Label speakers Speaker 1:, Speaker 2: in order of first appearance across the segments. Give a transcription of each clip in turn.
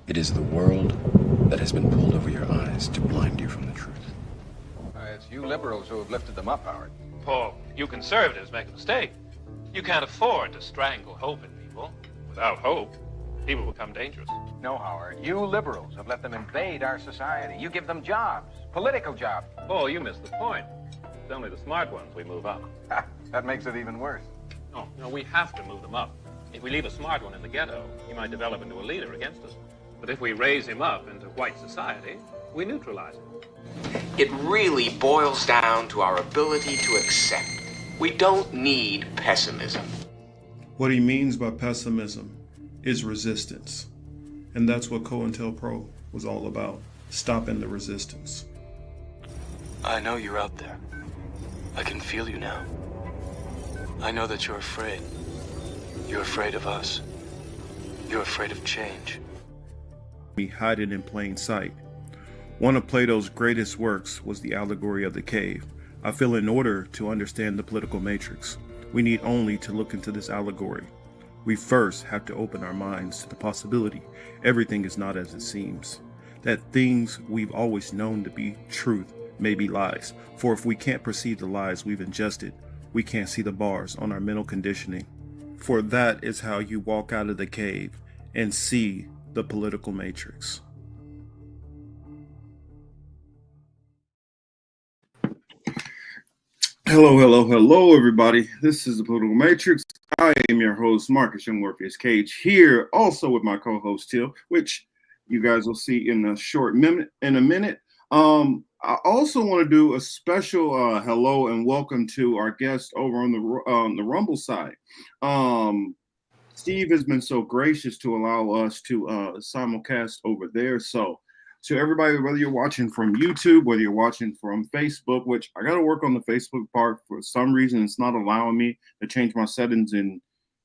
Speaker 1: It is the world that has been pulled over your eyes to blind you from the truth.
Speaker 2: It's you liberals who have lifted them up, Howard.
Speaker 3: Paul, you conservatives make a mistake. You can't afford to strangle hope in people. Without hope, people become dangerous.
Speaker 2: No, Howard. You liberals have let them invade our society. You give them jobs, political jobs.
Speaker 3: Paul, you missed the point. It's only the smart ones we move up.
Speaker 2: That makes it even worse.
Speaker 3: No, we have to move them up. If we leave a smart one in the ghetto, he might develop into a leader against us. But if we raise him up into white society, we neutralize him.
Speaker 4: It really boils down to our ability to accept. We don't need pessimism.
Speaker 5: What he means by pessimism is resistance. And that's what COINTELPRO was all about, stopping the resistance.
Speaker 6: I know you're out there. I can feel you now. I know that you're afraid. You're afraid of us. You're afraid of change.
Speaker 5: We hide it in plain sight. One of Plato's greatest works was the allegory of the cave. I feel in order to understand the political matrix, we need only to look into this allegory. We first have to open our minds to the possibility everything is not as it seems, that things we've always known to be truth may be lies. For if we can't perceive the lies we've ingested, we can't see the bars on our mental conditioning. For that is how you walk out of the cave and see the political matrix. Hello, everybody. This is the Political Matrix. I am your host, Marcus Young Morpheus Cage, here also with my co-host Till, which you guys will see in a minute. I also want to do a special hello and welcome to our guest over on the Rumble side. Steve has been so gracious to allow us to simulcast over there. So to everybody, whether you're watching from YouTube, whether you're watching from Facebook, which I got to work on the Facebook part. For some reason, it's not allowing me to change my settings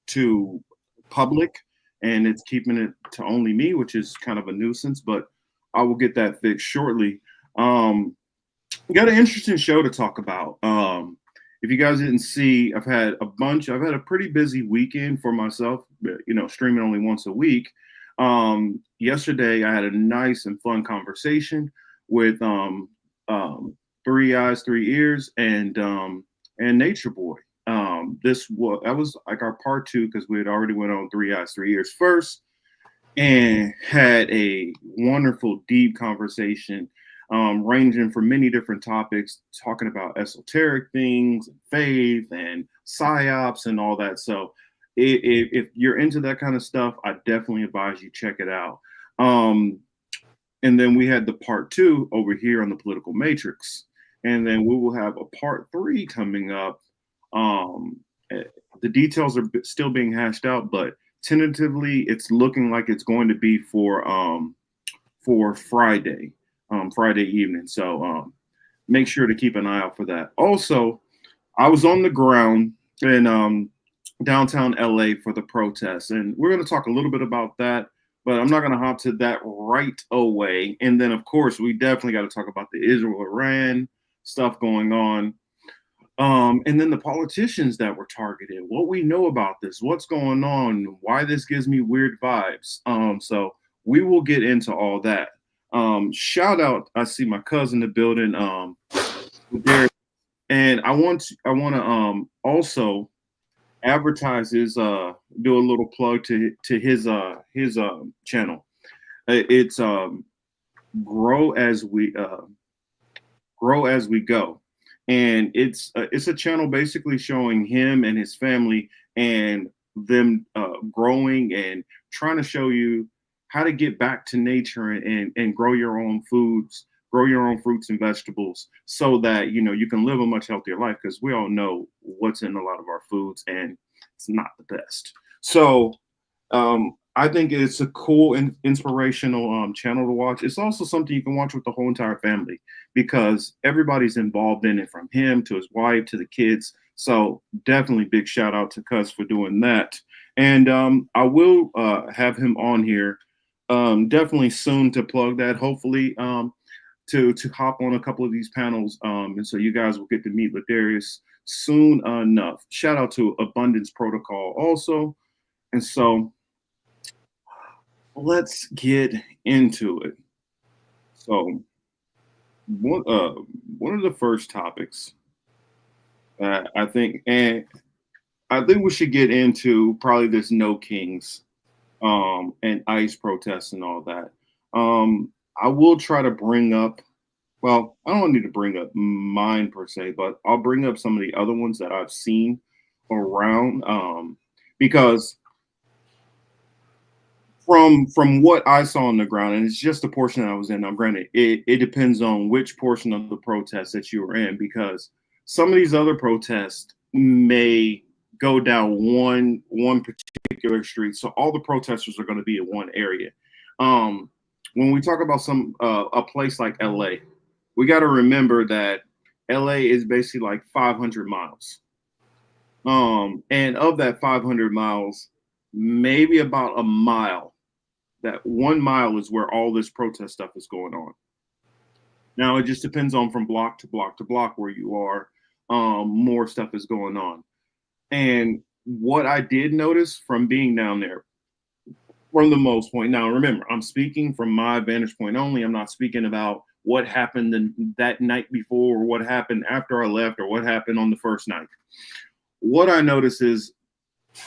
Speaker 5: to public, and it's keeping it to only me, which is kind of a nuisance, but I will get that fixed shortly. We got an interesting show to talk about. If you guys didn't see, I've had a pretty busy weekend for myself, streaming only once a week. Yesterday I had a nice and fun conversation with Three Eyes, Three Ears and Nature Boy. That was like our part two, because we had already went on Three Eyes, Three Ears first and had a wonderful, deep conversation, ranging from many different topics, talking about esoteric things, faith and psyops and all that. So if you're into that kind of stuff, I definitely advise you check it out. And then we had the part two over here on the Political Matrix. And then we will have a part three coming up. The details are still being hashed out, but tentatively it's looking like it's going to be for Friday evening. So make sure to keep an eye out for that. Also, I was on the ground in downtown LA for the protests, and we're going to talk a little bit about that, but I'm not going to hop to that right away. And then, of course, we definitely got to talk about the Israel-Iran stuff going on. And then the politicians that were targeted, what we know about this, what's going on, why this gives me weird vibes. So we will get into all that. Shout out, I see my cousin in the building, and I want to also advertise his do a little plug to his channel. It's grow as we go, and it's a channel basically showing him and his family and them growing and trying to show you how to get back to nature and grow your own foods, grow your own fruits and vegetables, so that you can live a much healthier life, because we all know what's in a lot of our foods and it's not the best. So I think it's a cool and inspirational channel to watch. It's also something you can watch with the whole entire family, because everybody's involved in it, from him to his wife to the kids. So definitely big shout out to Cuz for doing that. And I will have him on here definitely soon to plug that, hopefully to hop on a couple of these panels. And so you guys will get to meet Ladarius soon enough. Shout out to Abundance Protocol also. And so let's get into it. So, one of the first topics that I think we should get into probably this No Kings and ICE protests and all that. I will try to bring up, well, I don't need to bring up mine per se, but I'll bring up some of the other ones that I've seen around because from what I saw on the ground, and it's just the portion that I was in. Now, granted, it depends on which portion of the protest that you were in, because some of these other protests may go down one particular street, so all the protesters are going to be in one area. Um, when we talk about a place like LA, we got to remember that LA is basically like 500 miles. And of that 500 miles, maybe about a mile, that 1 mile is where all this protest stuff is going on. Now it just depends on from block to block to block where you are. More stuff is going on. And what I did notice from being down there, from the most point, now remember, I'm speaking from my vantage point only. I'm not speaking about what happened that night before, or what happened after I left, or what happened on the first night. What I noticed is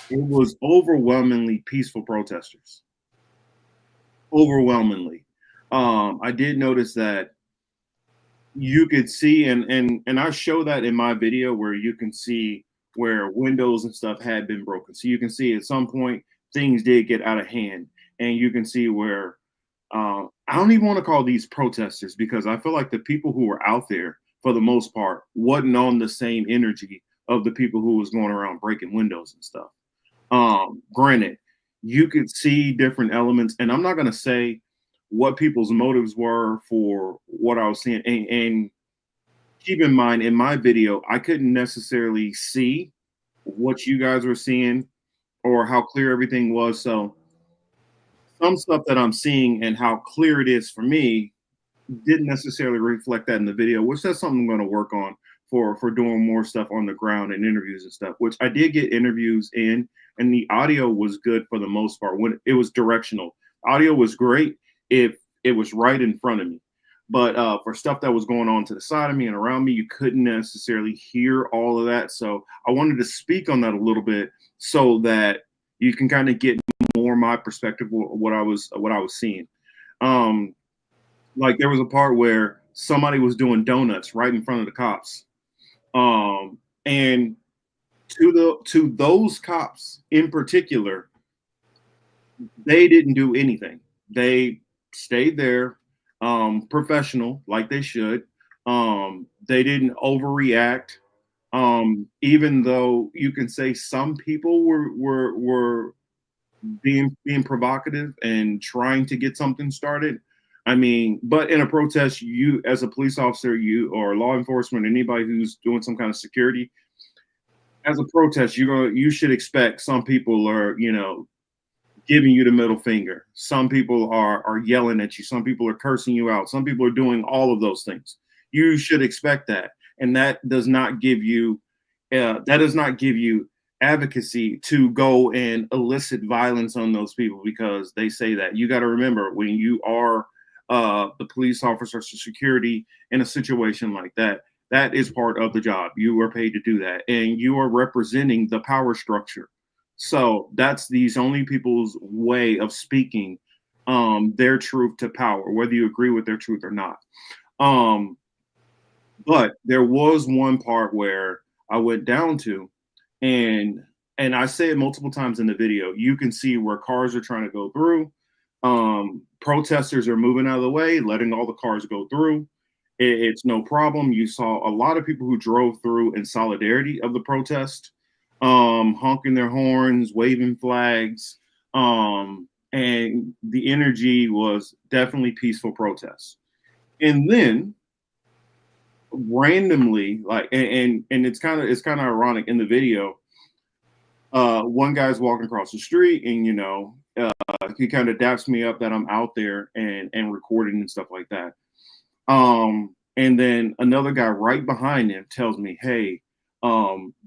Speaker 5: it was overwhelmingly peaceful protesters. Overwhelmingly. I did notice that you could see, and I show that in my video, where you can see where windows and stuff had been broken. So you can see at some point things did get out of hand, and you can see where I don't even want to call these protesters, because I feel like the people who were out there, for the most part, wasn't on the same energy of the people who was going around breaking windows and stuff. Granted, you could see different elements, and I'm not going to say what people's motives were for what I was seeing. And keep in mind, in my video, I couldn't necessarily see what you guys were seeing or how clear everything was. So some stuff that I'm seeing and how clear it is for me didn't necessarily reflect that in the video, which that's something I'm going to work on for doing more stuff on the ground and interviews and stuff, which I did get interviews in, and the audio was good for the most part. When it was directional, audio was great if it was right in front of me. But for stuff that was going on to the side of me and around me, you couldn't necessarily hear all of that. So I wanted to speak on that a little bit so that you can kind of get more my perspective of what I was seeing. Like there was a part where somebody was doing donuts right in front of the cops. And to those cops in particular, they didn't do anything. They stayed there, professional, like they should. They didn't overreact. Even though you can say some people were being provocative and trying to get something started. I mean, but in a protest, you as a police officer, you or law enforcement, anybody who's doing some kind of security, as a protest, you should expect some people are, giving you the middle finger. Some people are yelling at you. Some people are cursing you out. Some people are doing all of those things. You should expect that, and that does not give you advocacy to go and elicit violence on those people because they say that. You got to remember, when you are the police officer or security in a situation like that, that is part of the job. You are paid to do that, and you are representing the power structure. So that's these only people's way of speaking their truth to power, whether you agree with their truth or not. But there was one part where I went down to, and I say it multiple times in the video. You can see where cars are trying to go through. Protesters are moving out of the way, letting all the cars go through. It's no problem. You saw a lot of people who drove through in solidarity of the protest, honking their horns, waving flags, and the energy was definitely peaceful protests. And then randomly, like, and it's kind of ironic in the video. One guy's walking across the street, and he kind of daps me up that I'm out there and recording and stuff like that. And then another guy right behind him tells me, "Hey,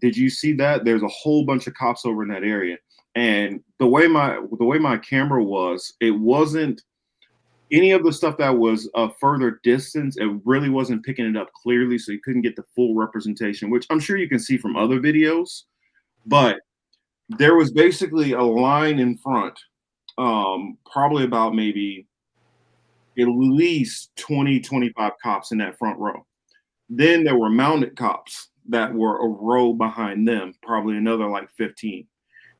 Speaker 5: did you see that? There's a whole bunch of cops over in that area." And the way my camera was, it wasn't any of the stuff that was a further distance. It really wasn't picking it up clearly, so you couldn't get the full representation, which I'm sure you can see from other videos. But there was basically a line in front, probably about maybe at least 20, 25 cops in that front row. Then there were mounted cops that were a row behind them, probably another like 15.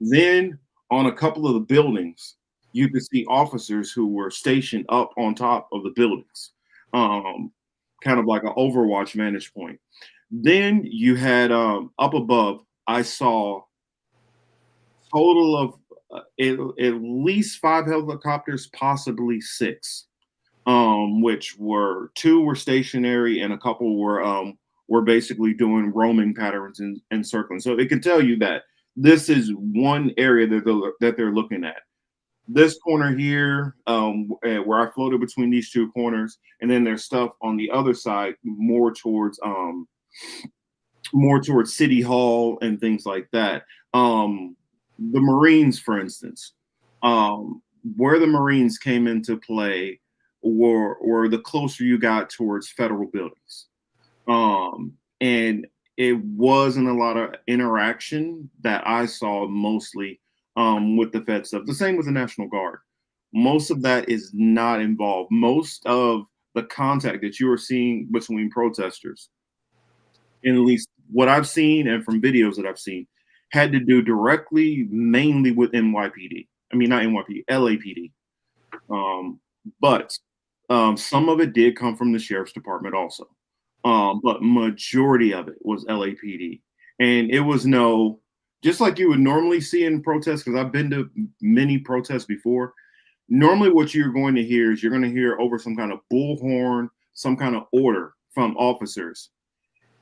Speaker 5: Then on a couple of the buildings, you could see officers who were stationed up on top of the buildings, kind of like an Overwatch vantage point. Then you had up above, I saw total of at least 5 helicopters, possibly 6, which were 2 were stationary and a couple were basically doing roaming patterns and circling. So it can tell you that this is one area that they're looking at. This corner here, where I floated between these 2 corners, and then there's stuff on the other side, more towards City Hall and things like that. The Marines, for instance, where the Marines came into play were the closer you got towards federal buildings. And it wasn't a lot of interaction that I saw, mostly with the Fed stuff. The same with the National Guard. Most of that is not involved. Most of the contact that you are seeing between protesters, in at least what I've seen and from videos that I've seen, had to do directly, mainly with NYPD. I mean, not NYPD, LAPD. But some of it did come from the sheriff's department also. But majority of it was LAPD. And it was just like you would normally see in protests, because I've been to many protests before. Normally what you're going to hear is you're going to hear over some kind of bullhorn, some kind of order from officers.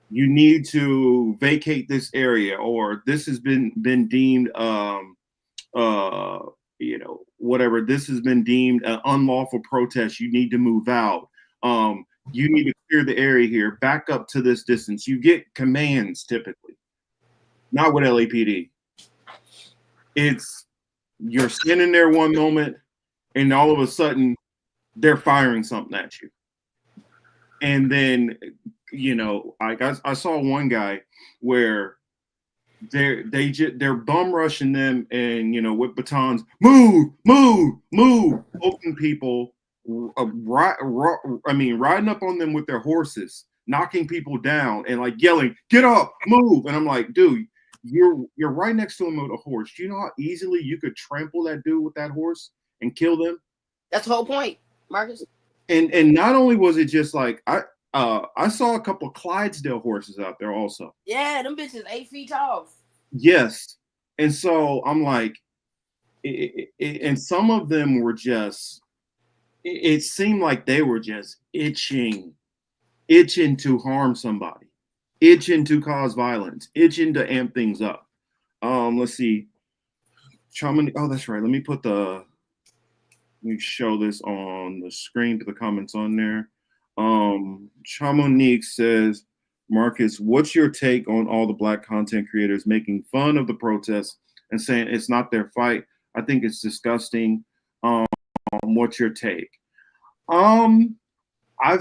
Speaker 5: You need to vacate this area, or this has been deemed, whatever. This has been deemed an unlawful protest. You need to move out. You need to clear the area here. Back up to this distance. You get commands typically. Not with LAPD. It's you're standing there one moment, and all of a sudden they're firing something at you. And then, I saw one guy where they're bum rushing them, and with batons, move, poking people, riding up on them with their horses, knocking people down, and like yelling, "Get up, move!" And I'm like, dude, you're right next to him with a horse. Do you know how easily you could trample that dude with that horse and kill them?
Speaker 7: That's the whole point, Marcus.
Speaker 5: And not only was it just like I saw a couple of Clydesdale horses out there also.
Speaker 7: Yeah, them bitches 8 feet tall.
Speaker 5: Yes. And so I'm like, and some of them were just, it seemed like they were just itching to harm somebody, itching to cause violence, itching to amp things up. Let's see. Oh, that's right. Let me show this on the screen, put the comments on there. Chamonique says, Marcus, what's your take on all the Black content creators making fun of the protests and saying it's not their fight? I think it's disgusting. What's your take? I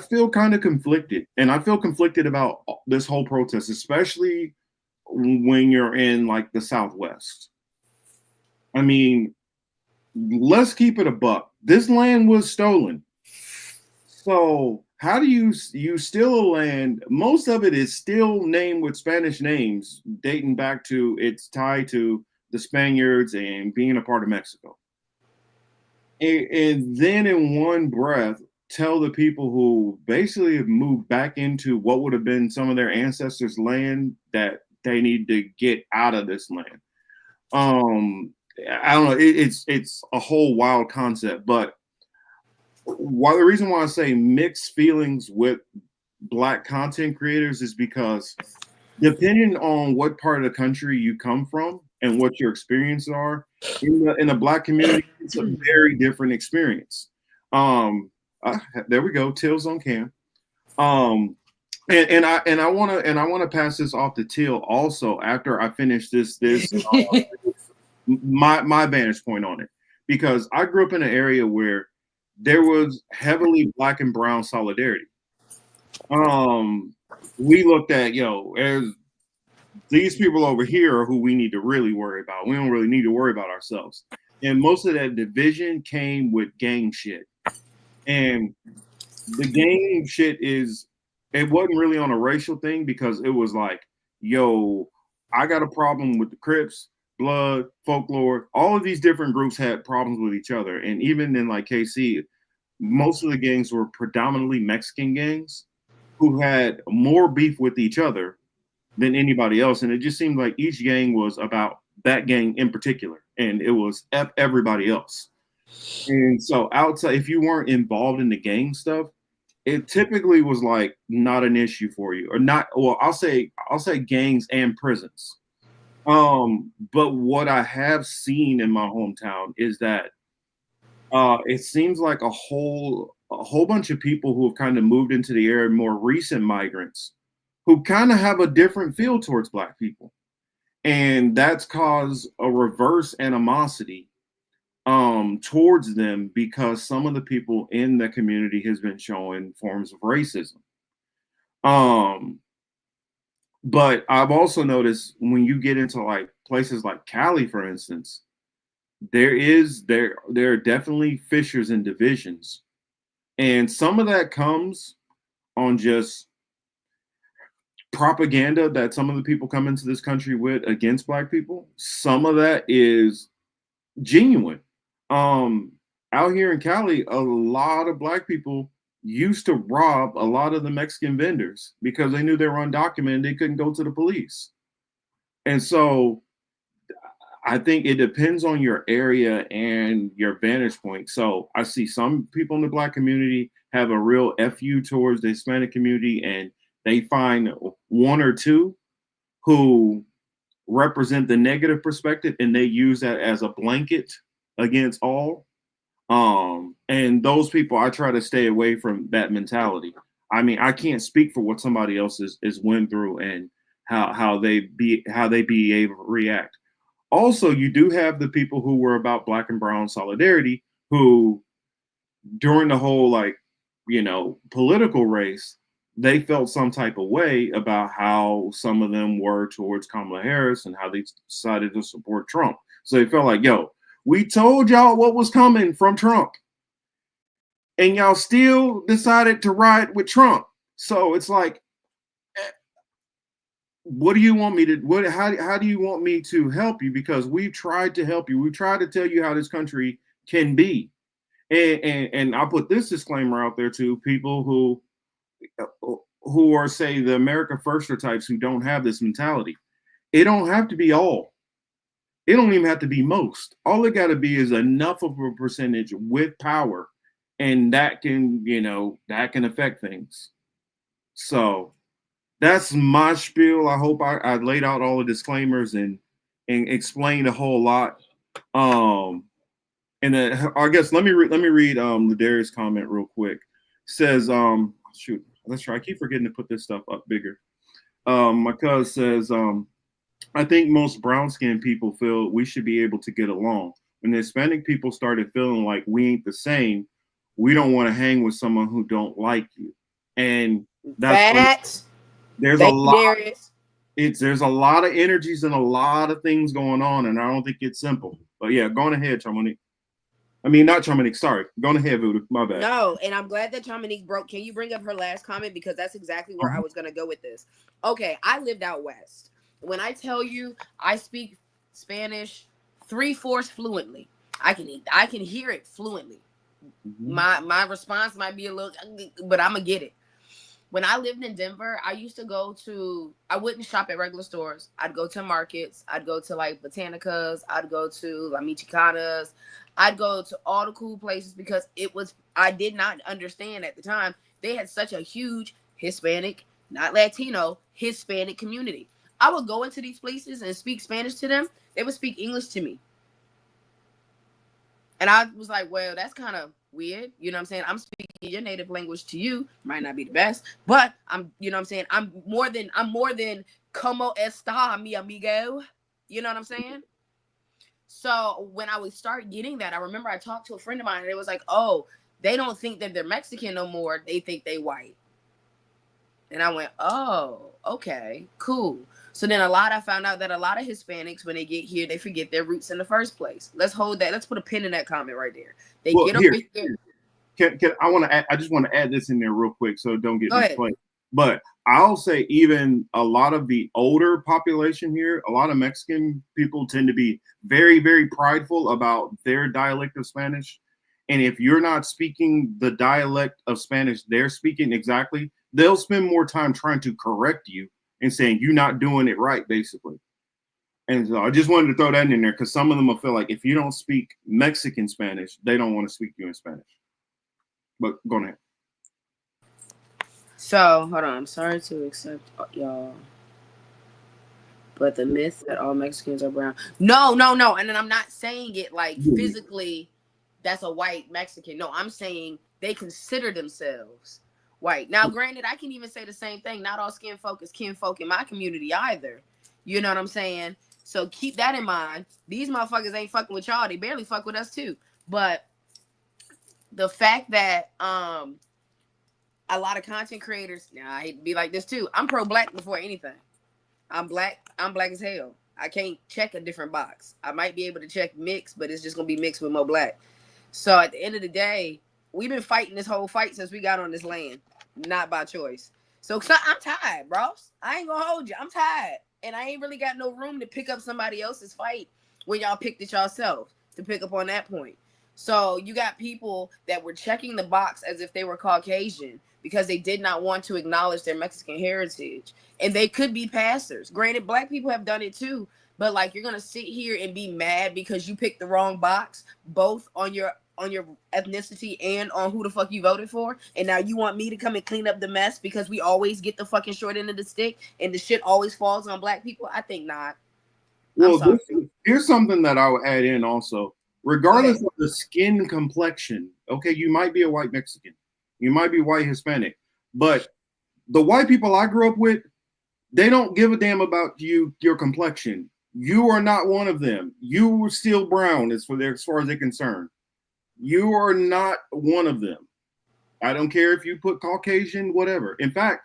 Speaker 5: feel kind of conflicted, and I feel conflicted about this whole protest, especially when you're in like the Southwest. I mean, let's keep it a buck. This land was stolen. So how do you steal a land? Most of it is still named with Spanish names, dating back to its tie to the Spaniards and being a part of Mexico. And then in one breath, tell the people who basically have moved back into what would have been some of their ancestors' land that they need to get out of this land. I don't know. It's a whole wild concept, but the reason why I say mixed feelings with Black content creators is because depending on what part of the country you come from and what your experiences are in the Black community, it's a very different experience. There we go. Till's on cam. And I want to pass this off to Till also after I finish this my vantage point on it, because I grew up in an area where there was heavily black and brown solidarity. We looked at, as these people over here are who we need to really worry about. We don't really need to worry about ourselves. And most of that division came with gang shit. And the gang shit it wasn't really on a racial thing, because it was like, yo, I got a problem with the Crips, Blood, Folklore. All of these different groups had problems with each other. And even in like KC, most of the gangs were predominantly Mexican gangs who had more beef with each other than anybody else. And it just seemed like each gang was about that gang in particular. And it was everybody else. And so outside, if you weren't involved in the gang stuff, it typically was like not an issue for you, or not. Well, I'll say gangs and prisons. But what I have seen in my hometown is that it seems like a whole bunch of people who have kind of moved into the area, more recent migrants, who kind of have a different feel towards Black people. And that's caused a reverse animosity towards them, because some of the people in the community has been showing forms of racism. But I've also noticed when you get into like places like Cali, for instance, there are definitely fissures and divisions. And some of that comes on just propaganda that some of the people come into this country with against Black people. Some of that is genuine. Out here in Cali, a lot of Black people used to rob a lot of the Mexican vendors because they knew they were undocumented. They couldn't go to the police. And so I think it depends on your area and your vantage point. So I see some people in the Black community have a real FU towards the Hispanic community, and they find one or two who represent the negative perspective, and they use that as a blanket against all. And those people, I try to stay away from that mentality. I mean, I can't speak for what somebody else is went through and how they behave or react. Also, you do have the people who were about Black and brown solidarity, who during the whole political race, they felt some type of way about how some of them were towards Kamala Harris and how they decided to support Trump. So they felt like, yo, we told y'all what was coming from Trump, and y'all still decided to ride with Trump. So it's like, what do you want me to, how do you want me to help you? Because we've tried to help you. We've tried to tell you how this country can be. And I'll put this disclaimer out there to people who are, say, the America Firster types who don't have this mentality. It don't have to be all. It don't even have to be most. All it got to be is enough of a percentage with power, and that can affect things. So that's my spiel. I hope I laid out all the disclaimers and explained a whole lot. And I guess let me read Ladarius' comment real quick. It says, shoot, let's try. I keep forgetting to put this stuff up bigger. My cousin says, I think most brown-skinned people feel we should be able to get along. When the Hispanic people started feeling like we ain't the same, we don't want to hang with someone who don't like you. And that's there's a lot. There's a lot of energies and a lot of things going on, and I don't think it's simple. But yeah, go on ahead, Charmonique. I mean, not Charmonique. Sorry, go on ahead, Voodoo. My bad.
Speaker 7: No, and I'm glad that Charmonique broke. Can you bring up her last comment, because that's exactly where I was gonna go with this. Okay, I lived out west. When I tell you I speak Spanish 3/4 fluently, I can hear it fluently. Mm-hmm. My response might be a little, but I'm gonna get it. When I lived in Denver, I used to I wouldn't shop at regular stores. I'd go to markets. I'd go to like Botanicas. I'd go to La Michicanas. I'd go to all the cool places, because I did not understand at the time they had such a huge Hispanic, not Latino, Hispanic community. I would go into these places and speak Spanish to them. They would speak English to me. And I was like, well, that's kind of weird. You know what I'm saying? I'm speaking your native language to you. Might not be the best, but I'm more than como esta, mi amigo. You know what I'm saying? So when I would start getting that, I remember I talked to a friend of mine and it was like, oh, they don't think that they're Mexican no more. They think they white. And I went, oh, okay, cool. So then I found out that a lot of Hispanics, when they get here, they forget their roots in the first place. Let's hold that. Let's put a pin in that comment right there. They get over here.
Speaker 5: I just want to add this in there real quick so don't get misplaced.
Speaker 7: But
Speaker 5: I'll say even a lot of the older population here, a lot of Mexican people tend to be very, very prideful about their dialect of Spanish. And if you're not speaking the dialect of Spanish they're speaking exactly, they'll spend more time trying to correct you and saying you're not doing it right, basically. And so I just wanted to throw that in there because some of them will feel like if you don't speak Mexican Spanish, they don't want to speak to you in Spanish. But go ahead.
Speaker 7: So, hold on. I'm sorry to accept y'all. But the myth that all Mexicans are brown. No. And then I'm not saying it like physically that's a white Mexican. No, I'm saying they consider themselves white. Now, granted, I can even say the same thing. Not all skin folk is kinfolk in my community either. You know what I'm saying? So keep that in mind. These motherfuckers ain't fucking with y'all. They barely fuck with us too. But the fact that a lot of content creators, now I hate to be like this too. I'm pro-black before anything. I'm black as hell. I can't check a different box. I might be able to check mixed, but it's just gonna be mixed with more black. So at the end of the day, we've been fighting this whole fight since we got on this land, not by choice. So I'm tired, bros. I ain't gonna hold you. I'm tired, and I ain't really got no room to pick up somebody else's fight when y'all picked it yourself to pick up on that point. So you got people that were checking the box as if they were Caucasian because they did not want to acknowledge their Mexican heritage. And they could be pastors. Granted, black people have done it too. But like, you're going to sit here and be mad because you picked the wrong box, both on your ethnicity and on who the fuck you voted for. And now you want me to come and clean up the mess because we always get the fucking short end of the stick and the shit always falls on black people? I think not.
Speaker 5: Well, here's something that I'll add in also. Regardless of the skin complexion, okay, you might be a white Mexican, you might be white Hispanic, but the white people I grew up with, they don't give a damn about your complexion. You are not one of them. You are still brown as far as they're concerned. You are not one of them. I don't care if you put Caucasian, whatever. In fact,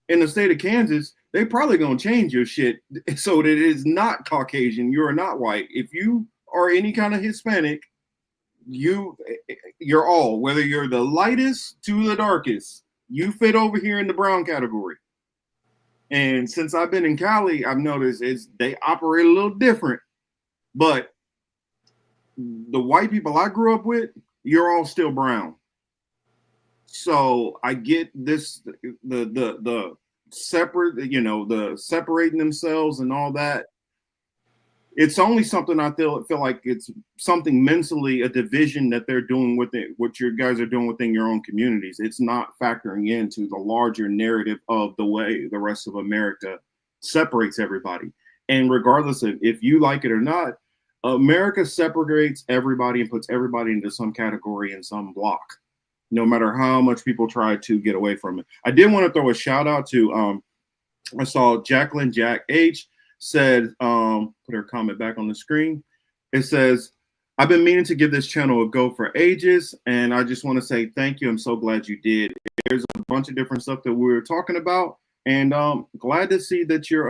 Speaker 5: in the state of Kansas, they probably gonna change your shit so that it is not Caucasian. You are not white. If you are any kind of Hispanic, you're all, whether you're the lightest to the darkest, you fit over here in the brown category. And since I've been in Cali, I've noticed they operate a little different. But the white people I grew up with, you're all still brown. So I get this, the separate, the separating themselves and all that. It's only something I feel like it's something mentally, a division that they're doing with it, what you guys are doing within your own communities. It's not factoring into the larger narrative of the way the rest of America separates everybody. And regardless of if you like it or not, America separates everybody and puts everybody into some category in some block, no matter how much people try to get away from it. I did want to throw a shout out to, I saw Jacqueline Jack H said, put her comment back on the screen. It says, I've been meaning to give this channel a go for ages, and I just want to say thank you. I'm so glad you did. There's a bunch of different stuff that we were talking about, and glad to see that you're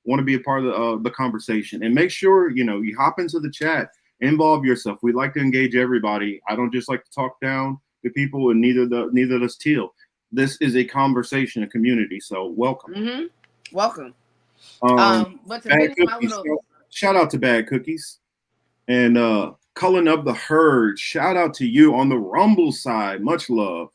Speaker 5: want to be a part of the conversation. And make sure you hop into the chat, involve yourself. We like to engage everybody. I don't just like to talk down to people, and neither does Teal. This is a conversation, a community. So welcome.
Speaker 7: Mm-hmm. Welcome. But to
Speaker 5: finish
Speaker 7: my little
Speaker 5: shout out to Bad Cookies and Cullen of the Herd. Shout out to you on the Rumble side. Much love.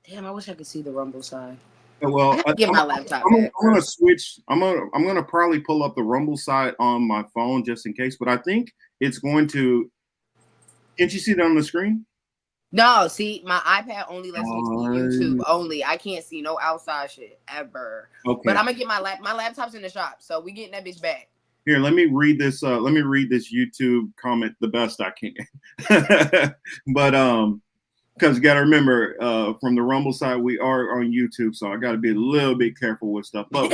Speaker 7: Damn, I wish I could see the Rumble side.
Speaker 5: Well,
Speaker 7: get my laptop.
Speaker 5: I'm gonna switch. I'm gonna probably pull up the Rumble side on my phone just in case. But I think it's going to. Can't you see that on the screen?
Speaker 7: No, see, my iPad only lets me see YouTube only. I can't see no outside shit ever. Okay. But I'm gonna get my laptop's in the shop, so we getting that bitch back.
Speaker 5: Here, let me read this. Let me read this YouTube comment the best I can. But because you gotta remember, from the Rumble side, we are on YouTube, so I gotta be a little bit careful with stuff. But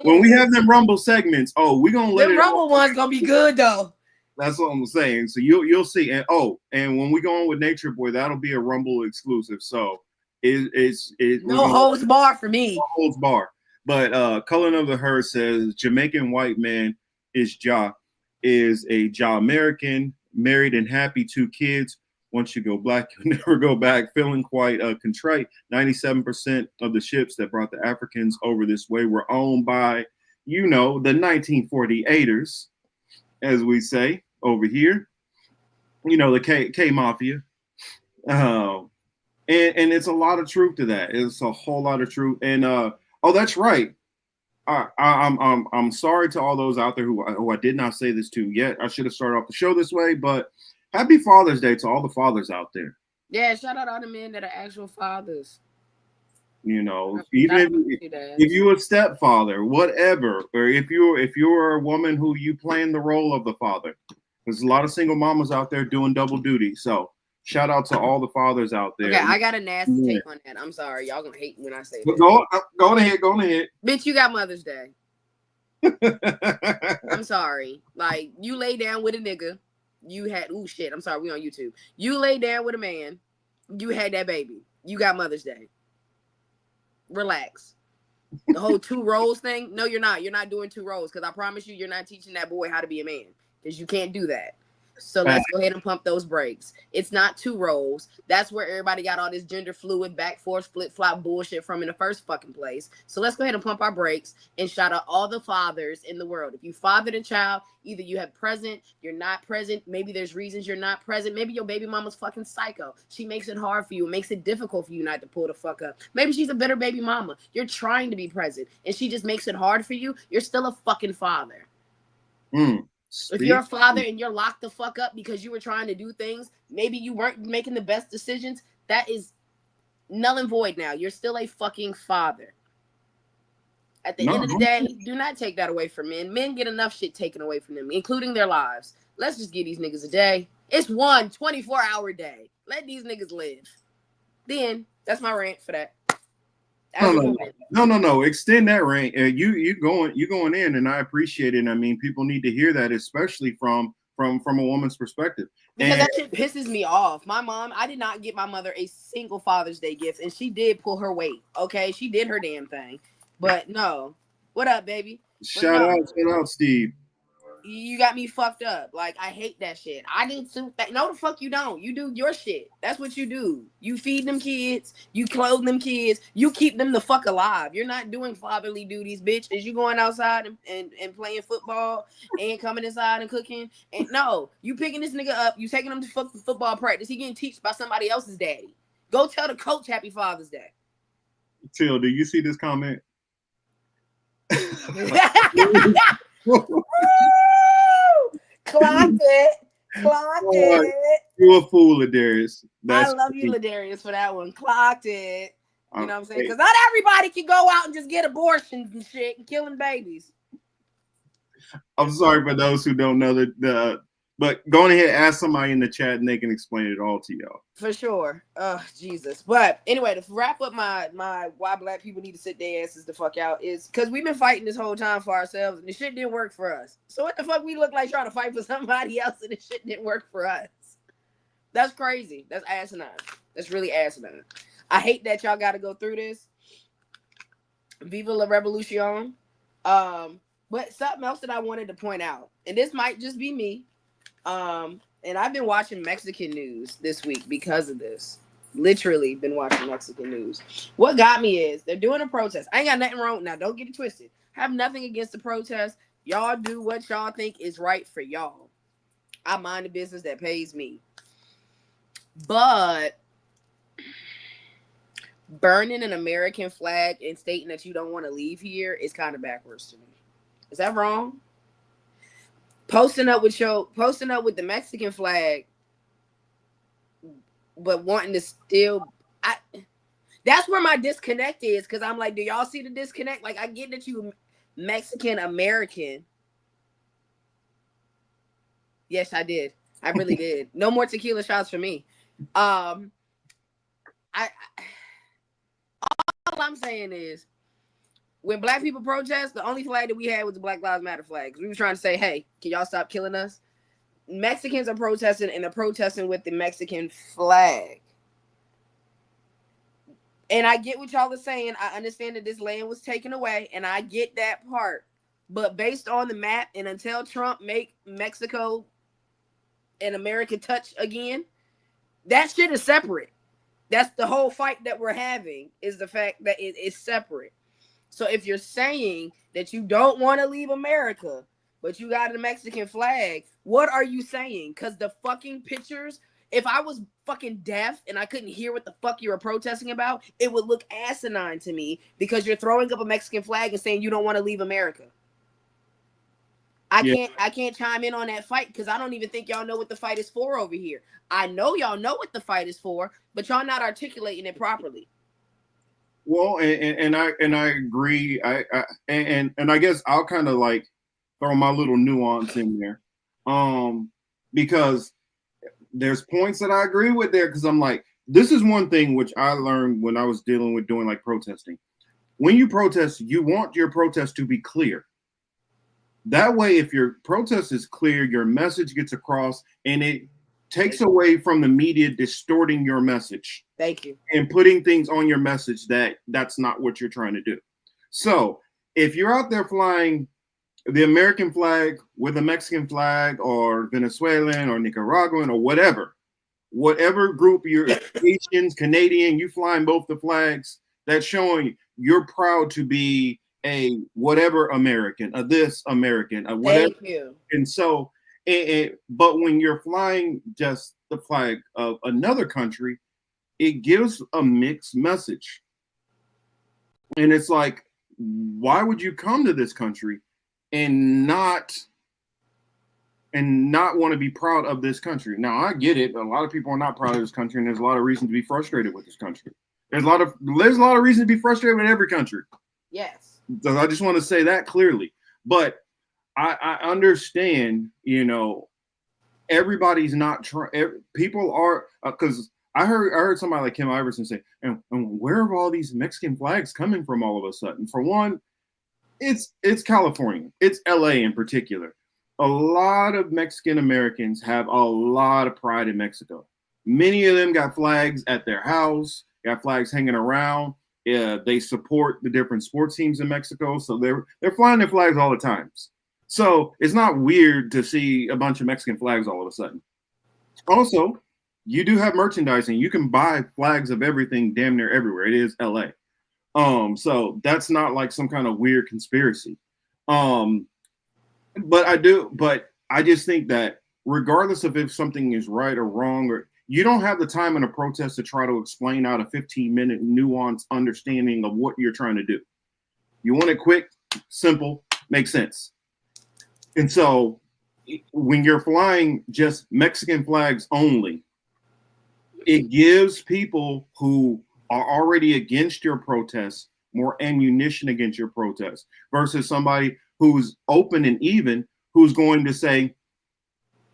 Speaker 5: when we have them Rumble segments, we gonna let
Speaker 7: Them
Speaker 5: it.
Speaker 7: Rumble ones gonna be good though.
Speaker 5: That's what I'm saying. So you'll see. And when we go on with Nature Boy, that'll be a Rumble exclusive. So it's
Speaker 7: No holds bar for me.
Speaker 5: No holds bar. But Cullen of the Herd says Jamaican white man is a American, married and happy, 2 kids. Once you go black, you'll never go back. Feeling quite contrite. 97% of the ships that brought the Africans over this way were owned by, the 1948ers, as we say over here. The K Mafia. And it's a lot of truth to that. It's a whole lot of truth. And that's right. I'm sorry to all those out there who I did not say this to yet. I should have started off the show this way, but happy Father's Day to all the fathers out there.
Speaker 7: Yeah, shout out all the men that are actual fathers.
Speaker 5: Even if you're a stepfather, whatever, or if you're a woman who you playing the role of the father, there's a lot of single mamas out there doing double duty. So shout out to all the fathers out there.
Speaker 7: Okay, I got a nasty take on that. I'm sorry, y'all gonna hate when I say that.
Speaker 5: Go ahead.
Speaker 7: Bitch, you got Mother's Day. I'm sorry. Like, you lay down with a nigga. You had, I'm sorry, we on YouTube. You lay down with a man. You had that baby. You got Mother's Day. Relax. The whole 2 roles thing. No, you're not. You're not doing 2 roles because I promise you're not teaching that boy how to be a man because you can't do that. So let's go ahead and pump those brakes. It's not 2 roles. That's where everybody got all this gender fluid, back forth, flip flop bullshit from in the first fucking place. So let's go ahead and pump our brakes and shout out all the fathers in the world. If you fathered a child, either you have present, you're not present. Maybe there's reasons you're not present. Maybe your baby mama's fucking psycho. She makes it hard for you. It makes it difficult for you not to pull the fuck up. Maybe she's a bitter baby mama. You're trying to be present and she just makes it hard for you. You're still a fucking father. If you're a father and you're locked the fuck up because you were trying to do things, maybe you weren't making the best decisions, that is null and void now. You're still a fucking father. At the end of the day, do not take that away from men. Men get enough shit taken away from them, including their lives. Let's just give these niggas a day. It's one 24-hour day. Let these niggas live. Then, that's my rant for that.
Speaker 5: No. Extend that rant. You going in, and I appreciate it. I mean, people need to hear that, especially from a woman's perspective.
Speaker 7: Because that shit pisses me off. My mom, I did not get my mother a single Father's Day gift, and she did pull her weight. Okay, she did her damn thing, but no. What up, baby?
Speaker 5: Shout out, Steve.
Speaker 7: You got me fucked up. Like, I hate that shit. I need to. No, the fuck you don't. You do your shit. That's what you do. You feed them kids. You clothe them kids. You keep them the fuck alive. You're not doing fatherly duties, bitch. Is you going outside and playing football and coming inside and cooking? And no, you picking this nigga up. You taking him to football practice. He getting teached by somebody else's daddy. Go tell the coach Happy Father's Day.
Speaker 5: Till, do you see this comment?
Speaker 7: Clocked it.
Speaker 5: You a fool, Ladarius.
Speaker 7: I love you, Ladarius, for that one. Clocked it. You know what I'm saying? Because not everybody can go out and just get abortions and shit and killing babies.
Speaker 5: I'm sorry for those who don't know but go ahead and ask somebody in the chat and they can explain it all to y'all.
Speaker 7: For sure. Oh, Jesus. But anyway, to wrap up my why black people need to sit their asses the fuck out is because we've been fighting this whole time for ourselves and the shit didn't work for us. So what the fuck we look like trying to fight for somebody else and the shit didn't work for us? That's crazy. That's asinine. That's really asinine. I hate that y'all got to go through this. Viva la revolution. But something else that I wanted to point out, and this might just be me, and I've been watching Mexican news this week because of this. Literally been watching Mexican news. What got me is they're doing a protest. I ain't got nothing wrong. Now, don't get it twisted. I have nothing against the protest. Y'all do what y'all think is right for y'all. I mind the business that pays me. But burning an American flag and stating that you don't want to leave here is kind of backwards to me. Is that wrong? Posting up with the Mexican flag, but wanting to still, that's where my disconnect is. Because I'm like, do y'all see the disconnect? Like, I get that you Mexican American. Yes, I did. I really did. No more tequila shots for me. All I'm saying is, when black people protest, the only flag that we had was the Black Lives Matter flag. We were trying to say, hey, can y'all stop killing us? Mexicans are protesting, and they're protesting with the Mexican flag. And I get what y'all are saying. I understand that this land was taken away, and I get that part. But based on the map, and until Trump make Mexico an American touch again, that shit is separate. That's the whole fight that we're having, is the fact that it is separate. So if you're saying that you don't want to leave America, but you got a Mexican flag, what are you saying? Because the fucking pictures, if I was fucking deaf and I couldn't hear what the fuck you were protesting about, it would look asinine to me, because you're throwing up a Mexican flag and saying you don't want to leave America. I can't chime in on that fight, because I don't even think y'all know what the fight is for over here. I know y'all know what the fight is for, but y'all not articulating it properly.
Speaker 5: Well, and I agree. And I guess I'll kind of like throw my little nuance in there, because there's points that I agree with there, because I'm like, this is one thing which I learned when I was dealing with doing like protesting. When you protest, you want your protest to be clear. That way, if your protest is clear, your message gets across, and it takes away from the media distorting your message.
Speaker 7: Thank you.
Speaker 5: And putting things on your message that's not what you're trying to do. So if you're out there flying the American flag with a Mexican flag, or Venezuelan or Nicaraguan or whatever group you're, Asians, Canadian, you flying both the flags, that's showing you're proud to be a whatever American, a this American, a whatever.
Speaker 7: Thank you.
Speaker 5: And so, but when you're flying just the flag of another country, it gives a mixed message. And it's like, why would you come to this country and not want to be proud of this country? Now, I get it. A lot of people are not proud of this country, and there's a lot of reason to be frustrated with this country. There's a lot of reason to be frustrated with every country.
Speaker 7: Yes.
Speaker 5: So I just want to say that clearly. But I understand, everybody's not trying. People are, because I heard somebody like Kim Iverson say, and where are all these Mexican flags coming from all of a sudden? For one, it's California. It's LA in particular. A lot of Mexican Americans have a lot of pride in Mexico. Many of them got flags at their house, got flags hanging around. Yeah, they support the different sports teams in Mexico, so they're flying their flags all the time. So it's not weird to see a bunch of Mexican flags all of a sudden. Also, you do have merchandising. You can buy flags of everything damn near everywhere. It is LA. So that's not like some kind of weird conspiracy. But I just think that regardless of if something is right or wrong, or you don't have the time in a protest to try to explain out a 15-minute nuanced understanding of what you're trying to do. You want it quick, simple, make sense. And so when you're flying just Mexican flags only, it gives people who are already against your protest more ammunition against your protest, versus somebody who's open and even, who's going to say,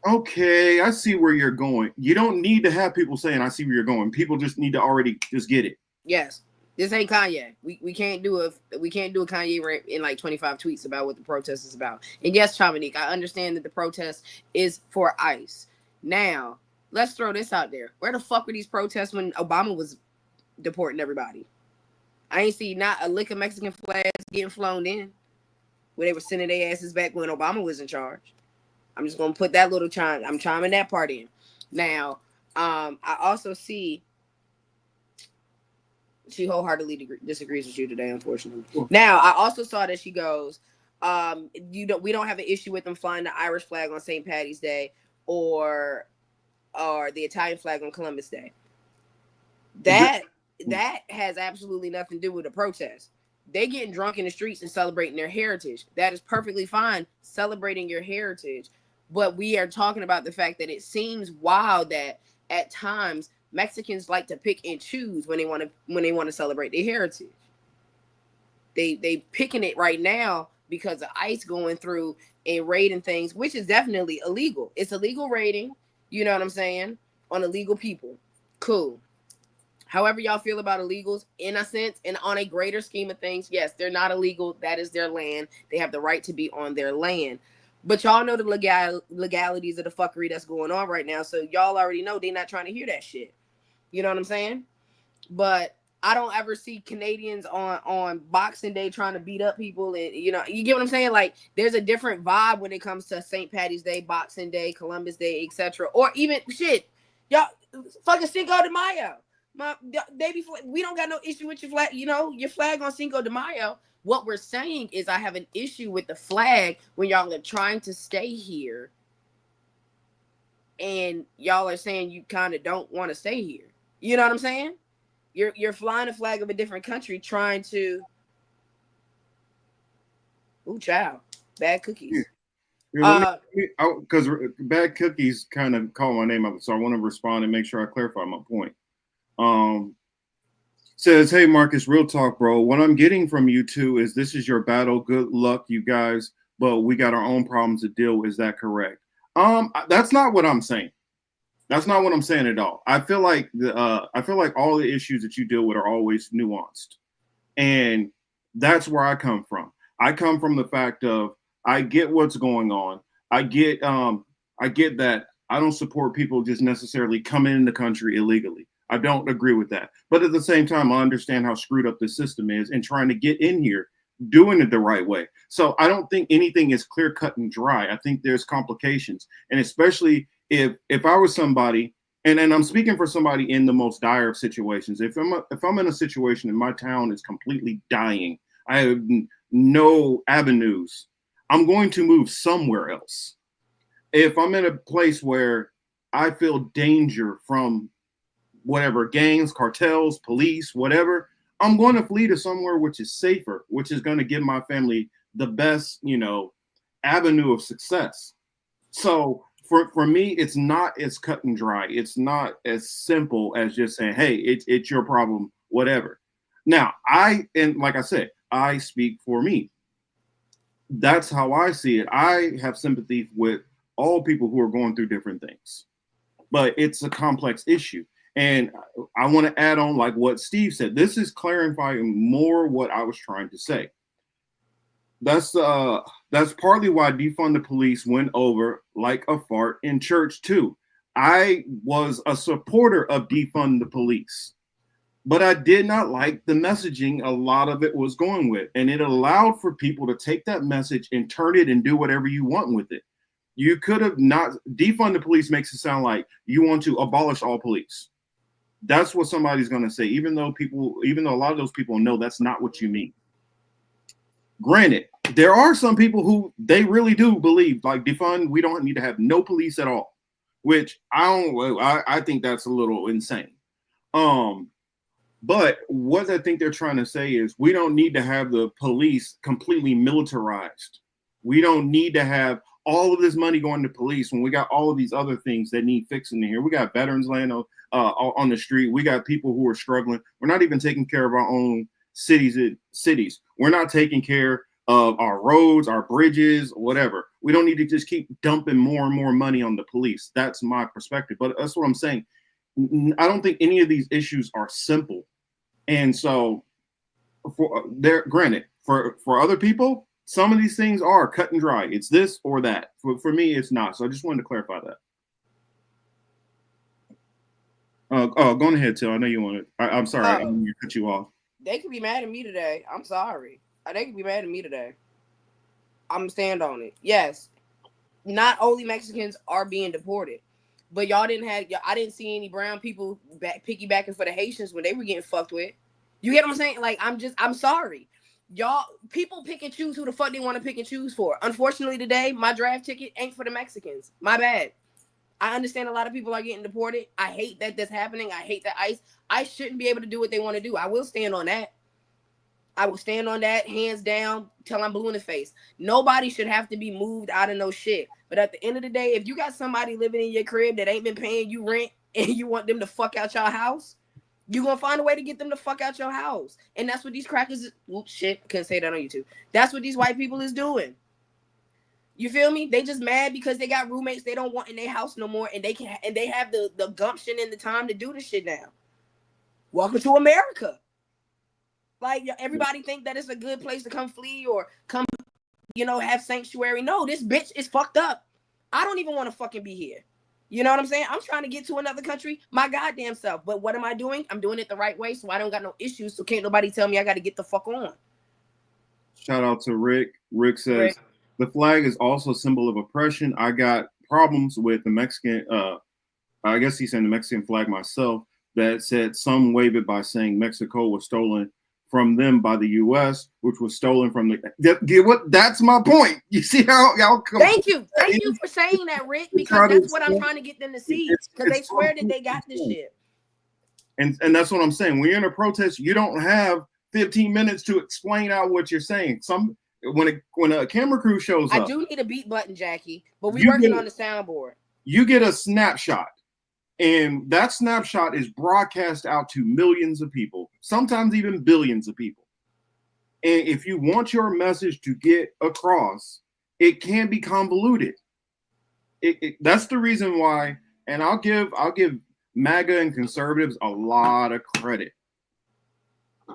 Speaker 5: okay, I see where you're going. You don't need to have people saying, I see where you're going. People just need to already just get it.
Speaker 7: Yes. This ain't Kanye. We can't do a Kanye rant in like 25 tweets about what the protest is about. And yes, Chamanique, I understand that the protest is for ICE. Now, let's throw this out there. Where the fuck were these protests when Obama was deporting everybody? I ain't see not a lick of Mexican flags getting flown in when they were sending their asses back when Obama was in charge. I'm just going to put that little chime. I'm chiming that part in. Now, I also see she wholeheartedly disagrees with you today, unfortunately. Cool. Now, I also saw that she goes, we don't have an issue with them flying the Irish flag on St. Patty's Day or the Italian flag on Columbus Day. That has absolutely nothing to do with the protest. They getting drunk in the streets and celebrating their heritage. That is perfectly fine, celebrating your heritage. But we are talking about the fact that it seems wild that at times Mexicans like to pick and choose when they want to celebrate their heritage. They picking it right now because of ICE going through and raiding things, which is definitely illegal. It's illegal raiding, you know what I'm saying, on illegal people. Cool. However y'all feel about illegals, in a sense, and on a greater scheme of things, yes, they're not illegal. That is their land. They have the right to be on their land. But y'all know the legalities of the fuckery that's going on right now. So y'all already know they're not trying to hear that shit. You know what I'm saying? But I don't ever see Canadians on Boxing Day trying to beat up people. And, you know, you get what I'm saying? Like, there's a different vibe when it comes to St. Patty's Day, Boxing Day, Columbus Day, etc. Or even, shit, y'all, fucking Cinco de Mayo. We don't got no issue with your flag, you know, your flag on Cinco de Mayo. What we're saying is I have an issue with the flag when y'all are trying to stay here and y'all are saying you kind of don't want to stay here. You know what I'm saying? You're flying a flag of a different country trying to... Ooh, child. Bad cookies.
Speaker 5: Because Bad Cookies kind of called my name out, so I want to respond and make sure I clarify my point. Says, hey, Marcus, real talk, bro. What I'm getting from you two is this is your battle. Good luck, you guys. But we got our own problems to deal with. Is that correct? That's not what I'm saying. That's not what I'm saying at all. I feel like all the issues that you deal with are always nuanced. And that's where I come from. I come from the fact of I get what's going on. I get that I don't support people just necessarily coming in the country illegally. I don't agree with that. But at the same time, I understand how screwed up the system is and trying to get in here, doing it the right way. So I don't think anything is clear cut and dry. I think there's complications. And especially if I was somebody, and I'm speaking for somebody in the most dire of situations, if I'm in a situation and my town is completely dying, I have no avenues, I'm going to move somewhere else. If I'm in a place where I feel danger from whatever, gangs, cartels, police, whatever, I'm going to flee to somewhere which is safer, which is going to give my family the best, avenue of success. So for me, it's not as cut and dry. It's not as simple as just saying, hey, it's your problem, whatever. Now, like I said, I speak for me. That's how I see it. I have sympathy with all people who are going through different things, but it's a complex issue. And I want to add on like what Steve said. This is clarifying more what I was trying to say. That's partly why defund the police went over like a fart in church too. I was a supporter of defund the police, but I did not like the messaging a lot of it was going with. And it allowed for people to take that message and turn it and do whatever you want with it. You could have not... Defund the police makes it sound like you want to abolish all police. That's what somebody's going to say, even though a lot of those people know that's not what you mean. Granted, there are some people who they really do believe like defund, we don't need to have no police at all, which I think that's a little insane. But what I think they're trying to say is we don't need to have the police completely militarized. We don't need to have all of this money going to police when we got all of these other things that need fixing in here. We got veterans laying on the street. We got people who are struggling. We're not even taking care of our own cities. We're not taking care of our roads, our bridges, whatever. We don't need to just keep dumping more and more money on the police. That's my perspective. But that's what I'm saying. I don't think any of these issues are simple. And so granted, for other people, some of these things are cut and dry. It's this or that. For me, it's not. So I just wanted to clarify that. Go ahead, Till. I know you wanted. I'm sorry. I didn't mean to cut you off.
Speaker 7: They could be mad at me today. I'm sorry. They could be mad at me today. I'm gonna stand on it. Yes, not only Mexicans are being deported, but I didn't see any brown people piggybacking for the Haitians when they were getting fucked with. You get what I'm saying? Like, I'm sorry. Y'all, people pick and choose who the fuck they want to pick and choose for. Unfortunately, today, my draft ticket ain't for the Mexicans. My bad. I understand a lot of people are getting deported. I hate that that's happening. I hate that ICE shouldn't be able to do what they want to do. I will stand on that. I will stand on that, hands down, till I'm blue in the face. Nobody should have to be moved out of no shit. But at the end of the day, if you got somebody living in your crib that ain't been paying you rent and you want them to fuck out your house, you're going to find a way to get them to fuck out your house. And that's what these crackers... Oops, shit, I couldn't say that on YouTube. That's what these white people is doing. You feel me? They just mad because they got roommates they don't want in their house no more, and they have the gumption and the time to do this shit now. Welcome to America. Like, everybody think that it's a good place to come flee or come, have sanctuary. No, this bitch is fucked up. I don't even want to fucking be here. You know what I'm saying? I'm trying to get to another country my goddamn self. But what am I doing? I'm doing it the right way, so I don't got no issues. So can't nobody tell me I got to get the fuck on.
Speaker 5: Shout out to Rick. Rick says, the flag is also a symbol of oppression. I got problems with the Mexican, I guess he's saying the Mexican flag myself, that said some wave it by saying Mexico was stolen from them by the U.S., which was stolen from that's my point. You see how y'all come.
Speaker 7: Thank you for saying that, Rick, because that's what I'm trying to get them to see, because they swear that they got this shit.
Speaker 5: And that's what I'm saying. When you're in a protest, you don't have 15 minutes to explain out what you're saying. When a camera crew shows up,
Speaker 7: I do need a beat button, Jackie, but we're working on the soundboard.
Speaker 5: You get a snapshot. And that snapshot is broadcast out to millions of people, sometimes even billions of people. And if you want your message to get across, it can be convoluted. That's the reason why, and I'll give MAGA and conservatives a lot of credit.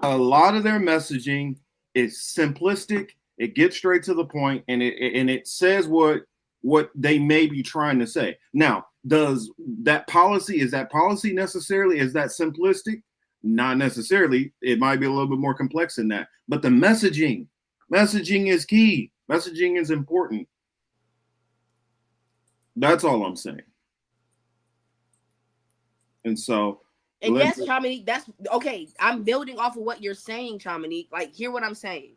Speaker 5: A lot of their messaging is simplistic. It gets straight to the point, and it says what they may be trying to say. Now, is that policy necessarily, is that simplistic? Not necessarily. It might be a little bit more complex than that. But the messaging is key. Messaging is important. That's all I'm saying. And so,
Speaker 7: yes, Chamonique, that's okay. I'm building off of what you're saying, Chamonique. Like, hear what I'm saying.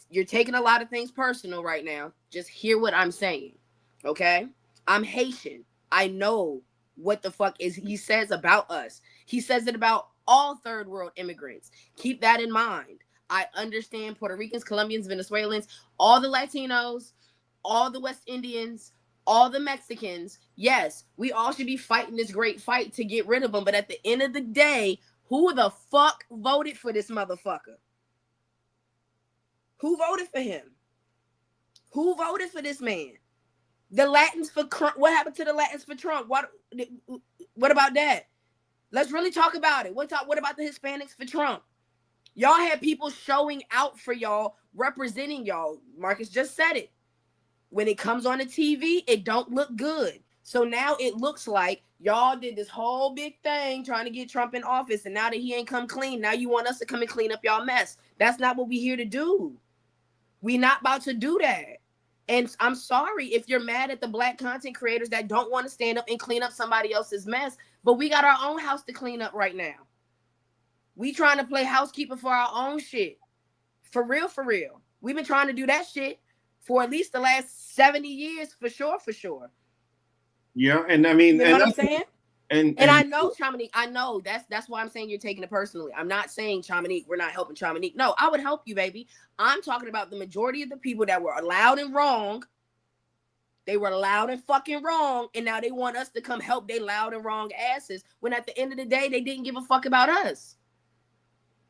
Speaker 7: You're taking a lot of things personal right now. Just hear what I'm saying. Okay? I'm Haitian. I know what the fuck he says about us. He says it about all third world immigrants. Keep that in mind. I understand Puerto Ricans, Colombians, Venezuelans, all the Latinos, all the West Indians, all the Mexicans. Yes, we all should be fighting this great fight to get rid of them. But at the end of the day, who the fuck voted for this motherfucker? Who voted for him? Who voted for this man? The Latins for what happened to the Latins for Trump? What about that? Let's really talk about it. What about the Hispanics for Trump? Y'all had people showing out for y'all, representing y'all. Marcus just said it. When it comes on the TV, it don't look good. So now it looks like y'all did this whole big thing trying to get Trump in office, and now that he ain't come clean, now you want us to come and clean up y'all mess. That's not what we here to do. We not about to do that. And I'm sorry if you're mad at the Black content creators that don't want to stand up and clean up somebody else's mess, but we got our own house to clean up right now. We trying to play housekeeper for our own shit. For real, for real. We've been trying to do that shit for at least the last 70 years, for sure.
Speaker 5: Yeah, and I mean,
Speaker 7: you know what I'm saying?
Speaker 5: And
Speaker 7: I know, Chamonique, I know that's why I'm saying you're taking it personally. I'm not saying, Chamonique, we're not helping Chamonique. No, I would help you, baby. I'm talking about the majority of the people that were loud and wrong. They were loud and fucking wrong, and now they want us to come help they loud and wrong asses, when at the end of the day, they didn't give a fuck about us.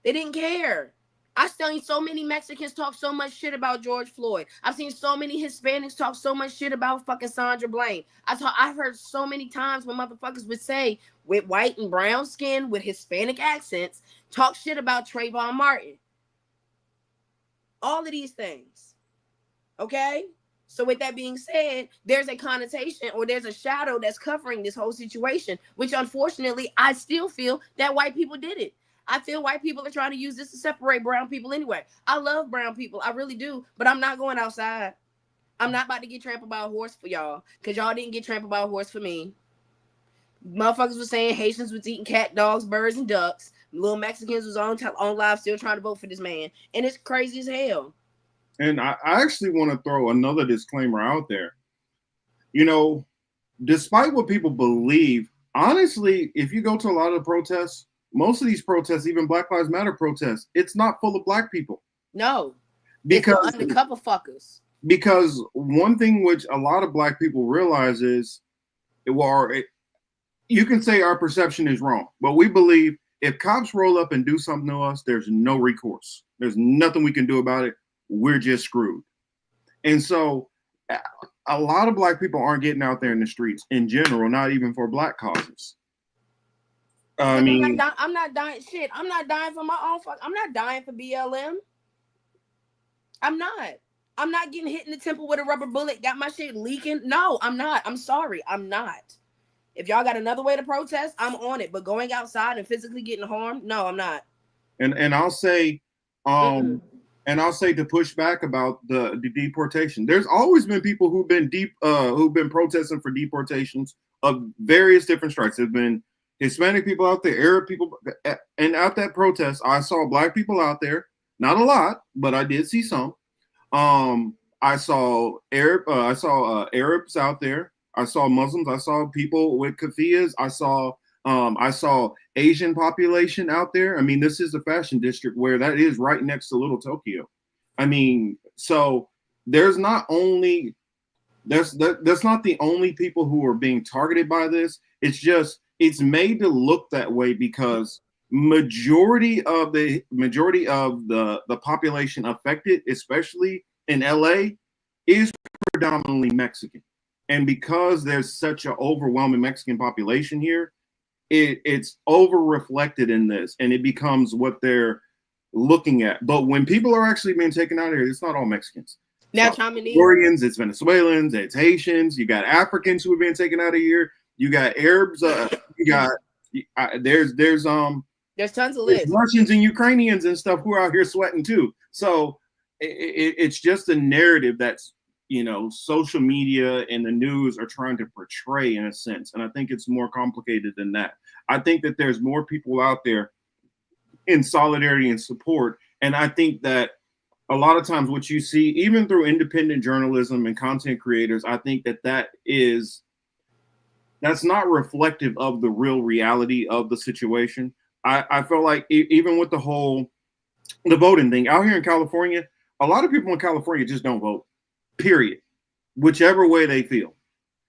Speaker 7: They didn't care. I've seen so many Mexicans talk so much shit about George Floyd. I've seen so many Hispanics talk so much shit about fucking Sandra Bland. I've heard so many times when motherfuckers would say, with white and brown skin, with Hispanic accents, talk shit about Trayvon Martin. All of these things. Okay? So with that being said, there's a connotation or there's a shadow that's covering this whole situation, which unfortunately, I still feel that white people did it. I feel white people are trying to use this to separate brown people anyway. I love brown people. I really do. But I'm not going outside. I'm not about to get trampled by a horse for y'all, because y'all didn't get trampled by a horse for me. Motherfuckers were saying Haitians was eating cat, dogs, birds, and ducks. Little Mexicans was on live still trying to vote for this man. And it's crazy as hell.
Speaker 5: And I actually want to throw another disclaimer out there. You know, despite what people believe, honestly, if you go to a lot of the protests, most of these protests, even Black Lives Matter protests, it's not full of Black people.
Speaker 7: No.
Speaker 5: Because
Speaker 7: it's undercover fuckers.
Speaker 5: Because one thing which a lot of Black people realize is, you can say our perception is wrong, but we believe if cops roll up and do something to us, there's no recourse. There's nothing we can do about it. We're just screwed. And so a lot of Black people aren't getting out there in the streets in general, not even for Black causes. I
Speaker 7: Like,
Speaker 5: mean,
Speaker 7: I'm not dying. Shit, I'm not dying for my own fuck. I'm not dying for BLM. I'm not. I'm not getting hit in the temple with a rubber bullet. Got my shit leaking. No, I'm not. I'm sorry. I'm not. If y'all got another way to protest, I'm on it. But going outside and physically getting harmed, no, I'm not.
Speaker 5: and I'll say,
Speaker 7: Mm-mm.
Speaker 5: and I'll say to push back about the deportation. There's always been people who've been protesting for deportations of various different stripes. There've been Hispanic people out there, Arab people, and at that protest, I saw Black people out there. Not a lot, but I did see some. I saw Arabs out there. I saw Muslims. I saw people with keffiyehs. I saw Asian population out there. I mean, this is a fashion district where that is right next to Little Tokyo. I mean, so there's not only that's not the only people who are being targeted by this. It's just it's made to look that way because majority of the population affected, especially in LA, is predominantly Mexican. And because there's such an overwhelming Mexican population here, it's over reflected in this, and it becomes what they're looking at. But when people are actually being taken out of here, it's not all Mexicans.
Speaker 7: Now,
Speaker 5: It's Koreans, it's Venezuelans, it's Haitians. You got Africans who are being taken out of here. You got Arabs. You got there's
Speaker 7: tons of lists.
Speaker 5: Russians and Ukrainians and stuff who are out here sweating too. So it's just a narrative that's social media and the news are trying to portray in a sense. And I think it's more complicated than that. I think that there's more people out there in solidarity and support. And I think that a lot of times what you see, even through independent journalism and content creators, I think that's not reflective of the real reality of the situation. I feel like even with the voting thing out here in California, a lot of people in California just don't vote, period, whichever way they feel,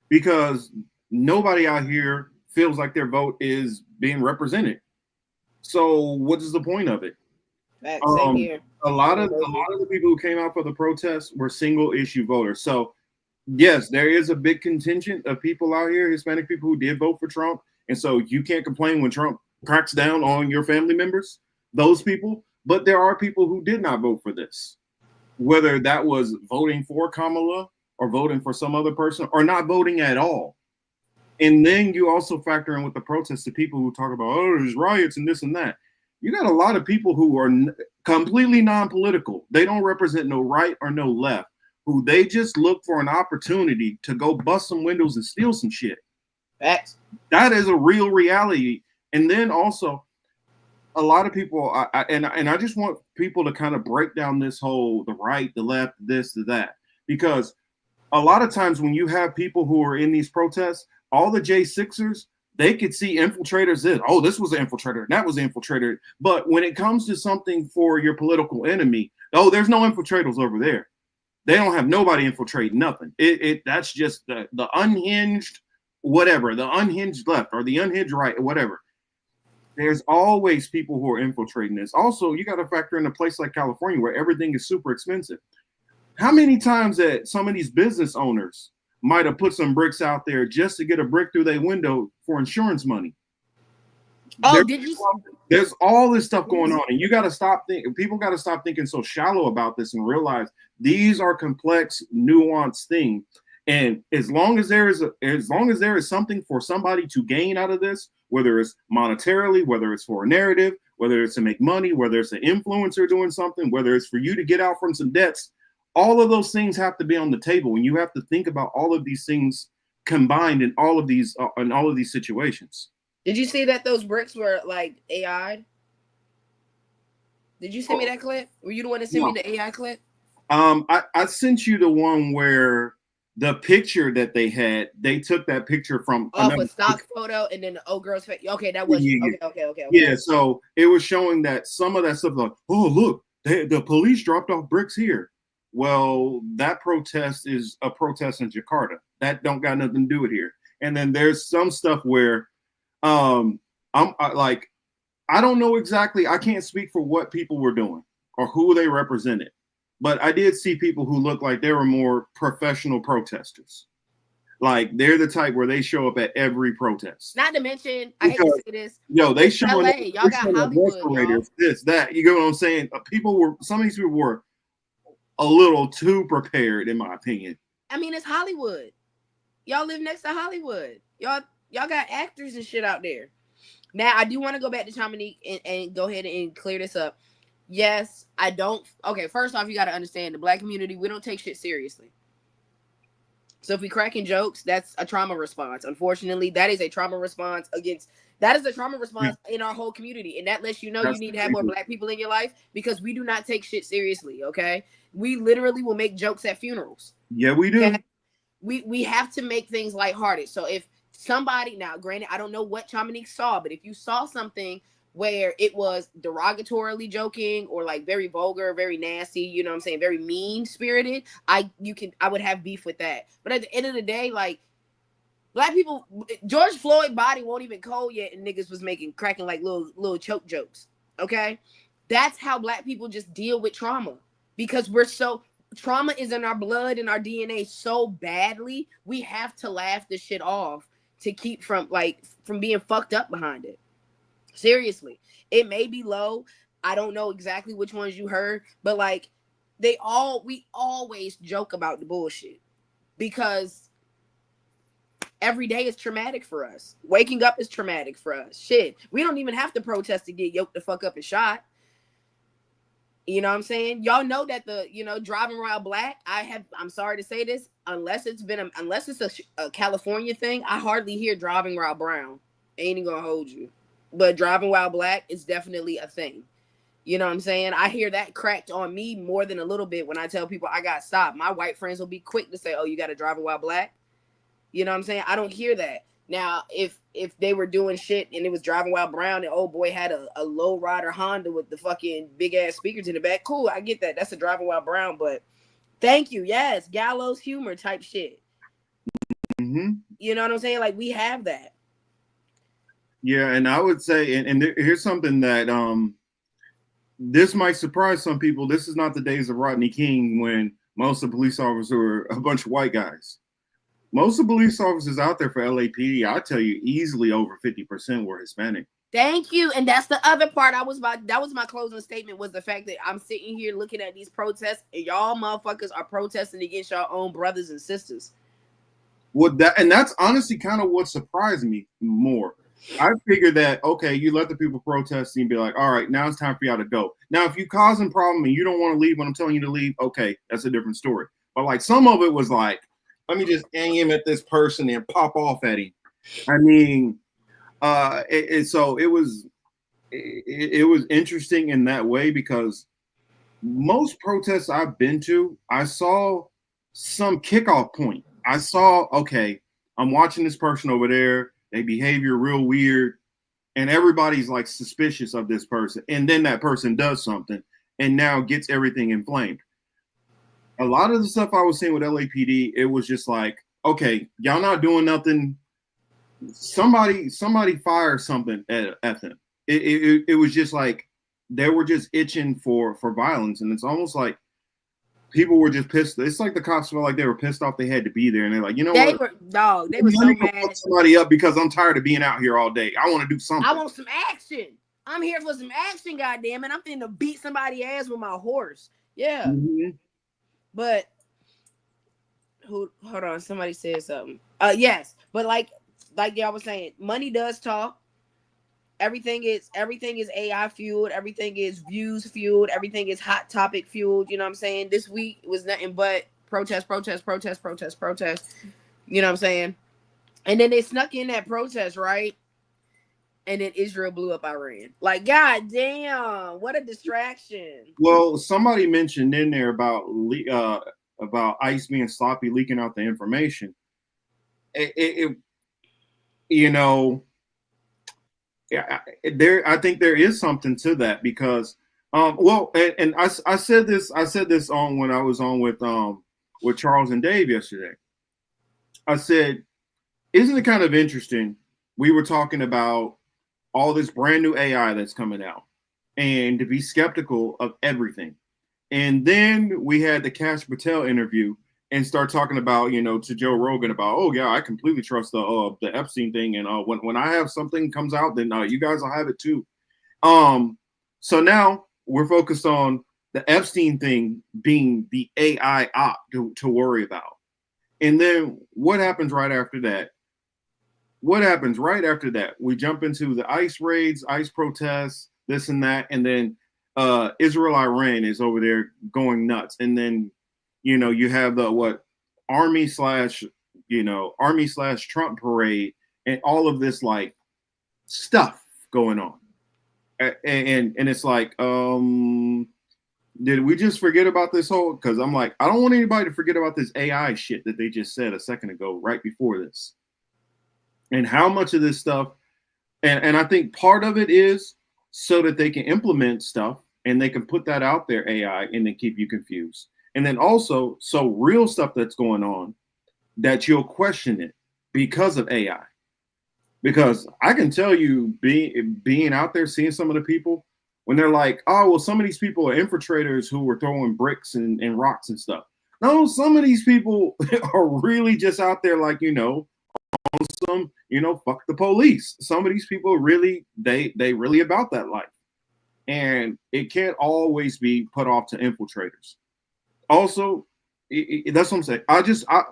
Speaker 5: because nobody out here feels like their vote is being represented. So what is the point of it?
Speaker 7: Same here.
Speaker 5: A lot of the people who came out for the protests were single issue voters. So yes, there is a big contingent of people out here, Hispanic people, who did vote for Trump. And so you can't complain when Trump cracks down on your family members, those people. But there are people who did not vote for this, whether that was voting for Kamala or voting for some other person or not voting at all. And then you also factor in with the protests the people who talk about, oh, there's riots and this and that. You got a lot of people who are completely non-political. They don't represent no right or no left, who they just look for an opportunity to go bust some windows and steal some shit. That is a real reality. And then also, a lot of people, I just want people to kind of break down this whole the right, the left, this, the that, because a lot of times when you have people who are in these protests, all the J6ers, they could see infiltrators. This was an infiltrator, and that was an infiltrator. But when it comes to something for your political enemy, there's no infiltrators over there. They don't have nobody infiltrating nothing. That's just the unhinged whatever, the unhinged left or the unhinged right or whatever. There's always people who are infiltrating this. Also, you got to factor in a place like California where everything is super expensive. How many times that some of these business owners might have put some bricks out there just to get a brick through their window for insurance money? There's all this stuff going on, and you got to stop thinking. People got to stop thinking so shallow about this and realize these are complex, nuanced things. And as long as there is something for somebody to gain out of this, whether it's monetarily, whether it's for a narrative, whether it's to make money, whether it's an influencer doing something, whether it's for you to get out from some debts, all of those things have to be on the table. And you have to think about all of these things combined in all of these situations.
Speaker 7: Did you see that those bricks were like AI? Did you send me that clip? Were you the one to send me the AI clip?
Speaker 5: I sent you the one where the picture that they had, they took that picture from
Speaker 7: a stock photo and then the old girl's face. Okay, that was okay.
Speaker 5: Yeah, so it was showing that some of that stuff like, oh look, the police dropped off bricks here. Well, that protest is a protest in Jakarta. That don't got nothing to do with here. And then there's some stuff where I don't know exactly. I can't speak for what people were doing or who they represented. But I did see people who looked like they were more professional protesters. Like they're the type where they show up at every protest.
Speaker 7: Not to mention, I hate to say this.
Speaker 5: Yo, they
Speaker 7: it's
Speaker 5: showing
Speaker 7: LA.
Speaker 5: up,
Speaker 7: Y'all got Hollywood, y'all.
Speaker 5: this, that. You get what I'm saying? Some of these people were a little too prepared, in my opinion.
Speaker 7: I mean, it's Hollywood. Y'all live next to Hollywood. Y'all got actors and shit out there. Now, I do want to go back to Dominique and go ahead and clear this up. Yes, I don't. Okay, first off, you got to understand the Black community, we don't take shit seriously. So if we cracking jokes, that's a trauma response. Unfortunately, that is a trauma response in our whole community. And that lets you know you need to have more Black people in your life because we do not take shit seriously, okay? We literally will make jokes at funerals.
Speaker 5: Yeah, we do.
Speaker 7: Okay? We have to make things lighthearted. So if somebody, now granted, I don't know what Dominique saw, but if you saw something where it was derogatorily joking or like very vulgar, very nasty, you know what I'm saying, very mean spirited, I would have beef with that. But at the end of the day, like Black people, George Floyd body won't even cold yet, and niggas was cracking like little choke jokes. Okay, that's how Black people just deal with trauma because trauma is in our blood and our DNA so badly. We have to laugh this shit off to keep from being fucked up behind it. Seriously, it may be low. I don't know exactly which ones you heard, but like we always joke about the bullshit because every day is traumatic for us. Waking up is traumatic for us. Shit, we don't even have to protest to get yoked the fuck up and shot. You know what I'm saying? Y'all know that driving around Black, I'm sorry to say this, unless it's a California thing, I hardly hear driving while brown. Ain't even gonna hold you. But driving while Black is definitely a thing. You know what I'm saying? I hear that cracked on me more than a little bit when I tell people I got stopped. My white friends will be quick to say, oh, you got to drive while Black? You know what I'm saying? I don't hear that. Now, if they were doing shit and it was driving while brown and old boy had a low rider Honda with the fucking big ass speakers in the back, cool, I get that. That's a driving while brown, but thank you. Yes, gallows humor type shit.
Speaker 5: Mm-hmm.
Speaker 7: You know what I'm saying? Like we have that.
Speaker 5: Yeah, and I would say, and here's something that this might surprise some people. This is not the days of Rodney King when most of the police officers were a bunch of white guys. Most of the police officers out there for LAPD, I tell you, easily over 50% were Hispanic.
Speaker 7: Thank you. And that's the other part that was my closing statement, was the fact that I'm sitting here looking at these protests and y'all motherfuckers are protesting against your own brothers and sisters.
Speaker 5: And that's honestly kind of what surprised me more. I figured that, okay, you let the people protest and be like, all right, now it's time for y'all to go. Now, if you causing problem and you don't want to leave when I'm telling you to leave, okay, that's a different story. But like some of it was like, let me just aim at this person and pop off at him. I mean, so it was interesting in that way because most protests I've been to, I saw some kickoff point. I saw, okay, I'm watching this person over there. They behavior real weird, and everybody's like suspicious of this person. And then that person does something and now gets everything inflamed. A lot of the stuff I was seeing with LAPD, it was just like, okay, y'all not doing nothing. Somebody fire something at them. It was just like they were just itching for violence, and it's almost like people were just pissed. It's like the cops felt like they were pissed off they had to be there, and they're like, you know
Speaker 7: they
Speaker 5: what?
Speaker 7: They were so mad.
Speaker 5: Fuck somebody up because I'm tired of being out here all day. I want to do something.
Speaker 7: I want some action. I'm here for some action, goddamn it! I'm finna beat somebody's ass with my horse. Yeah.
Speaker 5: Mm-hmm.
Speaker 7: But hold on, somebody said something. Yes, but like y'all was saying, money does talk. Everything is AI fueled. Everything is views fueled. Everything is hot topic fueled. You know what I'm saying? This week was nothing but protest. You know what I'm saying? And then they snuck in that protest, right? And then Israel blew up Iran. Like, god damn, what a distraction.
Speaker 5: Well, somebody mentioned in there about ICE being sloppy, leaking out the information. You know, I think there is something to that because, and I said this on when I was on with Charles and Dave yesterday. I said, isn't it kind of interesting? We were talking about all this brand new AI that's coming out and to be skeptical of everything. And then we had the Kash Patel interview and start talking about, to Joe Rogan about, oh yeah, I completely trust the Epstein thing, and when I have something comes out, then you guys will have it too. So now we're focused on the Epstein thing being the AI op to worry about, and then what happens right after that? What happens right after that? We jump into the ICE raids, ICE protests, this and that, and then Israel Iran is over there going nuts, and then you have the army slash Trump parade, and all of this like stuff going on, and it's like, did we just forget about this whole? Because I'm like, I don't want anybody to forget about this AI shit that they just said a second ago, right before this. And how much of this stuff, and I think part of it is so that they can implement stuff and they can put that out there, AI, and then keep you confused. And then also, so real stuff that's going on that you'll question it because of AI. Because I can tell you, being out there, seeing some of the people, when they're like, oh, well, some of these people are infiltrators who were throwing bricks and rocks and stuff. No, some of these people are really just out there like, some, fuck the police. Some of these people really, they really about that life. And it can't always be put off to infiltrators. Also, that's what I'm saying.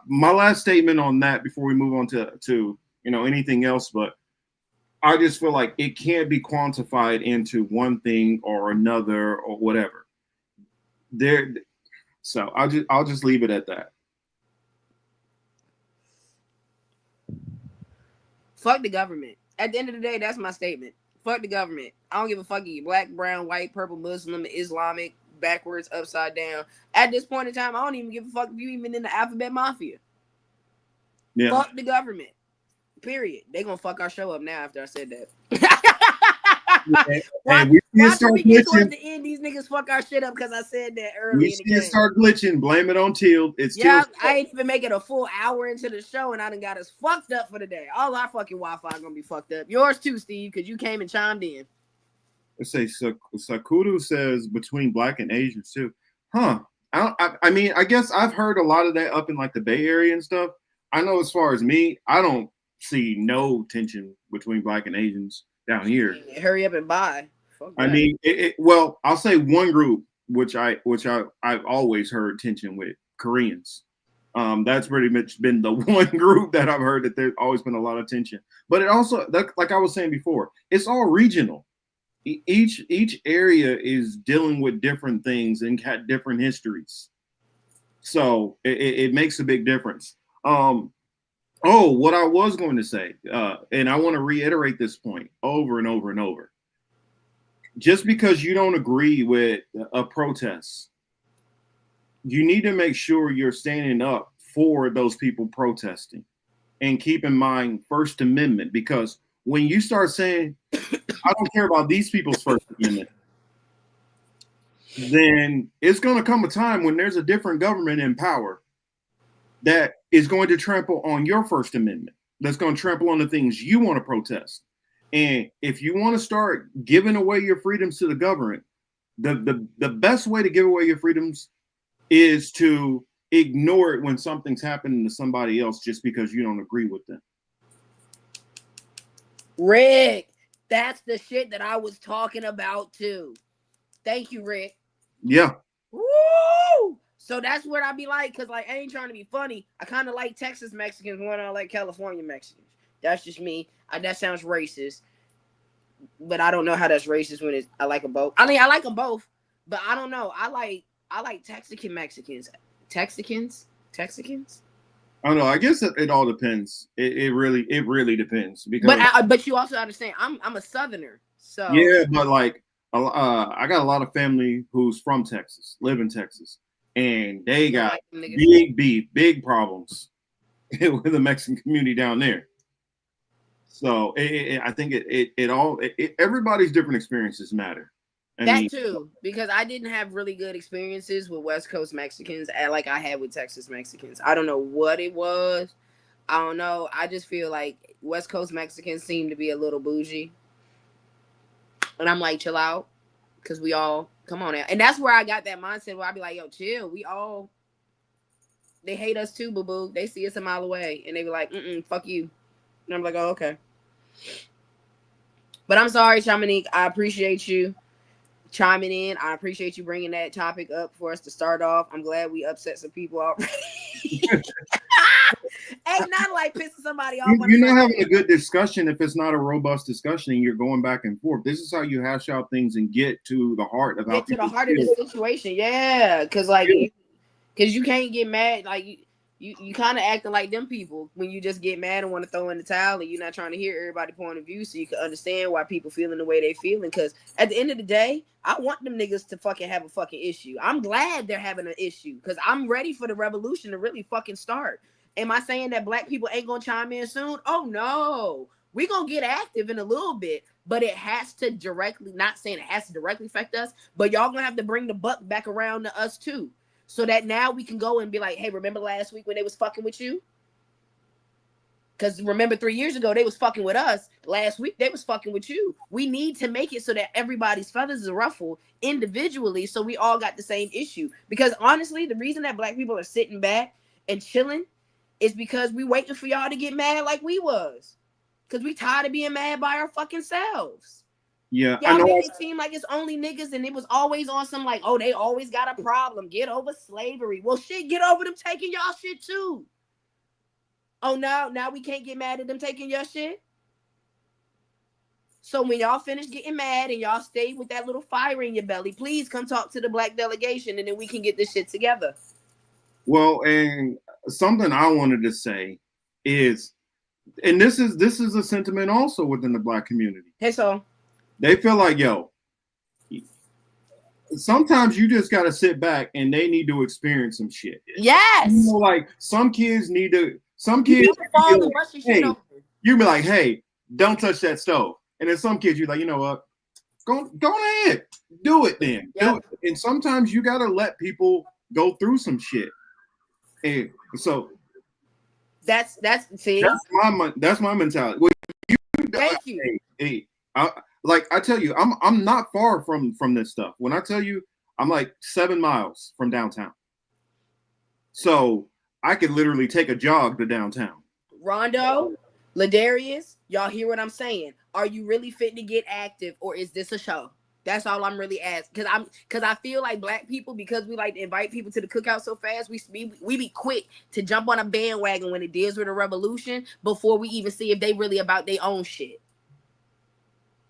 Speaker 5: My last statement on that before we move on to anything else, but I just feel like it can't be quantified into one thing or another or whatever. So I'll just leave it at that.
Speaker 7: Fuck the government. At the end of the day, that's my statement. Fuck the government. I don't give a fuck if you're black, brown, white, purple, Muslim, Islamic, backwards, upside down. At this point in time, I don't even give a fuck if you even in the alphabet mafia. Yeah. Fuck the government. Period. They gonna fuck our show up now after I said that. Why we get towards the end, these niggas fuck our shit up because I said that early in the game.
Speaker 5: Start glitching, blame it on Teal. It's
Speaker 7: Teal. I ain't even make it a full hour into the show and I done got us fucked up for the day. All our fucking Wi-Fi gonna be fucked up. Yours too, Steve, because you came and chimed in.
Speaker 5: Let's say Sakudu says between black and Asians too. Huh. I mean, I guess I've heard a lot of that up in like the Bay Area and stuff. I know as far as me, I don't see no tension between black and Asians down here.
Speaker 7: Hurry up and buy.
Speaker 5: I mean, well, I'll say one group which I've always heard tension with, Koreans. That's pretty much been the one group that I've heard that there's always been a lot of tension. But it also, like I was saying before, it's all regional. Each area is dealing with different things and got different histories. So it makes a big difference. Oh, what I was going to say, and I want to reiterate this point over and over and over. Just because you don't agree with a protest, you need to make sure you're standing up for those people protesting. And keep in mind First Amendment, because when you start saying, I don't care about these people's First Amendment, then it's going to come a time when there's a different government in power that is going to trample on your First Amendment, that's going to trample on the things you want to protest. And if you want to start giving away your freedoms to the government, the best way to give away your freedoms is to ignore it when something's happening to somebody else just because you don't agree with them.
Speaker 7: Rick, that's the shit that I was talking about too. Thank you, Rick.
Speaker 5: Yeah.
Speaker 7: Woo! So that's what I be like, because like I ain't trying to be funny. I kind of like Texas Mexicans more than I like California Mexicans. That's just me. That sounds racist, but I don't know how that's racist when I like them both. I mean, I like them both, but I don't know. I like Texican Mexicans. Texicans?
Speaker 5: I don't know. I guess it all depends. It really depends, because.
Speaker 7: But you also understand, I'm a Southerner, so
Speaker 5: yeah. But like, I got a lot of family who's from Texas, live in Texas, and they got big problems with the Mexican community down there. So I think everybody's different experiences matter.
Speaker 7: That too, because I didn't have really good experiences with West Coast Mexicans like I had with Texas Mexicans. I don't know what it was. I don't know. I just feel like West Coast Mexicans seem to be a little bougie. And I'm like, chill out. Because we all, come on now. And that's where I got that mindset where I be like, yo, chill. We all They hate us too, boo boo. They see us a mile away and they be like, fuck you. And I'm like, oh, okay. But I'm sorry, Shamanique. I appreciate you chiming in. I appreciate you bringing that topic up for us to start off. I'm glad we upset some people already. Ain't nothing like pissing somebody off.
Speaker 5: You're not having a good discussion if it's not a robust discussion and you're going back and forth. This is how you hash out things and get to the heart of
Speaker 7: get to the heart of the situation. Yeah, because like, because you can't get mad. Like you kind of acting like them people when you just get mad and want to throw in the towel and you're not trying to hear everybody's point of view so you can understand why people feeling the way they feeling. Because at the end of the day, I want them niggas to fucking have a fucking issue. I'm glad they're having an issue because I'm ready for the revolution to really fucking start. Am I saying that black people ain't gonna chime in soon? Oh no, we gonna get active in a little bit, but it has to directly, not saying it has to directly affect us, but y'all gonna have to bring the buck back around to us too. So that now we can go and be like, hey, remember last week when they was fucking with you? Because remember 3 years ago, they was fucking with us. Last week, they was fucking with you. We need to make it so that everybody's feathers are ruffled individually so we all got the same issue. Because honestly, the reason that black people are sitting back and chilling is because we waiting for y'all to get mad like we was. Because we tired of being mad by our fucking selves.
Speaker 5: Yeah,
Speaker 7: y'all make it seem like it's only niggas and it was always on some like, oh, they always got a problem. Get over slavery. Well, shit, get over them taking y'all shit too. Oh, now we can't get mad at them taking your shit? So when y'all finish getting mad and y'all stay with that little fire in your belly, please come talk to the black delegation and then we can get this shit together.
Speaker 5: Well, and something I wanted to say is, and this is a sentiment also within the black community.
Speaker 7: Hey, so
Speaker 5: they feel like, yo, sometimes you just got to sit back and they need to experience some shit.
Speaker 7: Yes.
Speaker 5: You know, like some kids need to, fall and brush your shit over. You be like, hey, don't touch that stove. And then some kids, you're like, you know what? Go ahead. Do it then. Yep. Do it. And sometimes you got to let people go through some shit. And so
Speaker 7: that's my
Speaker 5: mentality. Well,
Speaker 7: thank you.
Speaker 5: Hey, I tell you, I'm not far from this stuff. When I tell you, I'm like 7 miles from downtown. So I could literally take a jog to downtown.
Speaker 7: Rondo, Ladarius, y'all hear what I'm saying? Are you really fit to get active or is this a show? That's all I'm really asking. Because I feel like black people, because we like to invite people to the cookout so fast, we be quick to jump on a bandwagon when it deals with a revolution before we even see if they really about their own shit.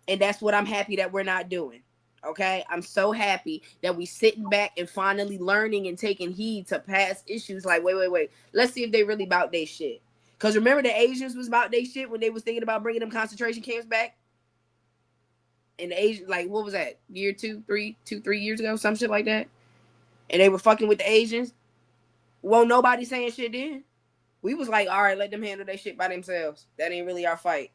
Speaker 7: And that's what I'm happy that we're not doing. Okay? I'm so happy that we sitting back and finally learning and taking heed to past issues like, wait. Let's see if they really about their shit. Because remember the Asians was about their shit when they was thinking about bringing them concentration camps back? And the Asian, like, what was that? 3 years ago? Some shit like that? And they were fucking with the Asians? Well, nobody saying shit then. We was like, all right, let them handle their shit by themselves. That ain't really our fight.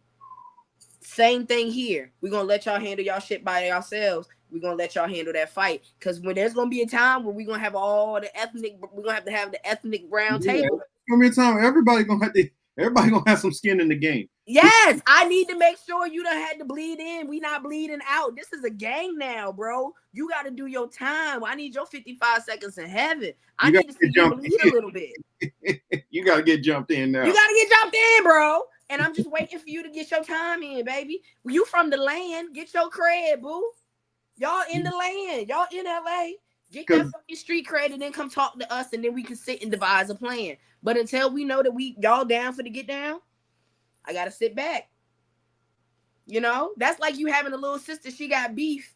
Speaker 7: Same thing here. We're going to let y'all handle y'all shit by yourselves. We're going to let y'all handle that fight. Because when there's going to be a time where we're going to have all the ethnic, we're going to have the ethnic round table.
Speaker 5: There's going to be a time where everybody going to have some skin in the game.
Speaker 7: Yes, I need to make sure you done had to bleed in. We not bleeding out. This is a gang now, bro. You got to do your time. I need your 55 seconds in heaven. I need to see you bleed a little bit.
Speaker 5: You got to get jumped in now.
Speaker 7: You got to get jumped in, bro. And I'm just waiting for you to get your time in, baby. You from the land. Get your cred, boo. Y'all in the land. Y'all in LA. Get that fucking street cred and then come talk to us and then we can sit and devise a plan. But until we know that y'all down for the get down, I got to sit back. You know? That's like you having a little sister. She got beef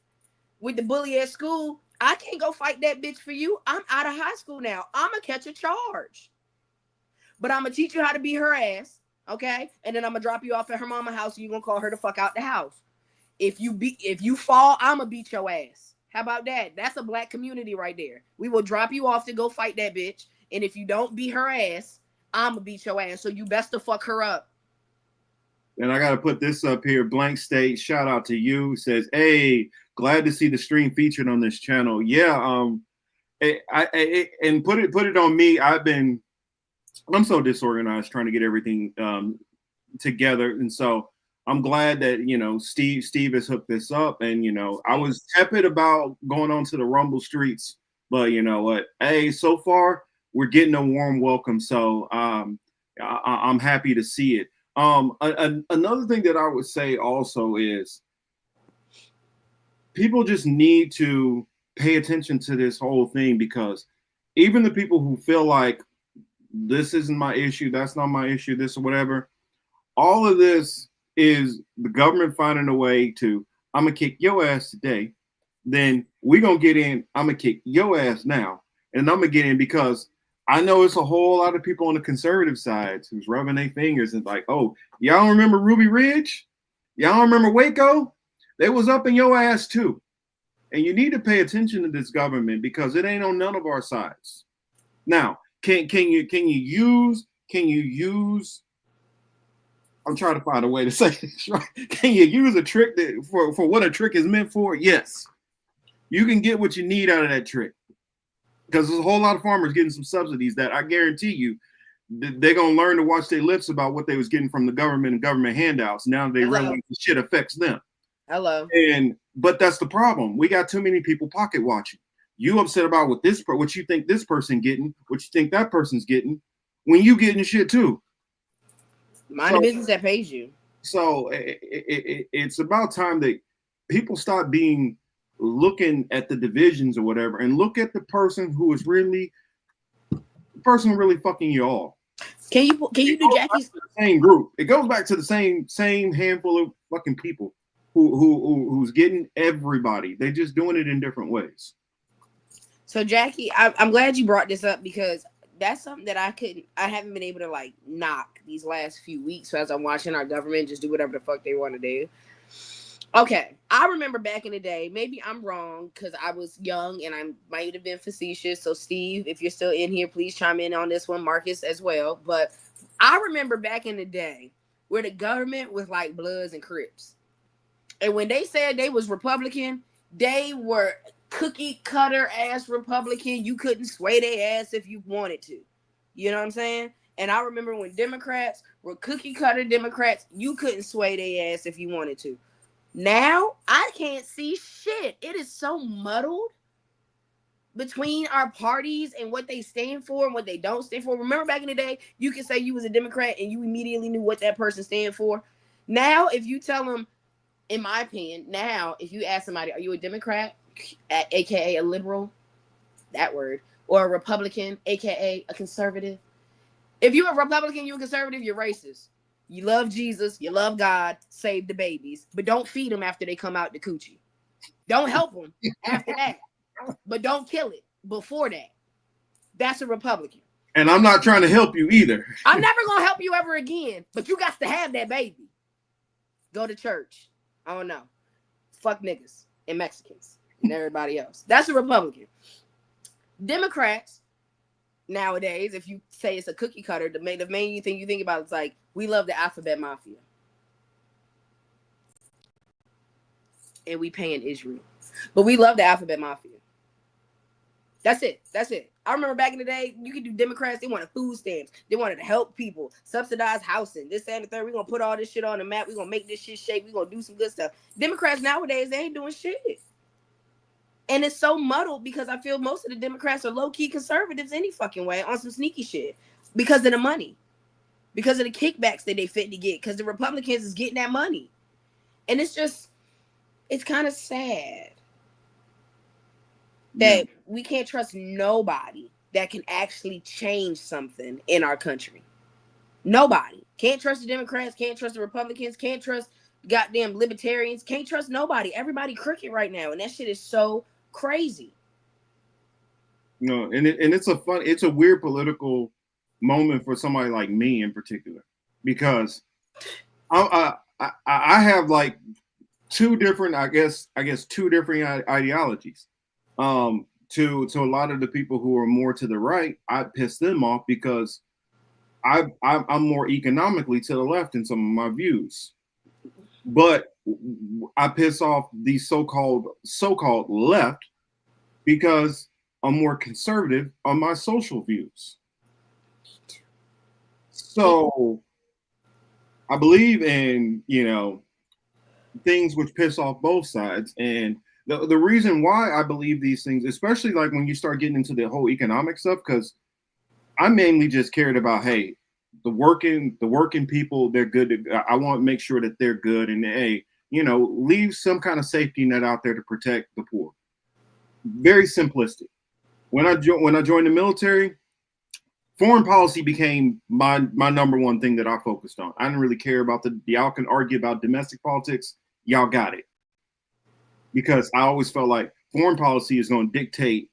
Speaker 7: with the bully at school. I can't go fight that bitch for you. I'm out of high school now. I'm going to catch a charge. But I'm going to teach you how to beat her ass. Okay, and then I'm gonna drop you off at her mama's house. And you're gonna call her the fuck out the house. If you fall, I'm gonna beat your ass. How about that? That's a black community right there. We will drop you off to go fight that bitch, and if you don't beat her ass, I'm gonna beat your ass. So you best to fuck her up.
Speaker 5: And I gotta put this up here. Blank State, shout out to you. Says, hey, glad to see the stream featured on this channel. Yeah, and put it on me. I'm so disorganized trying to get everything together. And so I'm glad that, Steve has hooked this up. And, I was tepid about going on to the Rumble streets, but you know what? Hey, so far we're getting a warm welcome. So I'm happy to see it. Another thing that I would say also is people just need to pay attention to this whole thing, because even the people who feel like this isn't my issue, that's not my issue, this or whatever, all of this is the government finding a way to, I'm gonna kick your ass today, then we gonna get in, I'm gonna kick your ass now, and I'm gonna get in because I know it's a whole lot of people on the conservative side who's rubbing their fingers and like, oh, y'all remember Ruby Ridge? Y'all remember Waco? They was up in your ass too. And you need to pay attention to this government because it ain't on none of our sides. Now, can you use I'm trying to find a way to say this, right? Can you use a trick that for what a trick is meant for? Yes. You can get what you need out of that trick. Because there's a whole lot of farmers getting some subsidies that I guarantee you they're gonna learn to watch their lips about what they was getting from the government and government handouts. Now they realize the shit affects them.
Speaker 7: Hello.
Speaker 5: But that's the problem. We got too many people pocket watching. You upset about what you think this person getting, what you think that person's getting, when you getting shit too.
Speaker 7: Mind the business that pays you.
Speaker 5: So it's about time that people stop looking at the divisions or whatever and look at the person who is really fucking you all.
Speaker 7: Can you do Jackie's
Speaker 5: same group? It goes back to the same handful of fucking people who's getting everybody. They're just doing it in different ways.
Speaker 7: So Jackie, I'm glad you brought this up because that's something that I haven't been able to like knock these last few weeks. So as I'm watching our government just do whatever the fuck they want to do. Okay, I remember back in the day, maybe I'm wrong because I was young and I might have been facetious. So Steve, if you're still in here, please chime in on this one, Marcus as well. But I remember back in the day where the government was like Bloods and Crips. And when they said they was Republican, they were cookie cutter ass Republican. You couldn't sway their ass if you wanted to. You know what I'm saying? And I remember when Democrats were cookie cutter Democrats, you couldn't sway their ass if you wanted to. Now, I can't see shit. It is so muddled between our parties and what they stand for and what they don't stand for. Remember back in the day, you could say you was a Democrat and you immediately knew what that person stand for. Now, if you tell them, in my opinion, now, if you ask somebody, are you a Democrat, aka a liberal, that word, or a Republican, aka a conservative? If you're a Republican, you're a conservative, you're racist. You love Jesus, you love God, save the babies, but don't feed them after they come out the coochie. Don't help them after that, but don't kill it before that. That's a Republican.
Speaker 5: And I'm not trying to help you either.
Speaker 7: I'm never going to help you ever again, but you got to have that baby. Go to church. I don't know. Fuck niggas and Mexicans and everybody else. That's a Republican. Democrats, nowadays, if you say it's a cookie cutter, the main thing you think about is like, we love the alphabet mafia. And we paying Israel. But we love the alphabet mafia. That's it. I remember back in the day, you could do Democrats, they wanted food stamps. They wanted to help people, subsidize housing, this, that, and the third. We're going to put all this shit on the map. We're going to make this shit shake. We're going to do some good stuff. Democrats nowadays, they ain't doing shit. And it's so muddled because I feel most of the Democrats are low-key conservatives any fucking way on some sneaky shit because of the money, because of the kickbacks that they fit to get, because the Republicans is getting that money. And it's kind of sad that we can't trust nobody that can actually change something in our country. Nobody. Can't trust the Democrats, can't trust the Republicans, can't trust goddamn libertarians, can't trust nobody. Everybody crooked right now, and that shit is so crazy.
Speaker 5: No, and it's a weird political moment for somebody like me in particular, because I have like two different ideologies. To a lot of the people who are more to the right, I piss them off because I'm more economically to the left in some of my views. But I piss off the so-called left because I'm more conservative on my social views. So I believe in, things which piss off both sides. And the reason why I believe these things, especially like when you start getting into the whole economic stuff, because I mainly just cared about, hey, the working people, they're good. I want to make sure that they're good, and hey, leave some kind of safety net out there to protect the poor. Very simplistic. When I joined the military, foreign policy became my number one thing that I focused on. I didn't really care about y'all can argue about domestic politics. Y'all got it. Because I always felt like foreign policy is going to dictate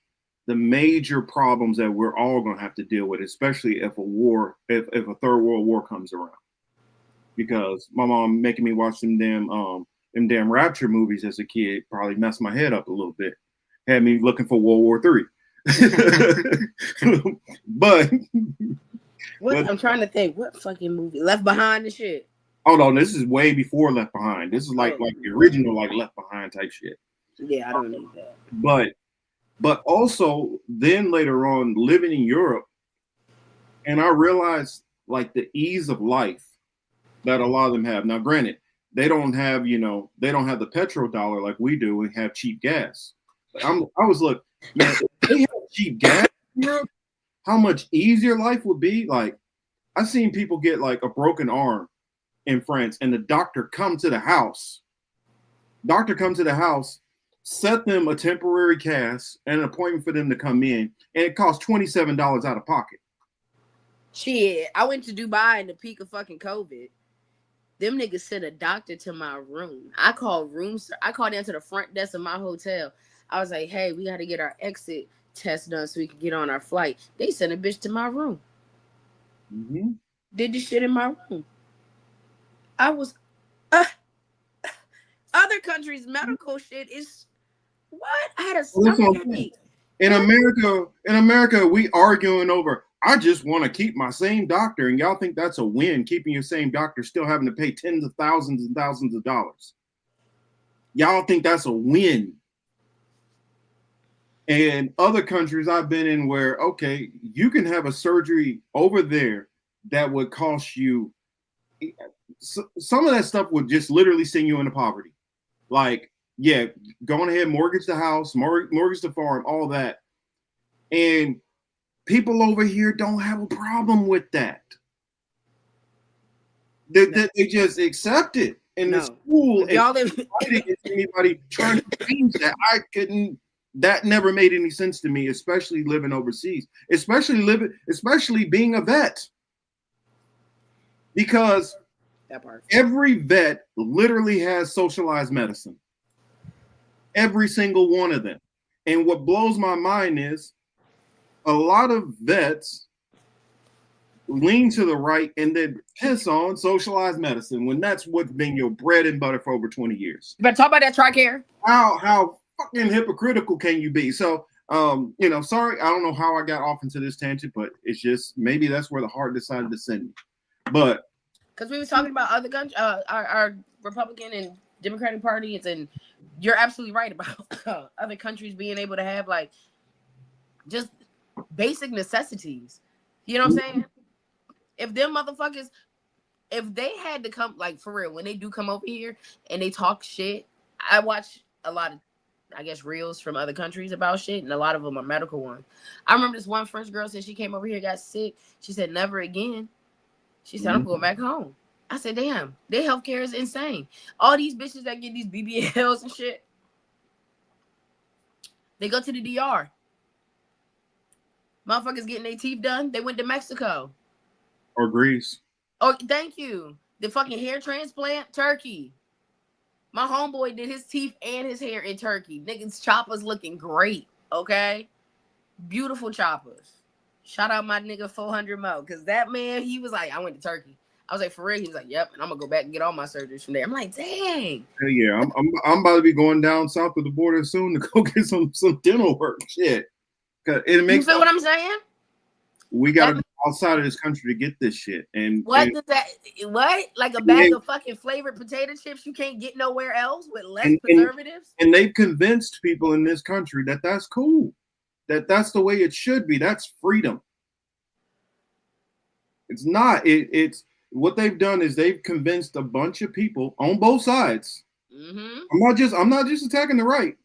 Speaker 5: the major problems that we're all going to have to deal with, especially if a third world war comes around. Because my mom making me watch them damn Rapture movies as a kid probably messed my head up a little bit. Had me looking for World War III. but
Speaker 7: I'm trying to think, what fucking movie? Left Behind and shit.
Speaker 5: Oh no, this is way before Left Behind. This is like the original Left Behind type shit.
Speaker 7: Yeah, I don't need that.
Speaker 5: But also then later on living in Europe, and I realized like the ease of life that a lot of them have. Now, granted, they don't have the petrodollar like we do and have cheap gas. But look, man, if they have cheap gas in Europe, how much easier life would be. Like I've seen people get like a broken arm in France, and the doctor come to the house, set them a temporary cast and an appointment for them to come in, and it costs $27 out of pocket.
Speaker 7: Shit, I went to Dubai in the peak of fucking COVID. Them niggas sent a doctor to my room. I called down to the front desk of my hotel. I was like, hey, we got to get our exit test done so we can get on our flight. They sent a bitch to my room.
Speaker 5: Mm-hmm.
Speaker 7: Did the shit in my room. I was other countries' medical shit is what? I had a stomach headache.
Speaker 5: In America, we arguing over, I just want to keep my same doctor, and y'all think that's a win, keeping your same doctor, still having to pay tens of thousands and thousands of dollars. Y'all think that's a win. And other countries I've been in where, okay, you can have a surgery over there that would cost you, some of that stuff would just literally send you into poverty. Like, yeah, go on ahead, mortgage the house, mortgage the farm, all that. And people over here don't have a problem with that. They just accept it. In the school,
Speaker 7: y'all
Speaker 5: anybody trying to change that, that never made any sense to me, especially living overseas, especially being a vet. Because every vet literally has socialized medicine. Every single one of them. And what blows my mind is a lot of vets lean to the right and then piss on socialized medicine when that's what's been your bread and butter for over 20 years.
Speaker 7: You better talk about that TRICARE.
Speaker 5: How fucking hypocritical can you be? So, sorry, I don't know how I got off into this tangent, but it's just maybe that's where the heart decided to send me. But
Speaker 7: because we were talking about other countries, our Republican and Democratic parties, and you're absolutely right about other countries being able to have like just basic necessities. You know what I'm saying? If them motherfuckers, if they had to come, like for real, when they do come over here and they talk shit, I watch a lot of, I guess, reels from other countries about shit, and a lot of them are medical ones. I remember this one French girl said she came over here, got sick. She said, never again. She said, I'm going back home. I said, damn, their healthcare is insane. All these bitches that get these BBLs and shit, they go to the DR. Motherfuckers getting their teeth done, they went to Mexico.
Speaker 5: Or Greece.
Speaker 7: Oh, thank you. The fucking hair transplant, Turkey. My homeboy did his teeth and his hair in Turkey. Niggas choppers looking great, okay? Beautiful choppers. Shout out my nigga 400 Mo, because that man, he was like, I went to Turkey. I was like, for real? He was like, yep, and I'm going to go back and get all my surgeries from there. I'm like, dang.
Speaker 5: Hey, yeah, I'm about to be going down south of the border soon to go get some dental work. Shit. It makes
Speaker 7: you feel what I'm saying?
Speaker 5: We got to go outside of this country to get this shit. And
Speaker 7: does that? What? Like a bag of fucking flavored potato chips you can't get nowhere else with less preservatives?
Speaker 5: And they've convinced people in this country that that's cool. That's the way it should be. That's freedom. It's not. It's what they've done is they've convinced a bunch of people on both sides.
Speaker 7: Mm-hmm.
Speaker 5: I'm not just attacking the right,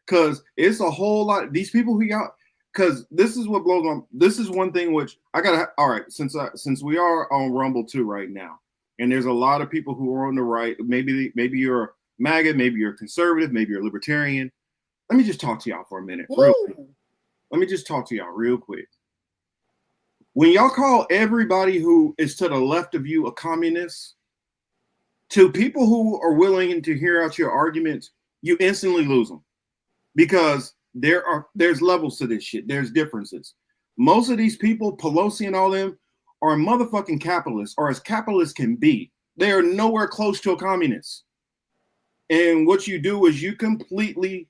Speaker 5: because it's a whole lot. These people who got because this is what blows my. This is one thing which I gotta. All right, since we are on Rumble too right now, and there's a lot of people who are on the right. Maybe you're MAGA, maybe you're conservative, maybe you're libertarian. Let me just talk to y'all for a minute, real quick. Let me just talk to y'all real quick. When y'all call everybody who is to the left of you a communist, to people who are willing to hear out your arguments, you instantly lose them, because there's levels to this shit. There's differences. Most of these people, Pelosi and all them, are motherfucking capitalists, or as capitalists can be. They are nowhere close to a communist. And what you do is you completely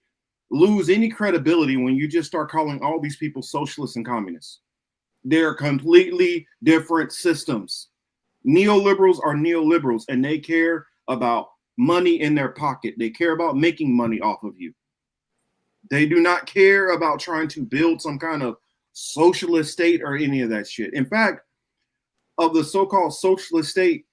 Speaker 5: lose any credibility when you just start calling all these people socialists and communists. They're completely different systems. Neoliberals are neoliberals, and they care about money in their pocket. They care about making money off of you. They do not care about trying to build some kind of socialist state or any of that shit. In fact, of the so-called socialist state,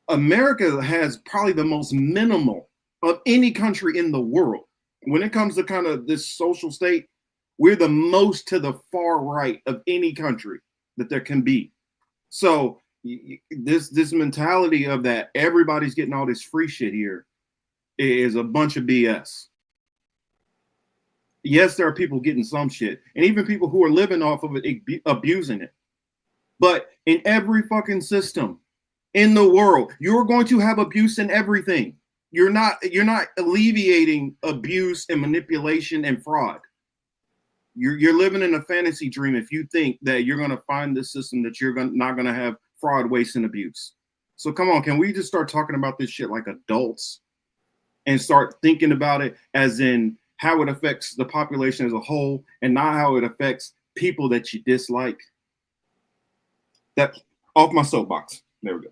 Speaker 5: America has probably the most minimal of any country in the world. When it comes to kind of this social state, we're the most to the far right of any country that there can be. So this mentality of that everybody's getting all this free shit here is a bunch of BS. Yes, there are people getting some shit, and even people who are living off of it, abusing it. But in every fucking system in the world, you're going to have abuse in everything. You're not alleviating abuse and manipulation and fraud. You're living in a fantasy dream if you think that you're going to find this system that you're not going to have fraud, waste, and abuse. So come on, can we just start talking about this shit like adults and start thinking about it as in how it affects the population as a whole and not how it affects people that you dislike? That off my soapbox. There we go.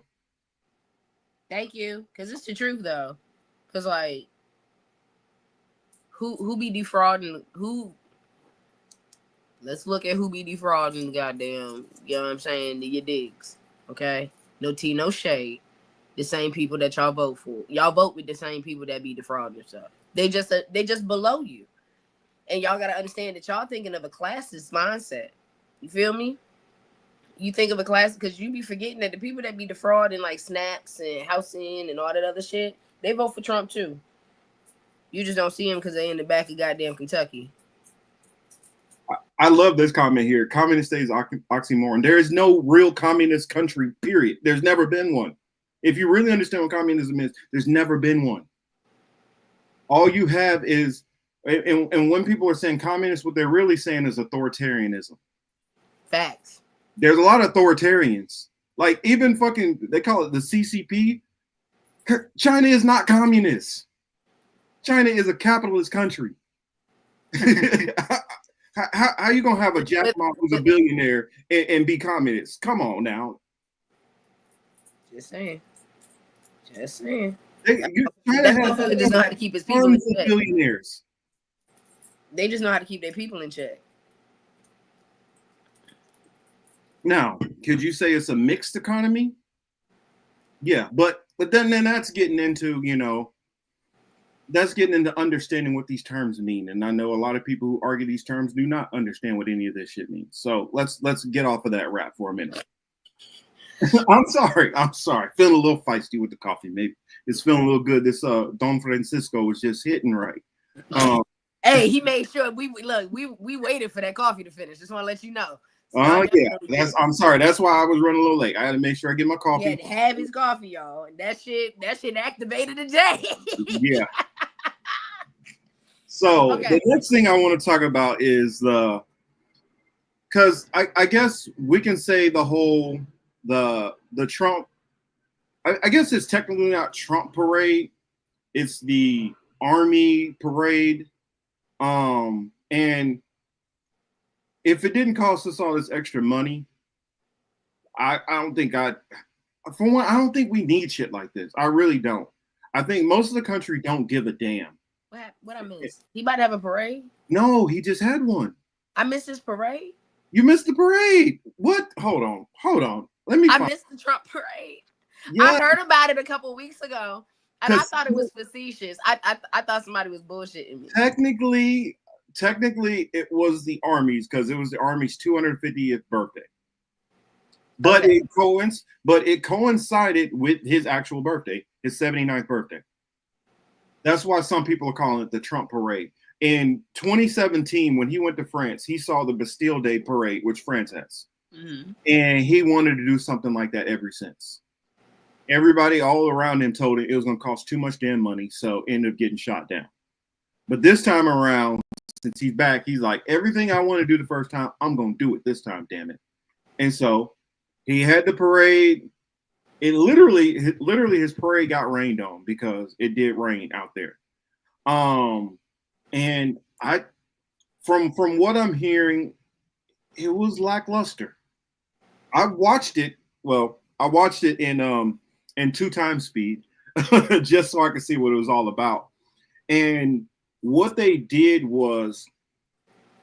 Speaker 7: Thank you, because it's the truth though. Because like, who be defrauding who? Let's look at who be defrauding goddamn, you know what I'm saying, your digs, okay? No tea, no shade. The same people that y'all vote for. Y'all vote with the same people that be defrauding stuff. They just below you. And y'all got to understand that y'all thinking of a classist mindset. You feel me? You think of a class because you be forgetting that the people that be defrauding like snaps and housing and all that other shit, they vote for Trump too. You just don't see them because they in the back of goddamn Kentucky.
Speaker 5: I love this comment here. Communist state is oxymoron. There is no real communist country, period. There's never been one. If you really understand what communism is, there's never been one. All you have is, and when people are saying communist, what they're really saying is authoritarianism.
Speaker 7: Facts.
Speaker 5: There's a lot of authoritarians. Like even fucking, they call it the CCP. China is not communist. China is a capitalist country. How are you gonna have a Jack Ma who's a billionaire and be communist? Come on now.
Speaker 7: Just saying. China
Speaker 5: does
Speaker 7: know how to keep its people in check.
Speaker 5: Billionaires.
Speaker 7: They just know how to keep their people in check.
Speaker 5: Now, could you say it's a mixed economy? Yeah, but then that's getting into, that's getting into understanding what these terms mean. And I know a lot of people who argue these terms do not understand what any of this shit means. So let's get off of that rap for a minute. I'm sorry. Feeling a little feisty with the coffee. Maybe it's feeling a little good. This Don Francisco was just hitting right.
Speaker 7: Hey, he made sure we waited for that coffee to finish. Just want to let you know.
Speaker 5: Yeah. I'm sorry. That's why I was running a little late. I had to make sure I get my coffee.
Speaker 7: He had to have his coffee, y'all. And that shit activated the day.
Speaker 5: Yeah. So The next thing I want to talk about is because I guess we can say the whole the Trump. I guess it's technically not Trump parade. It's the Army parade. And if it didn't cost us all this extra money, I don't think I don't think we need shit like this. I really don't. I think most of the country don't give a damn.
Speaker 7: What I missed? He about to have a parade?
Speaker 5: No, he just had one.
Speaker 7: I missed his parade?
Speaker 5: You missed the parade. What? Hold on. I
Speaker 7: missed the Trump parade.
Speaker 5: Yeah.
Speaker 7: I heard about it a couple of weeks ago, and I thought it was facetious. I thought somebody was bullshitting me.
Speaker 5: Technically, technically it was the Army's because it was the Army's 250th birthday. But
Speaker 7: Okay.
Speaker 5: it coincided with his actual birthday, his 79th birthday. That's why some people are calling it the Trump parade. In 2017, when he went to France, he saw the Bastille Day parade, which France has.
Speaker 7: Mm-hmm.
Speaker 5: And he wanted to do something like that ever since. Everybody all around him told him it was going to cost too much damn money, so ended up getting shot down. But this time around, since he's back, he's like, everything I want to do the first time, I'm going to do it this time, damn it. And so he had the parade. It literally his parade got rained on because it did rain out there. And I, from what I'm hearing, it was lackluster. I watched it in 2x speed just so I could see what it was all about. And what they did was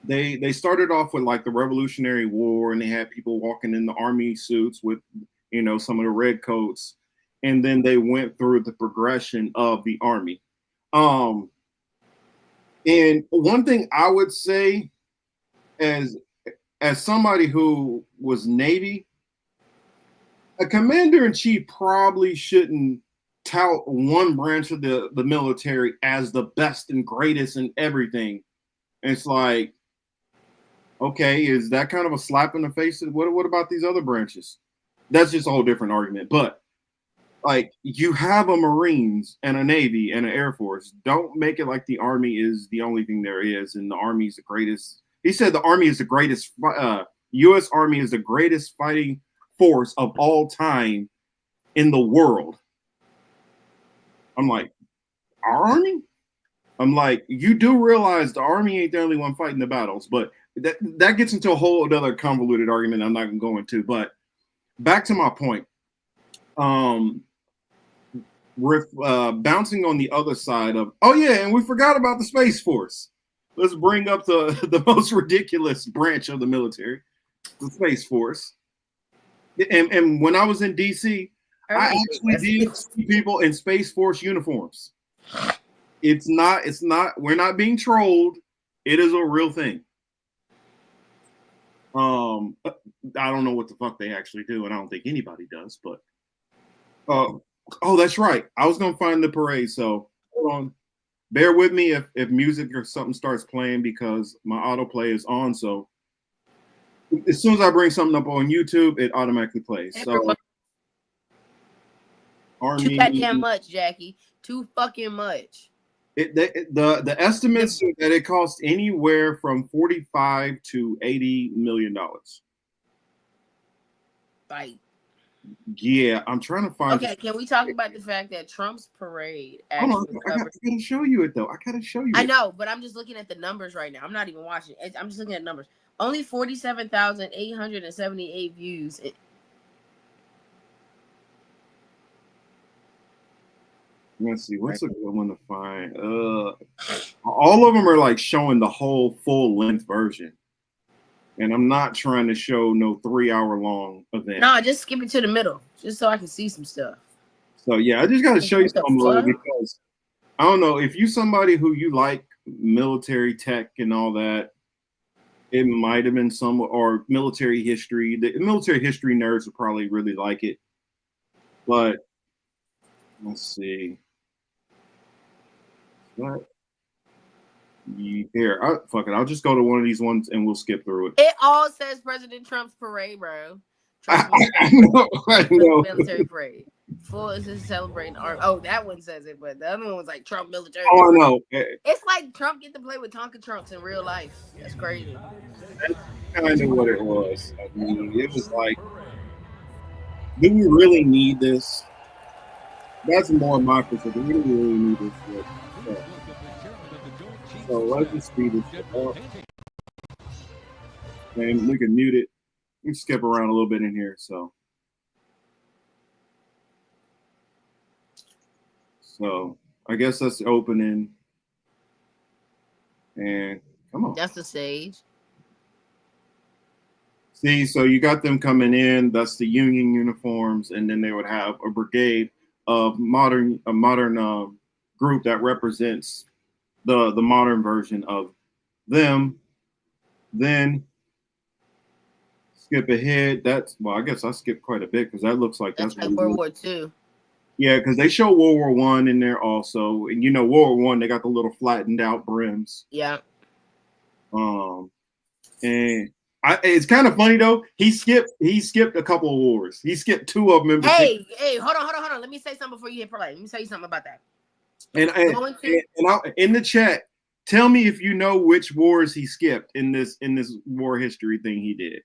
Speaker 5: they started off with like the Revolutionary War, and they had people walking in the army suits with, you know, some of the red coats, and then they went through the progression of the army. And one thing I would say, as somebody who was Navy, a commander-in-chief probably shouldn't tout one branch of the military as the best and greatest and everything. And it's like, okay, is that kind of a slap in the face? What about these other branches? That's just a whole different argument. But like, you have a Marines and a Navy and an Air Force. Don't make it like the Army is the only thing there is, and the Army is the greatest. He said the Army is the greatest. U.S. Army is the greatest fighting force of all time in the world. I'm like, our Army? I'm like, you do realize the Army ain't the only one fighting the battles, but that gets into a whole other convoluted argument I'm not going to go into. But back to my point. Bouncing on the other side of, oh yeah, and we forgot about the Space Force. Let's bring up the most ridiculous branch of the military, the Space Force. And when I was in DC, I actually did see people in Space Force uniforms. It's not, we're not being trolled. It is a real thing. I don't know what the fuck they actually do, and I don't think anybody does, but oh, that's right. I was gonna find the parade, so hold on. Bear with me if music or something starts playing because my autoplay is on. So as soon as I bring something up on YouTube, it automatically plays. So Army,
Speaker 7: too goddamn much, Jackie. Too fucking much.
Speaker 5: The estimates are that it costs anywhere from $45 to $80 million.
Speaker 7: Like,
Speaker 5: yeah, I'm trying to find.
Speaker 7: Okay, can we talk about the fact that Trump's parade
Speaker 5: Hold on,
Speaker 7: actually
Speaker 5: I gotta show you it though. I gotta show you.
Speaker 7: I know, but I'm just looking at the numbers right now. I'm not even watching it. I'm just looking at numbers. Only 47,878 views.
Speaker 5: Let's see, what's a good one to find? All of them are like showing the whole full length version. And I'm not trying to show no 3-hour long event.
Speaker 7: No, just skip it to the middle, just so I can see some stuff.
Speaker 5: So yeah, I just got to show you something because I don't know if you somebody who you like military tech and all that. It might have been some or military history. The military history nerds would probably really like it. But let's see. What? Here, fuck it. I'll just go to one of these ones and we'll skip through it.
Speaker 7: It all says President Trump's parade, bro.
Speaker 5: I know.
Speaker 7: Military parade. Full is celebrating art. Oh, that one says it, but the other one was like Trump military.
Speaker 5: Oh, I know.
Speaker 7: It's like Trump get to play with Tonka trunks in real life. That's crazy.
Speaker 5: That's kind of what it was. I mean, it was like, do we really need this? That's more my perspective. Do we really need this shit? So let's just speed this shit up. And we can mute it. We can skip around a little bit in here. So I guess that's the opening. And come on.
Speaker 7: That's the stage.
Speaker 5: See, so you got them coming in. That's the Union uniforms, and then they would have a brigade of a modern group that represents the modern version of them, then skip ahead. That's well, I guess I skipped quite a bit because that looks like
Speaker 7: That's
Speaker 5: that's
Speaker 7: like World War II.
Speaker 5: Yeah, because they show World War One in there also, and you know World War One they got the little flattened out brims.
Speaker 7: Yeah.
Speaker 5: And it's kind of funny though. He skipped a couple of wars. He skipped two of them in particular.
Speaker 7: Hey, hold on. Let me say something before you hit play. Let me tell you something about that.
Speaker 5: And in the chat, tell me if you know which wars he skipped in this war history thing he did.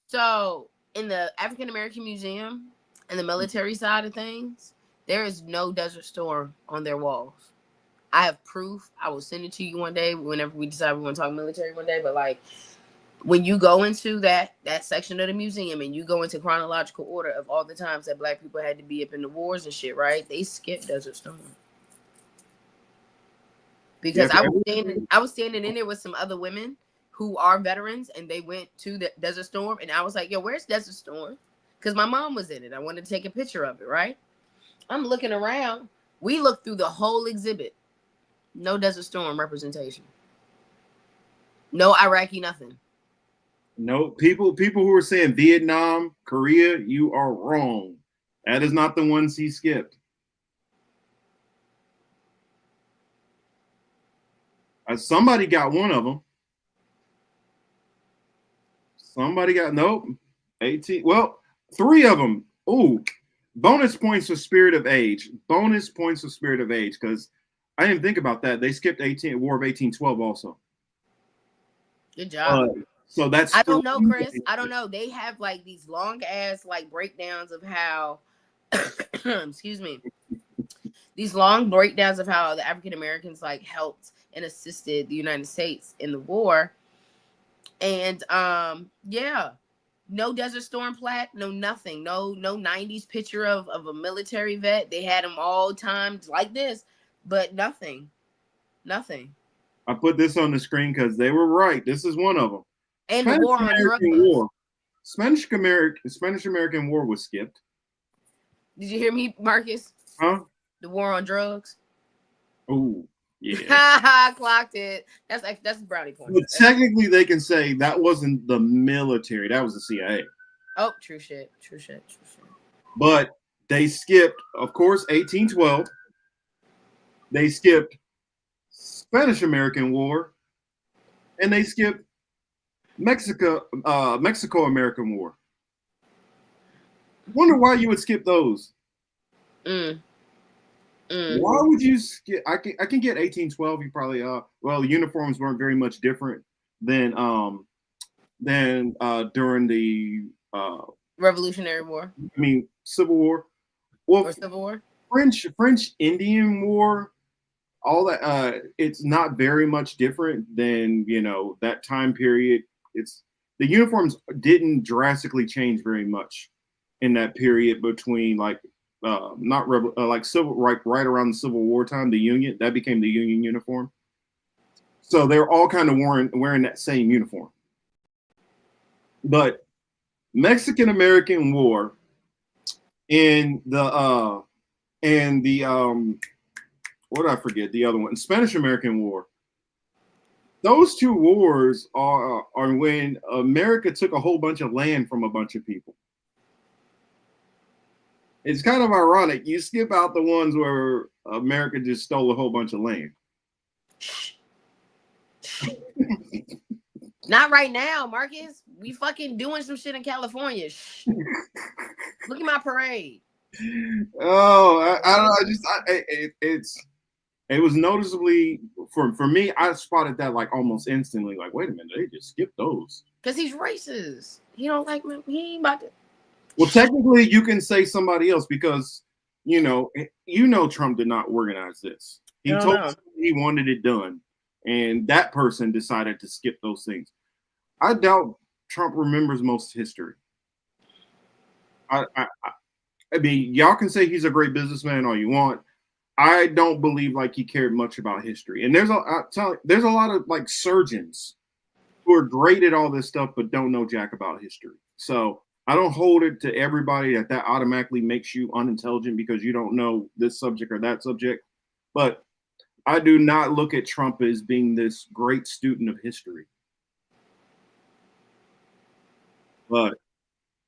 Speaker 7: So in the African American Museum and the military side of things, there is no Desert Storm on their walls. I have proof. I will send it to you one day whenever we decide we want to talk military one day. But like when you go into that section of the museum and you go into chronological order of all the times that Black people had to be up in the wars and shit, right? They skipped Desert Storm. Because I was standing in there with some other women who are veterans, and they went to the Desert Storm, and I was like, yo, where's Desert Storm? Because my mom was in it. I wanted to take a picture of it, right? I'm looking around. We looked through the whole exhibit. No Desert Storm representation. No Iraqi nothing.
Speaker 5: No, people who are saying Vietnam, Korea, you are wrong. That is not the ones he skipped. Somebody got one of them. Somebody got nope. 18. Well, 3 of them. Ooh, bonus points for Spirit of Age. Bonus points for Spirit of Age because I didn't think about that. They skipped War of 1812 also.
Speaker 7: Good job.
Speaker 5: So that's
Speaker 7: I don't know, Chris. I don't know. They have like these long ass like breakdowns of how excuse me. These long breakdowns of how the African Americans like helped and assisted the United States in the war. And yeah, no Desert Storm plaque, no nothing, no 90s picture of a military vet. They had them all timed like this, but nothing.
Speaker 5: I put this on the screen because they were right. This is one of them.
Speaker 7: And the war on drug bust.
Speaker 5: Spanish American War was skipped.
Speaker 7: Did you hear me, Marcus?
Speaker 5: Huh?
Speaker 7: The war on drugs.
Speaker 5: Oh, yeah.
Speaker 7: Clocked it. That's brownie point.
Speaker 5: But technically, they can say that wasn't the military. That was the CIA.
Speaker 7: Oh, true shit.
Speaker 5: But they skipped, of course, 1812. They skipped Spanish American War, and they skipped Mexico American War. Wonder why you would skip those. Why would you skip? I can get 1812. You probably well, uniforms weren't very much different than during the
Speaker 7: Revolutionary War.
Speaker 5: I mean Civil War. Well,
Speaker 7: or Civil War.
Speaker 5: French Indian War. All that it's not very much different than that time period. It's the uniforms didn't drastically change very much in that period between like civil right around the Civil War time. The Union that became the Union uniform. So they're all kind of wearing that same uniform. But Mexican American War and the what did I forget? The other one, Spanish American War. Those two wars are when America took a whole bunch of land from a bunch of people. It's kind of ironic. You skip out the ones where America just stole a whole bunch of land.
Speaker 7: Not right now, Marcus. We fucking doing some shit in California. Look at my parade.
Speaker 5: Oh, I don't know. It was noticeably for me. I spotted that like almost instantly. Like, wait a minute, they just skipped those.
Speaker 7: Because he's racist. He don't like me. He ain't about to.
Speaker 5: Well, technically, you can say somebody else because Trump did not organize this. He told us he wanted it done, and that person decided to skip those things. I doubt Trump remembers most history. I mean, y'all can say he's a great businessman all you want. I don't believe like he cared much about history. And there's a lot of like surgeons who are great at all this stuff but don't know jack about history. So I don't hold it to everybody that automatically makes you unintelligent because you don't know this subject or that subject. But I do not look at Trump as being this great student of history. But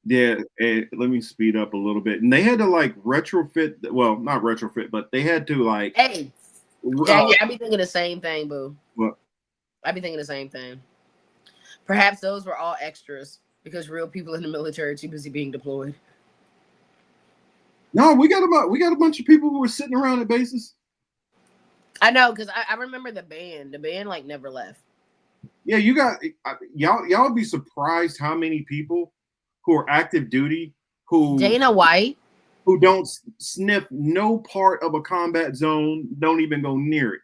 Speaker 5: yeah, let me speed up a little bit. And they had to like retrofit, well, not retrofit, but they had to like.
Speaker 7: Hey, Jackie, I be thinking the same thing, boo.
Speaker 5: What?
Speaker 7: I be thinking the same thing. Perhaps those were all extras because real people in the military are too busy being deployed.
Speaker 5: No, we got a bunch of people who were sitting around at bases.
Speaker 7: I know, because I remember the band. The band like never left.
Speaker 5: Yeah, you got y'all be surprised how many people who are active duty who
Speaker 7: Dana White,
Speaker 5: who don't sniff no part of a combat zone, don't even go near it.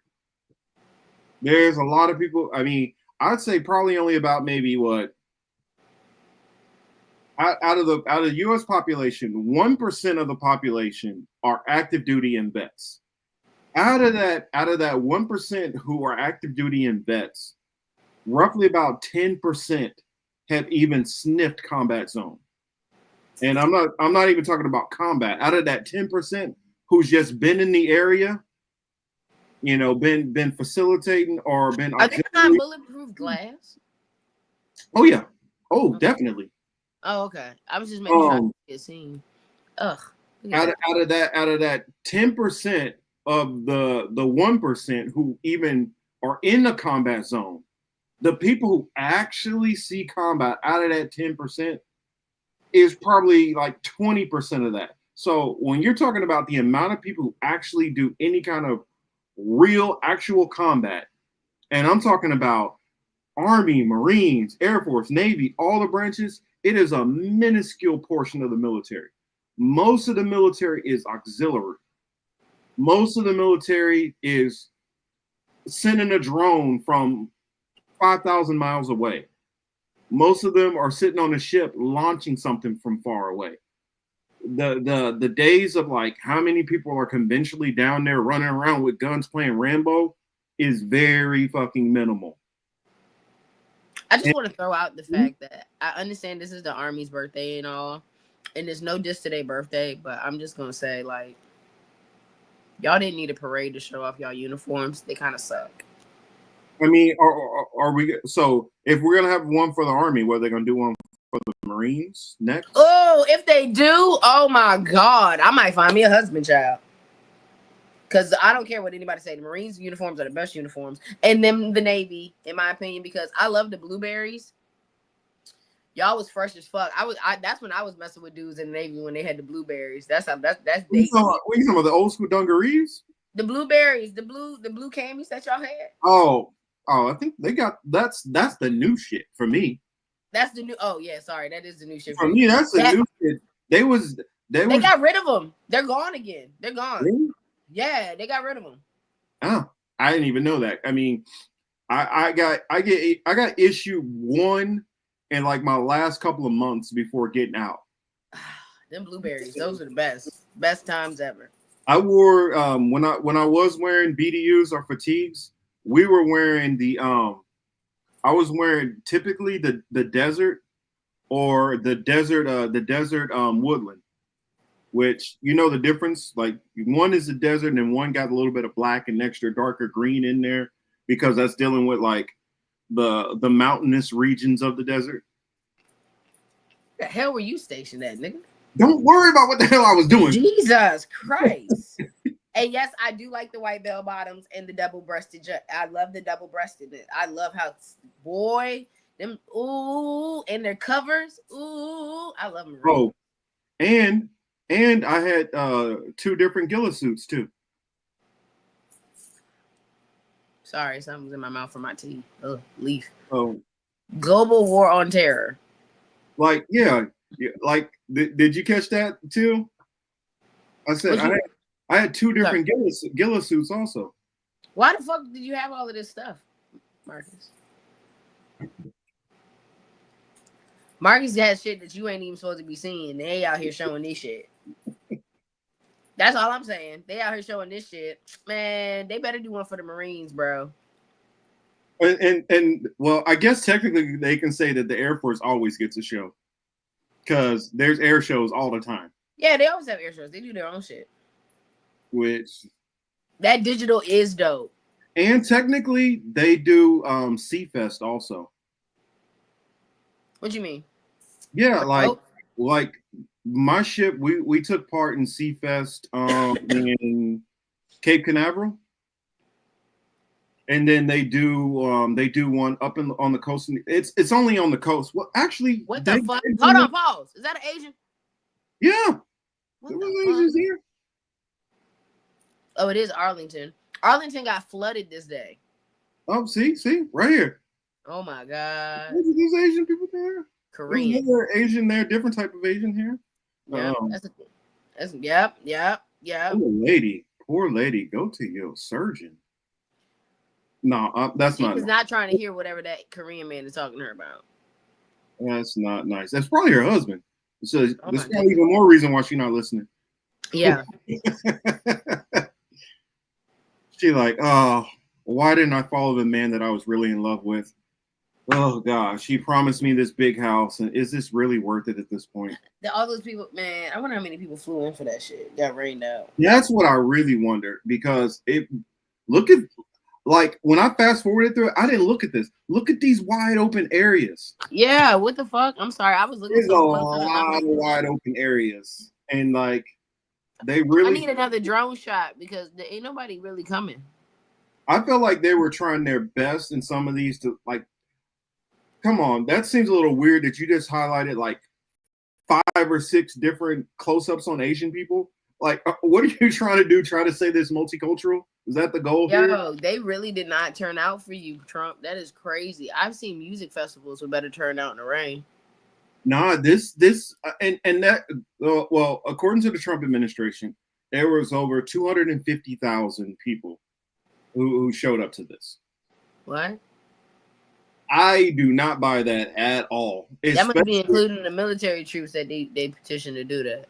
Speaker 5: There's a lot of people. I mean, I'd say probably only about maybe what out of the U.S. population, 1% of the population are active duty and vets. Out of that 1% who are active duty and vets, roughly about 10% have even sniffed combat zone. And I'm not even talking about combat. Out of that 10% who's just been in the area, you know, been facilitating or been.
Speaker 7: Are they not bulletproof glass?
Speaker 5: Oh yeah. Oh, definitely.
Speaker 7: Oh, okay. I was just making sure I could get seen. Ugh.
Speaker 5: Out of that 10% of the 1% who even are in the combat zone, the people who actually see combat out of that 10% is probably like 20% of that. So when you're talking about the amount of people who actually do any kind of real actual combat, and I'm talking about Army, Marines, Air Force, Navy, all the branches, it is a minuscule portion of the military. Most of the military is auxiliary. Most of the military is sending a drone from 5,000 miles away. Most of them are sitting on a ship launching something from far away. The days of like how many people are conventionally down there running around with guns playing Rambo is very fucking minimal.
Speaker 7: I just want to throw out the fact that I understand this is the Army's birthday and all, and there's no diss to their birthday, but I'm just gonna say, like, y'all didn't need a parade to show off y'all uniforms. They kind of suck.
Speaker 5: I mean, are we? So if we're gonna have one for the Army, what are they gonna do one for the Marines next?
Speaker 7: Oh, if they do, oh my God, I might find me a husband child. Because I don't care what anybody say. The Marines uniforms are the best uniforms. And then the Navy, in my opinion, because I love the blueberries. Y'all was fresh as fuck. That's when I was messing with dudes in the Navy when they had the blueberries. That's
Speaker 5: What you talking about the old school dungarees?
Speaker 7: The blueberries, the blue camis that y'all had.
Speaker 5: Oh, I think they got that's the new shit for me.
Speaker 7: That's the new. Oh yeah, sorry, that is the new shit
Speaker 5: for me. That's the new shit. They
Speaker 7: got rid of them. They're gone again. They're gone.
Speaker 5: Really?
Speaker 7: Yeah, they got rid of them.
Speaker 5: Oh, I didn't even know that. I mean, I got issue 1 in like my last couple of months before getting out.
Speaker 7: Them blueberries, those are the best times ever.
Speaker 5: I wore when I was wearing BDUs or fatigues, we were wearing the I was wearing typically the desert or the desert woodland. Which, you know the difference, like one is the desert and one got a little bit of black and extra darker green in there because that's dealing with like the mountainous regions of the desert.
Speaker 7: The hell were you stationed at, nigga?
Speaker 5: Don't worry about what the hell I was doing.
Speaker 7: Jesus Christ. And yes, I do like the white bell bottoms and the double-breasted. I love the double-breastedness. I love how, boy, them, ooh, and their covers, ooh, I love them.
Speaker 5: Oh, and I had 2 different Gilla suits too.
Speaker 7: Sorry, something's in my mouth from my tea. Oh, leaf.
Speaker 5: Oh,
Speaker 7: Global War on Terror.
Speaker 5: Like, yeah. Like, did you catch that too? I said I had 2 different Gilla suits also.
Speaker 7: Why the fuck did you have all of this stuff, Marcus? Marcus has shit that you ain't even supposed to be seeing. They out here showing this shit. That's all I'm saying. They out here showing this shit. Man, they better do one for the Marines, bro.
Speaker 5: And well, I guess technically they can say that the Air Force always gets a show. Because there's air shows all the time.
Speaker 7: Yeah, they always have air shows. They do their own shit.
Speaker 5: Which
Speaker 7: that digital is dope.
Speaker 5: And technically, they do Sea Fest also.
Speaker 7: What you mean?
Speaker 5: Yeah,
Speaker 7: Oh,
Speaker 5: like my ship, we took part in Sea Fest in Cape Canaveral, and then they do one up on the coast. It's only on the coast. Well, actually,
Speaker 7: what the fuck? Hold on, pause. Is that an Asian?
Speaker 5: Yeah,
Speaker 7: What
Speaker 5: there
Speaker 7: the
Speaker 5: was
Speaker 7: fuck?
Speaker 5: Asians here.
Speaker 7: Oh, it is Arlington. Arlington got flooded this day.
Speaker 5: Oh, see, right here.
Speaker 7: Oh my god.
Speaker 5: There's Asian people there.
Speaker 7: Korean.
Speaker 5: There's Asian there, different type of Asian here.
Speaker 7: Yep. Yep.
Speaker 5: Poor lady, go to your surgeon. No, that's
Speaker 7: she
Speaker 5: not.
Speaker 7: was not trying to hear whatever that Korean man is talking to her about.
Speaker 5: That's not nice. That's probably her husband. So
Speaker 7: Oh
Speaker 5: there's probably even more reason why she's not listening.
Speaker 7: Yeah.
Speaker 5: She like, oh, why didn't I follow the man that I was really in love with? Oh gosh, she promised me this big house, and is this really worth it at this point?
Speaker 7: All those people, man, I wonder how many people flew in for that shit. Got rained out.
Speaker 5: That's what I really wonder, because look at, like, when I fast forwarded through it, I didn't look at this. Look at these wide open areas.
Speaker 7: Yeah, what the fuck? I'm sorry, I was looking.
Speaker 5: There's a lot of wide open areas, and like they really.
Speaker 7: I need another drone shot because there ain't nobody really coming.
Speaker 5: I feel like they were trying their best in some of these to like. Come on, that seems a little weird that you just highlighted like 5 or 6 different close-ups on Asian people. Like, what are you trying to do? Try to say this multicultural? Is that the goal here?
Speaker 7: Yo, they really did not turn out for you, Trump. That is crazy. I've seen music festivals with better turnout in the rain.
Speaker 5: Nah, and that well, according to the Trump administration, there was over 250,000 people who showed up to this.
Speaker 7: What?
Speaker 5: I do not buy that at all.
Speaker 7: That must be including the military troops that they petitioned to do that.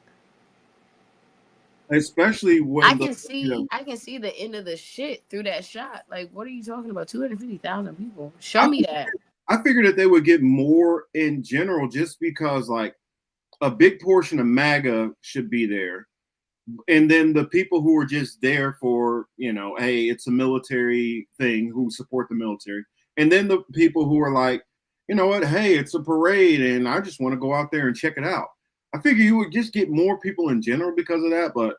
Speaker 5: Especially when
Speaker 7: I can see the end of the shit through that shot. Like, what are you talking about? 250,000 people. Show me that.
Speaker 5: I figured that they would get more in general, just because like a big portion of MAGA should be there. And then the people who are just there for, hey, it's a military thing, who support the military. And then the people who are like, you know what, hey, it's a parade and I just want to go out there and check it out. I figure you would just get more people in general because of that, but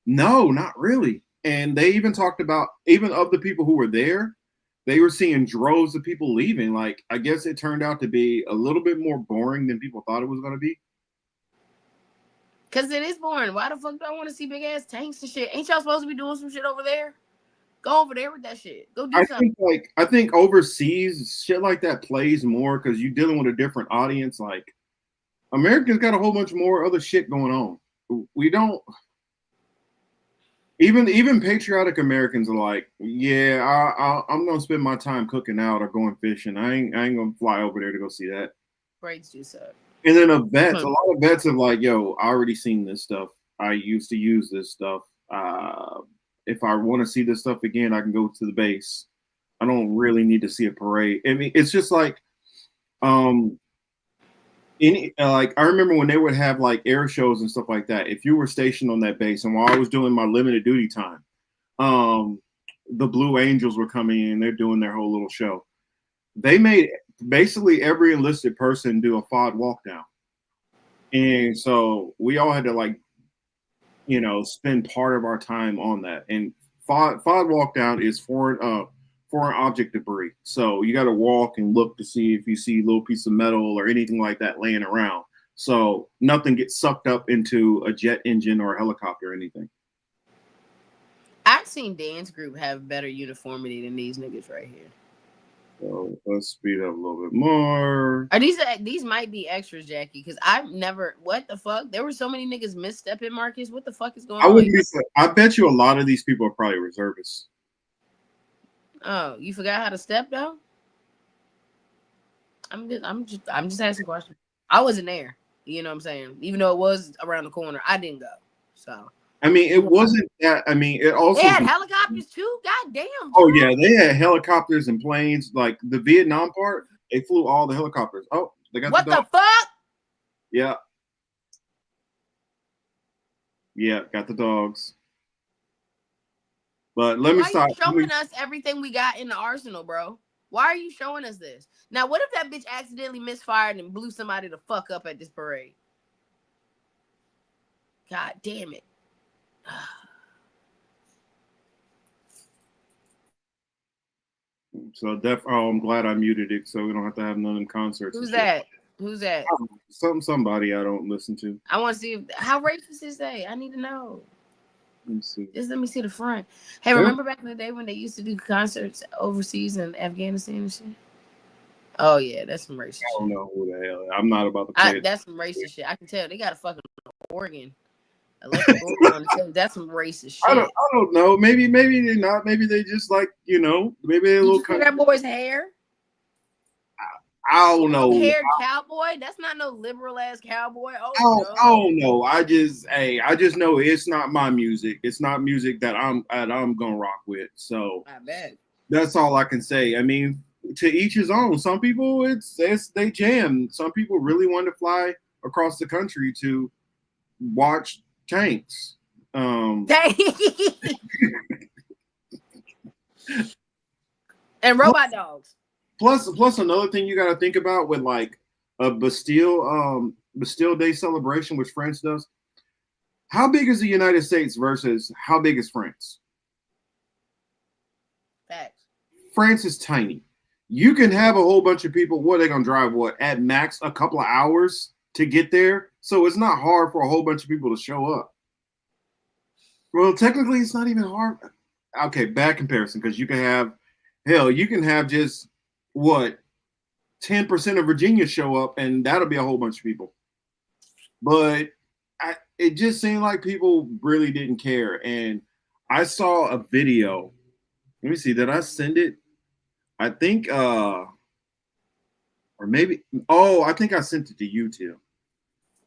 Speaker 5: no, not really. And they even talked about, even of the people who were there, they were seeing droves of people leaving. Like, I guess it turned out to be a little bit more boring than people thought it was going to be.
Speaker 7: Because it is boring. Why the fuck do I want to see big ass tanks and shit? Ain't y'all supposed to be doing some shit over there? Go over there with that shit. Go do something.
Speaker 5: I think overseas shit like that plays more because you're dealing with a different audience. Like, America's got a whole bunch more other shit going on. We don't. Even patriotic Americans are like, yeah, I'm gonna spend my time cooking out or going fishing. I ain't gonna fly over there to go see that.
Speaker 7: Parades do suck.
Speaker 5: And then a lot of vets are like, yo, I already seen this stuff. I used to use this stuff. If I want to see this stuff again, I can go to the base. I don't really need to see a parade. I mean, it's just like, I remember when they would have like air shows and stuff like that. If you were stationed on that base, and while I was doing my limited duty time, the Blue Angels were coming in. They're doing their whole little show. They made basically every enlisted person do a FOD walk down, and so we all had to spend part of our time on that. And FOD walk down is foreign object debris. So you got to walk and look to see if you see a little piece of metal or anything like that laying around. So nothing gets sucked up into a jet engine or a helicopter or anything.
Speaker 7: I've seen Dan's group have better uniformity than these niggas right here.
Speaker 5: So let's speed up a little bit more.
Speaker 7: Are these might be extras, Jackie? Because I've never. What the fuck? There were so many niggas misstepping, Marcus. What the fuck is going on?
Speaker 5: I bet you a lot of these people are probably reservists.
Speaker 7: Oh, you forgot how to step though? I'm just asking questions. I wasn't there. You know what I'm saying? Even though it was around the corner, I didn't go. So.
Speaker 5: I mean, it wasn't that. I mean, it also.
Speaker 7: They had helicopters too. God damn.
Speaker 5: Oh yeah, they had helicopters and planes. Like the Vietnam part, they flew all the helicopters. Oh, they got
Speaker 7: what the fuck?
Speaker 5: Yeah. Yeah, got the dogs. But let me
Speaker 7: Why
Speaker 5: stop.
Speaker 7: are you showing us everything we got in the arsenal, bro? Why are you showing us this? Now, what if that bitch accidentally misfired and blew somebody the fuck up at this parade? God damn it.
Speaker 5: So I'm glad I muted it so we don't have to have none of them concerts.
Speaker 7: Who's that? Who's that?
Speaker 5: Somebody I don't listen to.
Speaker 7: I want to see how racist is they. I need to know.
Speaker 5: Let me see.
Speaker 7: Just let me see the front. Hey, remember back in the day when they used to do concerts overseas in Afghanistan and shit? Oh yeah, that's some racist
Speaker 5: I don't
Speaker 7: shit.
Speaker 5: know who the hell. I'm not about to play it.
Speaker 7: That's some racist shit. I can tell they got a fucking organ. Electric organ on the tape. That's some racist shit.
Speaker 5: I don't know. Maybe they not. Maybe they just like, maybe they're a
Speaker 7: Did
Speaker 5: little.
Speaker 7: you see that boy's hair?
Speaker 5: I don't know.
Speaker 7: Haired cowboy? That's not no liberal ass cowboy.
Speaker 5: I don't know. I just know it's not my music. It's not music that I'm gonna rock with. So
Speaker 7: I bet.
Speaker 5: That's all I can say. I mean, to each his own. Some people it's they jam. Some people really want to fly across the country to watch tanks.
Speaker 7: And robot dogs.
Speaker 5: Plus another thing you got to think about with like a Bastille Day celebration, which France does. How big is the United States versus how big is France?
Speaker 7: Facts.
Speaker 5: France is tiny. You can have a whole bunch of people. What are they gonna drive? What at max a couple of hours to get there? So it's not hard for a whole bunch of people to show up. Well, technically, it's not even hard. Okay, bad comparison because you can have just what 10% of Virginia show up, and that'll be a whole bunch of people. But it just seemed like people really didn't care. And I saw a video. Let me see. Did I send it? I think, or maybe. Oh, I think I sent it to you too.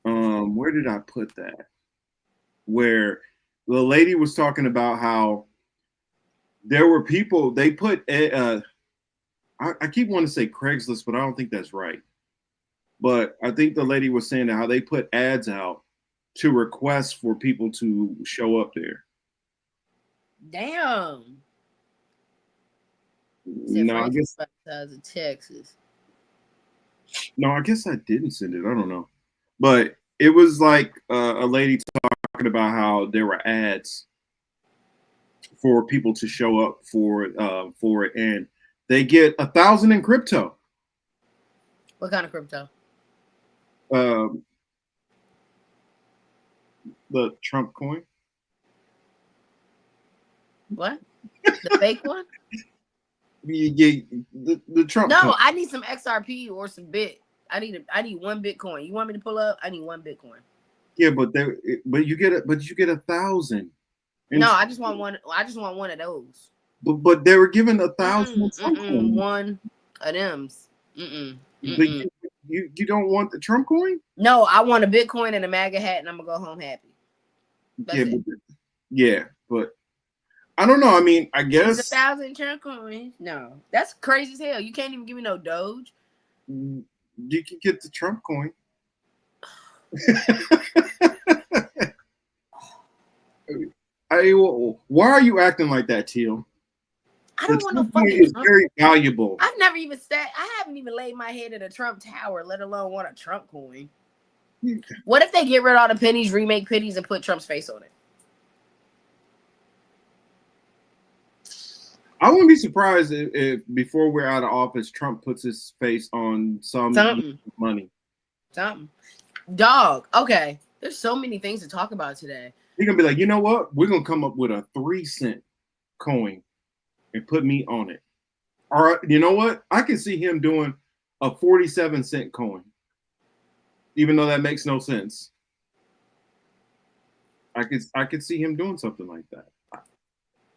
Speaker 5: Where did I put that? Where the lady was talking about how there were people. They put. I keep wanting to say Craigslist, but I don't think that's right. But I think the lady was saying how they put ads out to request for people to show up there.
Speaker 7: Damn.
Speaker 5: No, I guess
Speaker 7: Texas.
Speaker 5: No, I guess I didn't send it. I don't know, but it was like a lady talking about how there were ads for people to show up for it, and they get 1,000 in crypto.
Speaker 7: What kind of crypto?
Speaker 5: The Trump coin.
Speaker 7: What? The fake one?
Speaker 5: Yeah, the Trump.
Speaker 7: No,
Speaker 5: coin.
Speaker 7: I need some XRP or some Bit. I need 1 Bitcoin. You want me to pull up? I need 1 Bitcoin.
Speaker 5: Yeah, but you get 1,000.
Speaker 7: No, I just want one. I just want one of those.
Speaker 5: But they were given 1,000.
Speaker 7: One of them's.
Speaker 5: But you don't want the Trump coin?
Speaker 7: No, I want a Bitcoin and a MAGA hat, and I'm gonna go home happy.
Speaker 5: But I don't know. I mean, I guess
Speaker 7: 1,000 Trump coins. No, that's crazy as hell. You can't even give me no Doge.
Speaker 5: You can get the Trump coin. Why are you acting like that, Teal?
Speaker 7: I don't want no
Speaker 5: Trump coin
Speaker 7: fucking
Speaker 5: is very valuable.
Speaker 7: I haven't even laid my head in a Trump tower, let alone want a Trump coin. What if they get rid of all the pennies, remake pennies, and put Trump's face on it?
Speaker 5: I wouldn't be surprised if before we're out of office, Trump puts his face on something money.
Speaker 7: Something. Dog. Okay. There's so many things to talk about today.
Speaker 5: He's gonna be like, you know what? We're gonna come up with a 3-cent coin and put me on it. All right, you know what? I can see him doing a 47-cent coin, even though that makes no sense. I could see him doing something like that.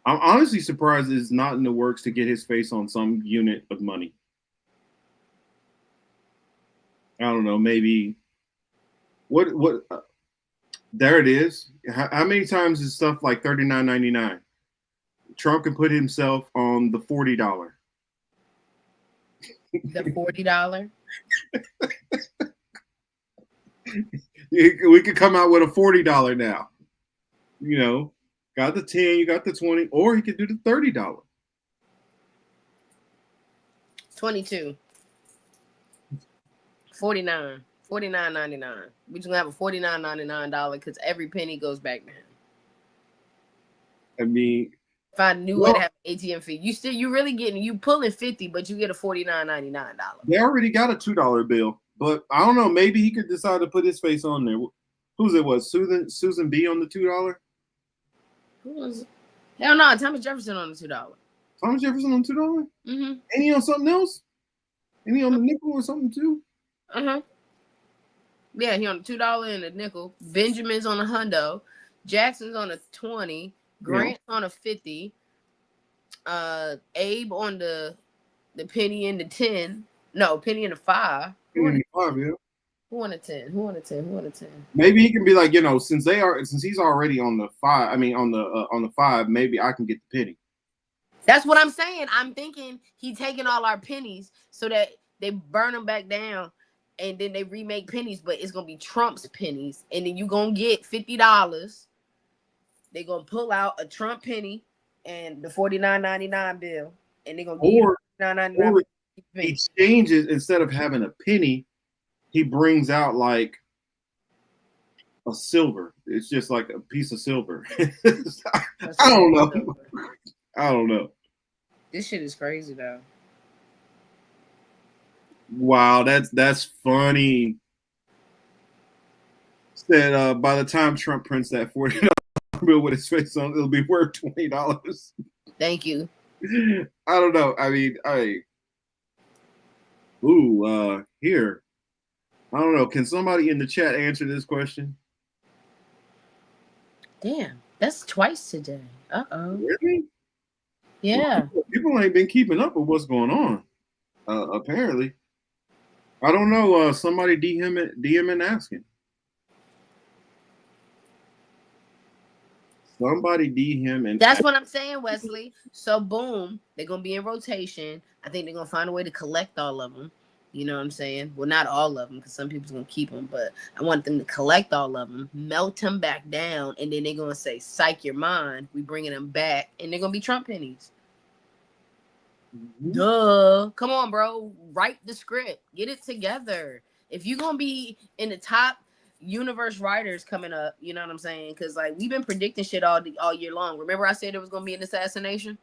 Speaker 5: I'm honestly surprised it's not in the works to get his face on some unit of money. I don't know, maybe what there it is. How many times is stuff like $39.99? Trump can put himself on the $40.
Speaker 7: The $40?
Speaker 5: We could come out with a $40 now. You know, Got the 10, you got the 20, or he could do the $30.
Speaker 7: 22. 49. $49.99. We just gonna have a $49.99 because every penny goes back to him.
Speaker 5: I mean,
Speaker 7: if I knew I'd have an ATM fee, you really getting, you pulling 50, but you get a $49.99.
Speaker 5: They already got a $2 bill, but I don't know. Maybe he could decide to put his face on there. Who's it was? Susan B on the $2.
Speaker 7: Who was it? Hell no, Thomas Jefferson on the $2.
Speaker 5: Thomas Jefferson on $2.
Speaker 7: Mm-hmm.
Speaker 5: Any on something else? Any on the nickel or something too?
Speaker 7: Yeah, he on the $2 and a nickel. Benjamin's on a hundo. Jackson's on a 20. Grant's on a 50. Abe on the penny and the 10. No, penny and the 5.
Speaker 5: Penny and the 5, yeah.
Speaker 7: Who won a 10? Who won a 10? Who won a 10?
Speaker 5: Maybe he can be like, since he's already on the 5. I mean, on the 5, maybe I can get the penny.
Speaker 7: That's what I'm saying. I'm thinking he taking all our pennies so that they burn them back down, and then they remake pennies, but it's gonna be Trump's pennies, and then you gonna get $50. They're gonna pull out a Trump penny and the $49.99 bill, and they're gonna give you $49.99.
Speaker 5: He changes, instead of having a penny, he brings out like a silver. It's just like a piece of silver. I don't know. I don't know.
Speaker 7: This shit is crazy though.
Speaker 5: Wow, that's funny. Said by the time Trump prints that $40 bill with his face on, it'll be worth $20.
Speaker 7: Thank you.
Speaker 5: I don't know. I mean, here. I don't know. Can somebody in the chat answer this question?
Speaker 7: Damn, that's twice today. Uh-oh.
Speaker 5: Really?
Speaker 7: Yeah.
Speaker 5: Well, people ain't been keeping up with what's going on. Apparently. I don't know. Somebody DM and asking. Somebody DM and
Speaker 7: that's what I'm saying, Wesley. So boom, they're gonna be in rotation. I think they're gonna find a way to collect all of them. You know what I'm saying? Well, not all of them, because some people's gonna keep them, but I want them to collect all of them, melt them back down, and then they're gonna say, "Psych your mind." We bringing them back, and they're gonna be Trump pennies. Duh. Come on, bro. Write the script. Get it together. If you're gonna be in the top universe writers coming up, you know what I'm saying? Because like we've been predicting shit all year long. Remember I said there was gonna be an assassination?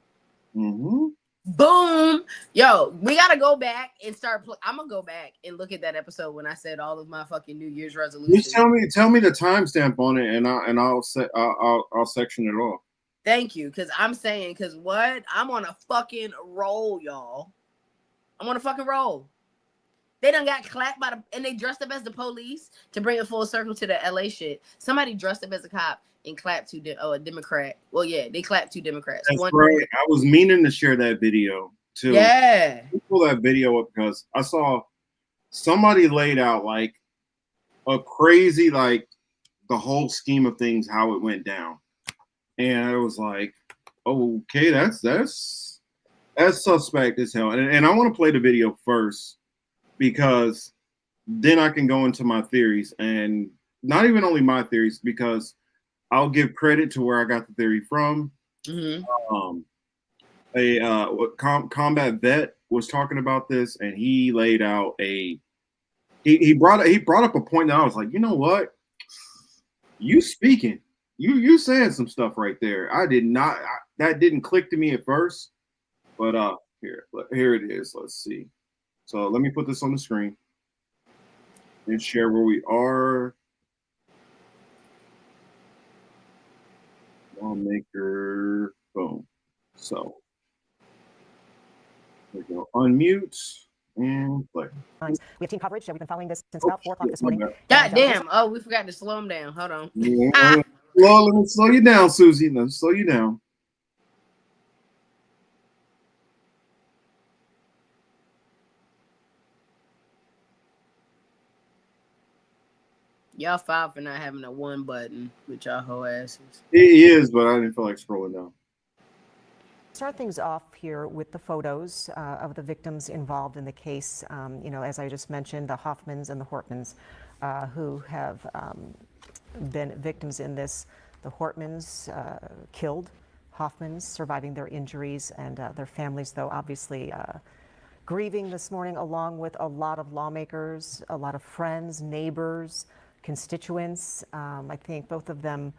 Speaker 5: Mm-hmm.
Speaker 7: Boom. Yo, we gotta go back and start. I'm gonna go back and look at that episode when I said all of my fucking New Year's resolutions.
Speaker 5: Just tell me the timestamp on it, and I'll section it off.
Speaker 7: Thank you, because I'm saying, because what? I'm on a fucking roll, y'all. I'm on a fucking roll. They done got clapped and they dressed up as the police to bring it full circle to the LA shit. Somebody dressed up as a cop and clapped a Democrat. Well, yeah, they clapped 2 Democrats.
Speaker 5: That's right. I was meaning to share that video too.
Speaker 7: Yeah.
Speaker 5: Pull that video up because I saw somebody laid out like a crazy, like the whole scheme of things, how it went down. And I was like, okay, that's suspect as hell. And I want to play the video first because then I can go into my theories, and not even only my theories, because I'll give credit to where I got the theory from. Mm-hmm. Combat vet was talking about this, and he laid out he brought up a point that I was like, you know what? You speaking. You saying some stuff right there. I did not. That didn't click to me at first, but here it is. Let's see. So let me put this on the screen and share where we are. Lawmaker, boom. So there we go. Unmute and play.
Speaker 8: We have team coverage. We've been following this since about 4 o'clock this morning.
Speaker 7: God damn. Oh, we forgot to slow him down. Hold on.
Speaker 5: Yeah. Well, let me slow you down, Susie. Let me slow you down.
Speaker 7: Y'all foul for not having a 1 button with y'all whole asses.
Speaker 5: It is, but I didn't feel like scrolling down.
Speaker 8: Start things off here with the photos of the victims involved in the case. As I just mentioned, the Hoffmans and the Hortmans, who have been victims in this The Hortmans killed, Hoffmans surviving their injuries, and their families, though, obviously grieving this morning, along with a lot of lawmakers, a lot of friends, neighbors, constituents. I think both of them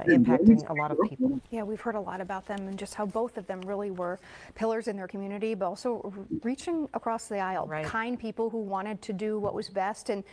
Speaker 8: impacting a lot of people.
Speaker 9: Yeah, we've heard a lot about them and just how both of them really were pillars in their community, but also reaching across the aisle.
Speaker 8: Right.
Speaker 9: Kind people who wanted to do what was best, and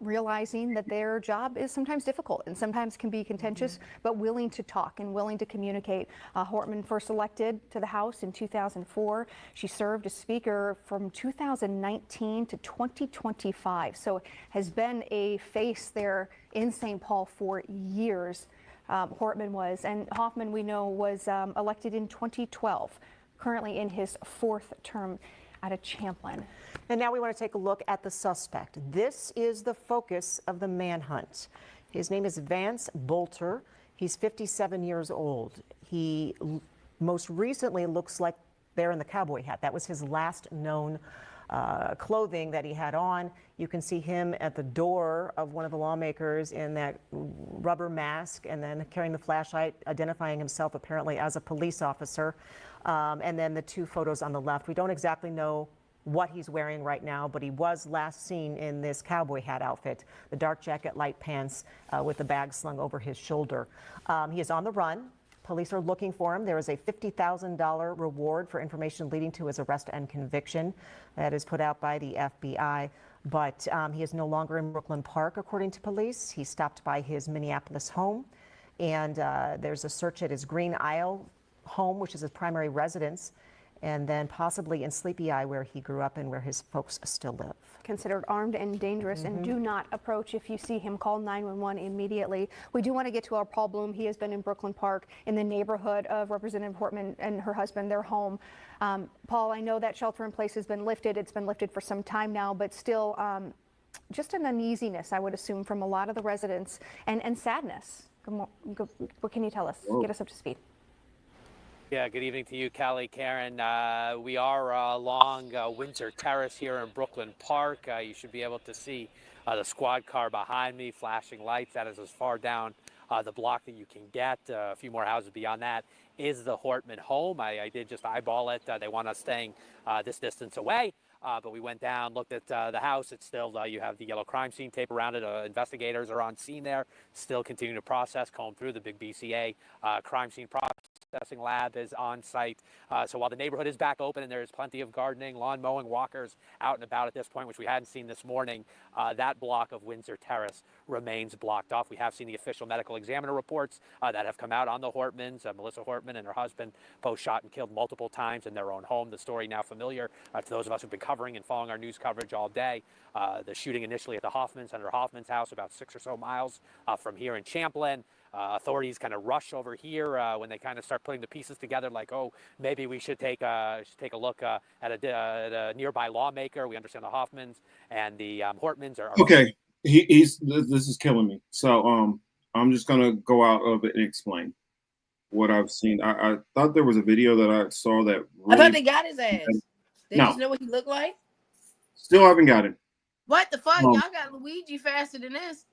Speaker 9: realizing that their job is sometimes difficult and sometimes can be contentious, but willing to talk and willing to communicate. Hortman first elected to the House in 2004. She served as Speaker from 2019 to 2025, so has been a face there in St. Paul for years. Hortman was, and Hoffman, we know, was elected in 2012, currently in his 4th term out of Champlin.
Speaker 8: And now we want to take a look at the suspect. This is the focus of the manhunt. His name is Vance Bolter. He's 57 years old. He most recently looks like there in the cowboy hat. That was his last known clothing that he had on. You can see him at the door of one of the lawmakers in that rubber mask, and then carrying the flashlight, identifying himself apparently as a police officer. And then the 2 photos on the left. We don't exactly know what he's wearing right now, but he was last seen in this cowboy hat outfit, the dark jacket, light pants, with the bag slung over his shoulder. He is on the run. Police are looking for him. There is a $50,000 reward for information leading to his arrest and conviction that is put out by the FBI. But he is no longer in Brooklyn Park, according to police. He stopped by his Minneapolis home, and there's a search at his Green Isle home, which is his primary residence, and then possibly in Sleepy Eye, where he grew up and where his folks still live.
Speaker 9: Considered armed and dangerous, and do not approach. If you see him, call 911 immediately. We do want to get to our Paul Bloom. He has been in Brooklyn Park, in the neighborhood of Representative Hortman and her husband, their home. Paul, I know that shelter in place has been lifted. It's been lifted for some time now, but still just an uneasiness, I would assume, from a lot of the residents, and sadness. What can you tell us? Get us up to speed.
Speaker 10: Yeah, good evening to you, Callie, Karen. We are along Windsor Terrace here in Brooklyn Park. You should be able to see the squad car behind me, flashing lights. That is as far down the block that you can get. A few more houses beyond that is the Hortman home. I did just eyeball it. They want us staying this distance away. But we went down, looked at the house. It's still, you have the yellow crime scene tape around it. Investigators are on scene there, still continuing to process, comb through the big BCA crime scene processing lab is on site. So while the neighborhood is back open and there's plenty of gardening, lawn mowing, walkers out and about at this point, which we hadn't seen this morning, that block of Windsor Terrace remains blocked off. We have seen the official medical examiner reports that have come out on the Hortmans. Melissa Hortman and her husband both shot and killed multiple times in their own home. The story now familiar to those of us who've been covering and following our news coverage all day. The shooting initially at the Senator Hoffman's house, about 6 or so miles from here in Champlin. Authorities kind of rush over here when they kind of start putting the pieces together, like, oh, maybe we should take a look at a nearby lawmaker. We understand the Hoffmans and the Hortmans are
Speaker 5: okay. This is killing me. So I'm just gonna go out of it and explain what I've seen. I thought there was a video that I saw that really,
Speaker 7: I thought they got his ass. They just know what he looked like.
Speaker 5: Still haven't got it.
Speaker 7: What the fuck? Y'all got Luigi faster than this.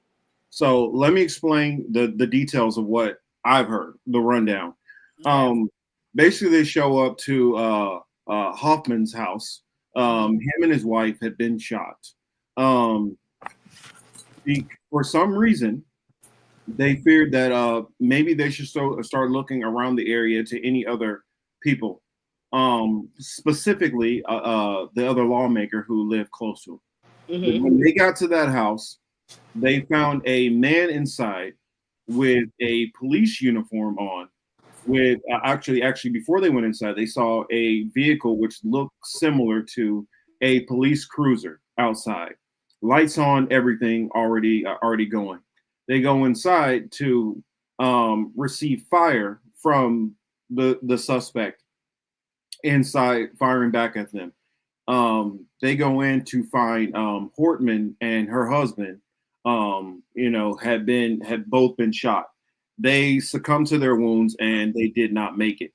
Speaker 5: So let me explain the details of what I've heard, the rundown. Basically, they show up to Hoffman's house. Him and his wife had been shot. For some reason, they feared that maybe they should start looking around the area to any other people, specifically the other lawmaker who lived close to him. When they got to that house, they found a man inside with a police uniform on. With actually, before they went inside, they saw a vehicle which looked similar to a police cruiser outside. Lights on, everything already going. They go inside to receive fire from the suspect inside, firing back at them. They go in to find Hortman and her husband. Had both been shot. They succumbed to their wounds and they did not make it.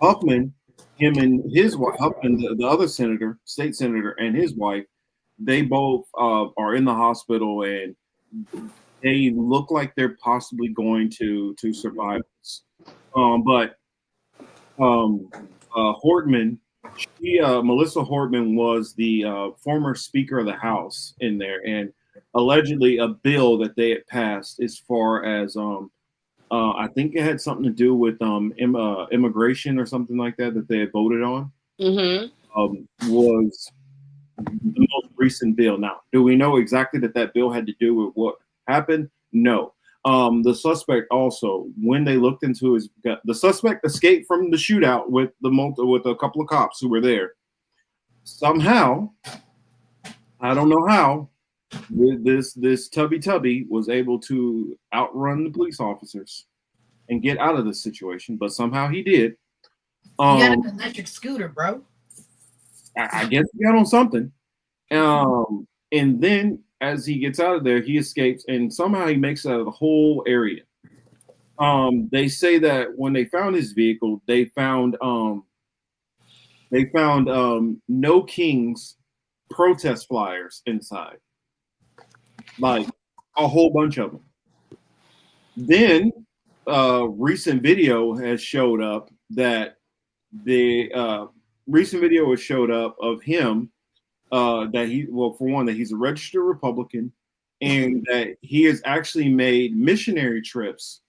Speaker 5: Huffman, him and his wife, Huffman, the other senator, state senator, and his wife, they both are in the hospital, and they look like they're possibly going to survive this. But Hortman, Melissa Hortman was the former Speaker of the House in there, and allegedly a bill that they had passed as far as I think it had something to do with immigration or something like that they had voted on. Was the most recent bill. Now, do we know exactly that bill had to do with what happened? No. The suspect also, when they looked into the suspect escaped from the shootout with a couple of cops who were there. Somehow, I don't know how, this tubby was able to outrun the police officers and get out of this situation, but somehow he did.
Speaker 7: He got an electric scooter, bro.
Speaker 5: I guess he got on something. And then as he gets out of there, he escapes, and somehow he makes it out of the whole area. They say that when they found his vehicle, they found No Kings protest flyers inside, like a whole bunch of them. Then recent video has showed up that of him that he's a registered Republican, and that he has actually made missionary trips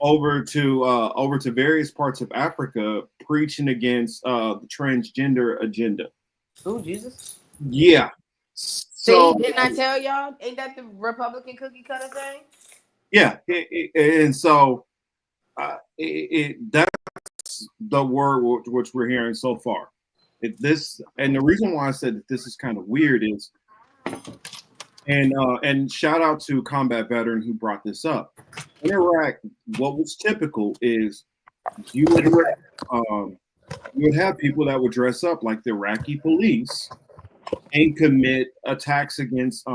Speaker 5: over to various parts of Africa, preaching against the transgender agenda.
Speaker 7: Oh, Jesus.
Speaker 5: Yeah.
Speaker 7: So, see, didn't I tell y'all? Ain't that the Republican cookie cutter thing?
Speaker 5: Yeah, and so that's the word which we're hearing so far. And the reason why I said that this is kind of weird is, and shout out to Combat Veteran who brought this up. In Iraq, what was typical is you would have people that would dress up like the Iraqi police and commit attacks against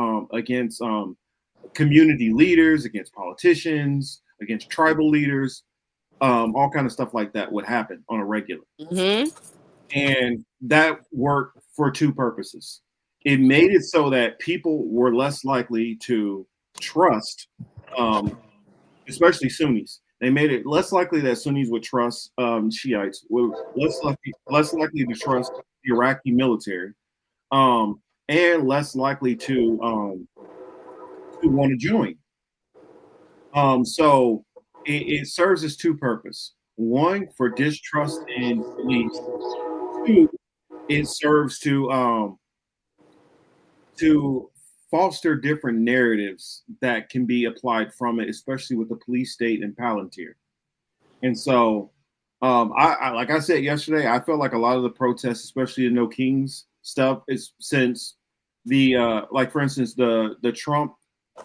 Speaker 5: community leaders, against politicians, against tribal leaders, all kind of stuff like that would happen on a regular. And that worked for two purposes. It made it so that people were less likely to trust, especially Sunnis. They made it less likely that Sunnis would trust Shiites, were less likely to trust the Iraqi military, and less likely to want to join. So it serves as two purposes. One, for distrust in police. Two, it serves to foster different narratives that can be applied from it, especially with the police state and Palantir. And so, I like I said yesterday, I felt like a lot of the protests, especially the No Kings stuff, is since the like for instance the Trump,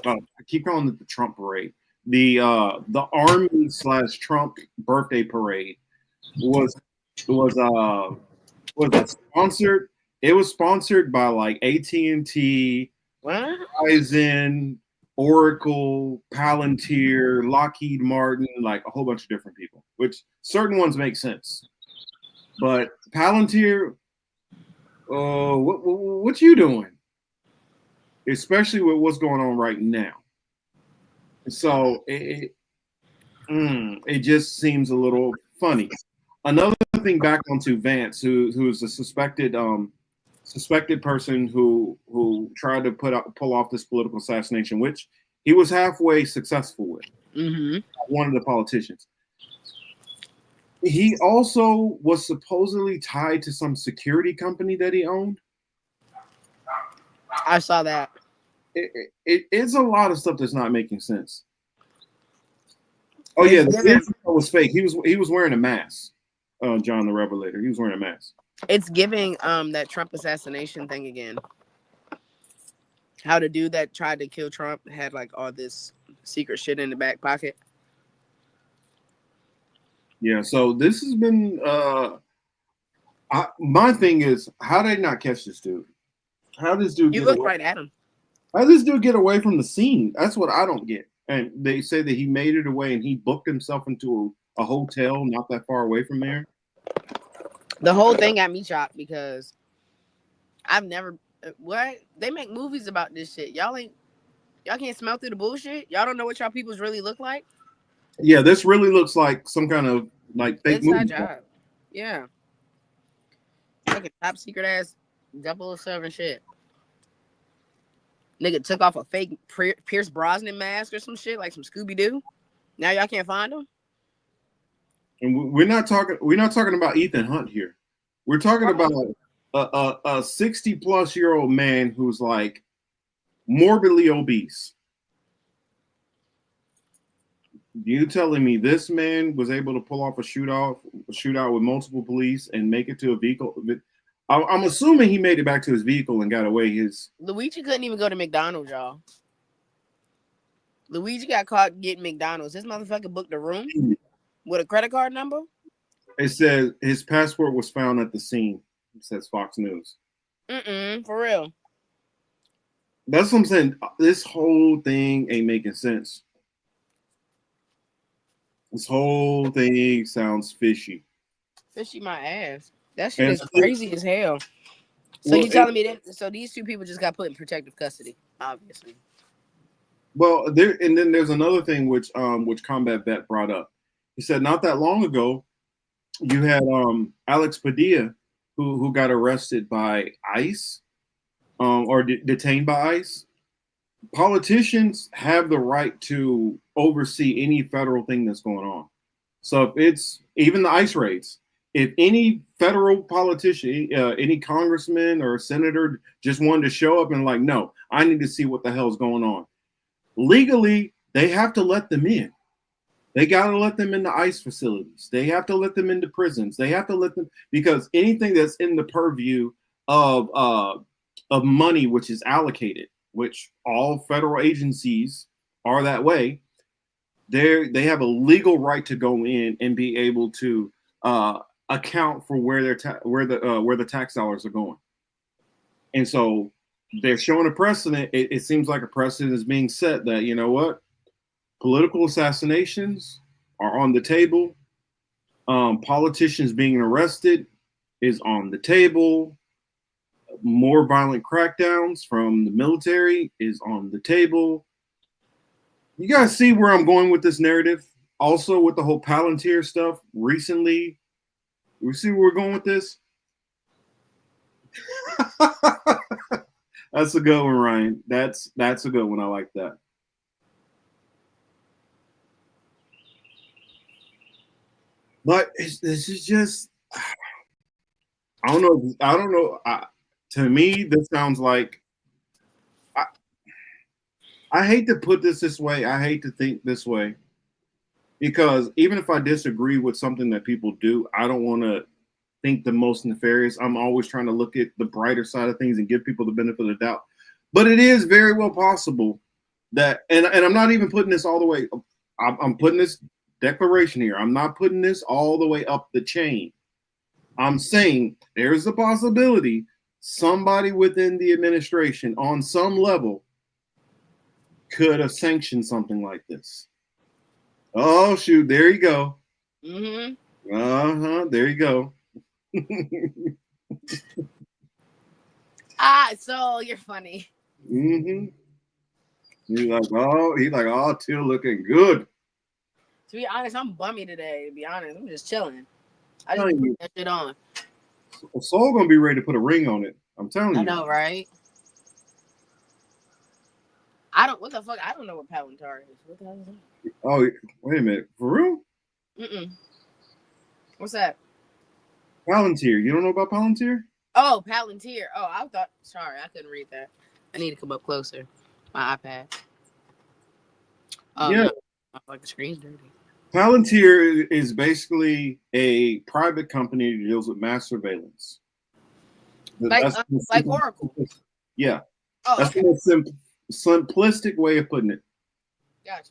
Speaker 5: I keep calling it the Trump parade, the Army / Trump birthday parade was it sponsored? It was sponsored by like AT&T, Verizon, Oracle, Palantir, Lockheed Martin, like a whole bunch of different people, which certain ones make sense. But Palantir, what you doing? Especially with what's going on right now. So it just seems a little funny. Another thing, back onto Vance, who's a suspected person who tried to pull off this political assassination, which he was halfway successful with. One of the politicians. He also was supposedly tied to some security company that he owned.
Speaker 7: I saw that.
Speaker 5: It's a lot of stuff that's not making sense. Oh yeah, the video was fake. He was wearing a mask. John the Revelator. He was wearing a mask.
Speaker 7: It's giving that Trump assassination thing again. How the dude that tried to kill Trump had like all this secret shit in the back pocket.
Speaker 5: Yeah, so this has been my thing is, how did they not catch this dude? How did this dude
Speaker 7: You look right at him.
Speaker 5: How did this dude get away from the scene? That's what I don't get. And they say that he made it away and he booked himself into a hotel not that far away from there.
Speaker 7: The whole thing got me shocked because I've never they make movies about this shit. Y'all Y'all can't smell through the bullshit. Y'all don't know what y'all peoples really look like.
Speaker 5: Yeah, this really looks like some kind of like fake
Speaker 7: Inside
Speaker 5: movie.
Speaker 7: job. Yeah. Fucking top secret ass 007 shit. Nigga took off a fake Pierce Brosnan mask or some shit, like some Scooby Doo. Now y'all can't find him.
Speaker 5: And we're not talking about Ethan Hunt here. We're talking about a 60-plus-year-old man who's like morbidly obese. You telling me this man was able to pull off a shootout with multiple police and make it to a vehicle? I'm assuming he made it back to his vehicle and got away.
Speaker 7: Luigi couldn't even go to McDonald's, y'all. Luigi got caught getting McDonald's. This motherfucker booked a room with a credit card number.
Speaker 5: It says his passport was found at the scene. It says Fox News.
Speaker 7: For real.
Speaker 5: That's what I'm saying. This whole thing ain't making sense. This whole thing sounds fishy.
Speaker 7: Fishy my ass. That shit is crazy as hell. So you telling me that? So these two people just got put in protective custody, obviously.
Speaker 5: Well, then there's another thing which Combat Vet brought up. He said not that long ago, you had Alex Padilla who got arrested by ICE or detained by ICE. Politicians have the right to oversee any federal thing that's going on. So if it's even the ICE raids, if any federal politician, any congressman or senator just wanted to show up and like, no, I need to see what the hell's going on. Legally, they have to let them in. They got to let them into ICE facilities. They have to let them into prisons. They have to let them, because anything that's in the purview of money, which is allocated, which all federal agencies are that way, they have a legal right to go in and be able to account for where the tax dollars are going. And so they're showing a precedent. It seems like a precedent is being set that, you know what, political assassinations are on the table. Politicians being arrested is on the table. More violent crackdowns from the military is on the table. You guys see where I'm going with this narrative? Also with the whole Palantir stuff recently. We see where we're going with this? That's a good one, Ryan. That's a good one. I like that. But this is just, I don't know. To me, this sounds like, I hate to put this way. I hate to think this way, because even if I disagree with something that people do, I don't want to think the most nefarious. I'm always trying to look at the brighter side of things and give people the benefit of the doubt. But it is very well possible that, and I'm not even putting this all the way, I'm putting this declaration here. I'm not putting this all the way up the chain. I'm saying there's a possibility somebody within the administration on some level could have sanctioned something like this. Oh, shoot. There you go. There you go.
Speaker 7: So you're funny.
Speaker 5: He's like, oh, Till looking good.
Speaker 7: To be honest, I'm bummy today. To be honest, I'm just chilling. I just put that shit on.
Speaker 5: Saul gonna be ready to put a ring on it. I'm telling you.
Speaker 7: I know, right? What the fuck? I don't know what Palantir is. What the hell is that?
Speaker 5: Oh, wait a minute. For real?
Speaker 7: What's that?
Speaker 5: Palantir. You don't know about Palantir?
Speaker 7: Oh, Palantir. Oh, sorry, I couldn't read that. I need to come up closer. My iPad.
Speaker 5: Yeah.
Speaker 7: No, like the screen's dirty.
Speaker 5: Palantir is basically a private company that deals with mass surveillance.
Speaker 7: Like Oracle.
Speaker 5: Yeah.
Speaker 7: Oh,
Speaker 5: that's
Speaker 7: okay.
Speaker 5: the simplistic way of putting it.
Speaker 7: Gotcha.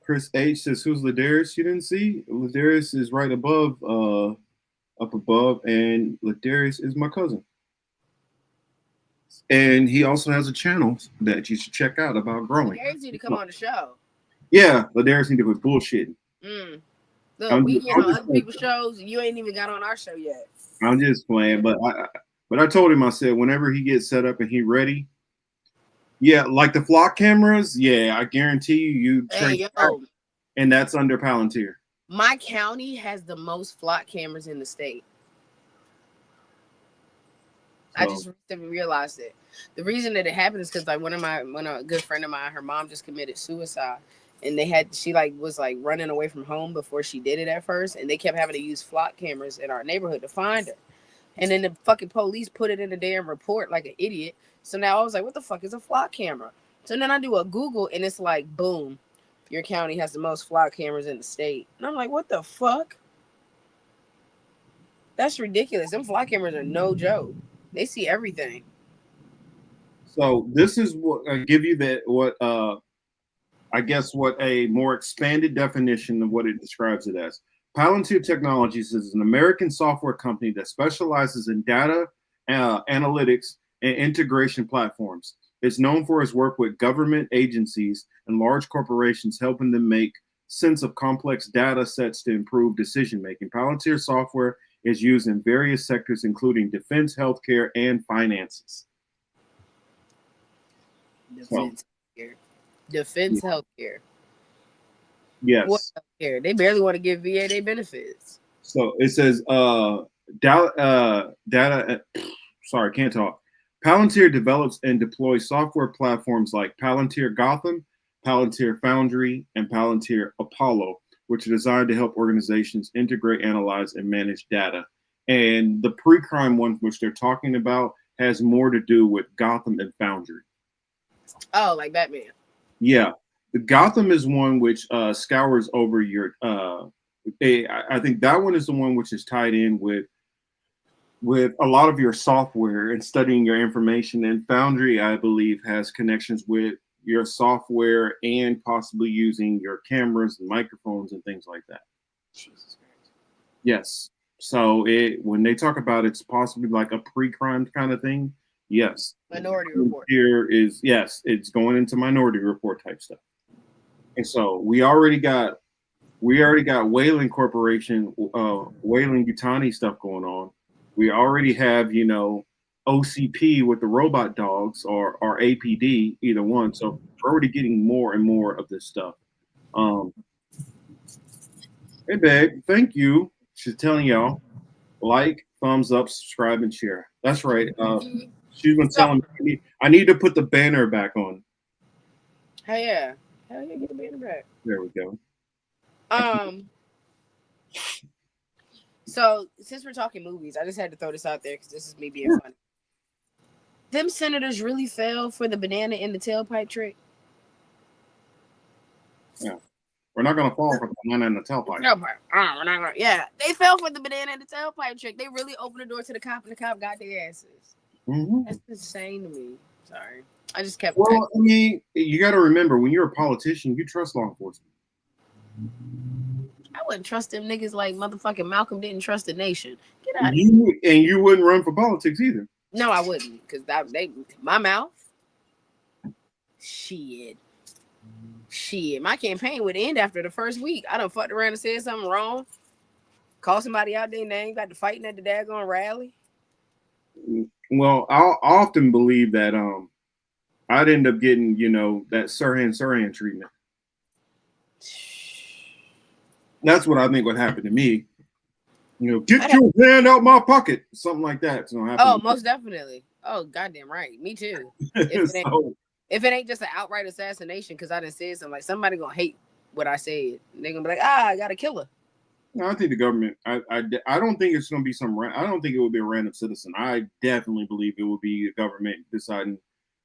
Speaker 5: Chris H says, "Who's Ladarius? You didn't see? Ladarius is right above, up above, and Ladarius is my cousin. And he also has a channel that you should check out about growing.
Speaker 7: Ladarius need to come on the show.
Speaker 5: Yeah, Ladarius need to quit bullshitting.
Speaker 7: Look, we get on other people's shows, and you ain't even got on our show yet.
Speaker 5: I'm just playing, but I told him, I said, whenever he gets set up and he ready, Yeah, like the flock cameras. Yeah, I guarantee you
Speaker 7: Hey,
Speaker 5: trace
Speaker 7: yo,
Speaker 5: and that's under Palantir.
Speaker 7: my county has the most flock cameras in the state. I
Speaker 5: So,
Speaker 7: just recently realized it. The reason that it happened is because like when a good friend of mine, her mom just committed suicide, and she like was like running away from home before she did it at first, and they kept having to use flock cameras in our neighborhood to find her, and then the fucking police put it in the damn report like an idiot. So now I was like, what the fuck is a flock camera? So then I do a Google, and it's like, boom, your county has the most flock cameras in the state, and I'm like, what the fuck? That's ridiculous. Them flock cameras are no joke. They see everything.
Speaker 5: so this is what I give you that what I guess what a more expanded definition of what it describes it as. Palantir Technologies is an American software company that specializes in data analytics and integration platforms. It's known for its work with government agencies and large corporations, helping them make sense of complex data sets to improve decision making. Palantir software is used in various sectors, including defense, healthcare, and finances.
Speaker 7: Defense healthcare. Defense healthcare.
Speaker 5: Yes.
Speaker 7: What healthcare? They barely want to give VA their benefits.
Speaker 5: So it says data. Sorry, can't talk. Palantir develops and deploys software platforms like Palantir Gotham, Palantir Foundry, and Palantir Apollo, which are designed to help organizations integrate, analyze, and manage data. And the pre-crime one, which they're talking about, has more to do with Gotham and Foundry.
Speaker 7: Oh, like Batman.
Speaker 5: Yeah, the Gotham is one which scours over your. I think that one is the one which is tied in with a lot of your software and studying your information. And Foundry, I believe, has connections with your software and possibly using your cameras and microphones and things like that.
Speaker 7: Jesus Christ.
Speaker 5: Yes. So when they talk about it's possibly like a pre-crime kind of thing, yes.
Speaker 7: Minority Report.
Speaker 5: Here is yes, it's going into Minority Report type stuff. And so we already got Wayland Corporation, Wayland Yutani stuff going on. We already have, OCP with the robot dogs or APD, either one. So we're already getting more and more of this stuff. Hey, babe, thank you. She's telling y'all, like, thumbs up, subscribe, and share. That's right. She's been telling me I need to put the banner back on.
Speaker 7: Hell yeah, get the banner back.
Speaker 5: There we go.
Speaker 7: So since we're talking movies, I just had to throw this out there because this is me being funny. Them senators really fell for the banana in the tailpipe trick.
Speaker 5: Yeah, we're not gonna fall for the banana in the tailpipe.
Speaker 7: No, we're not gonna. Yeah, they fell for the banana in the tailpipe trick. They really opened the door to the cop, and the cop got their asses.
Speaker 5: Mm-hmm.
Speaker 7: That's insane to me. Sorry, I just kept.
Speaker 5: Well, I mean, you got to remember when you're a politician, you trust law enforcement.
Speaker 7: I wouldn't trust them niggas like motherfucking Malcolm didn't trust the nation. Get out of
Speaker 5: here. And you wouldn't run for politics either.
Speaker 7: No, I wouldn't, because my mouth. Shit. My campaign would end after the first week. I done fucked around and said something wrong. Call somebody out their name, got to fighting at the daggone rally.
Speaker 5: Well, I often believe that I'd end up getting, that Sirhan treatment. That's what I think would happen to me. Get your hand out my pocket. Something like that.
Speaker 7: Oh, most definitely. Oh, goddamn right. Me too. If it ain't just an outright assassination because I done said something, like somebody gonna hate what I said. They're gonna be like, I got a killer.
Speaker 5: No, I think the government, I don't think it's gonna be I don't think it would be a random citizen. I definitely believe it would be the government deciding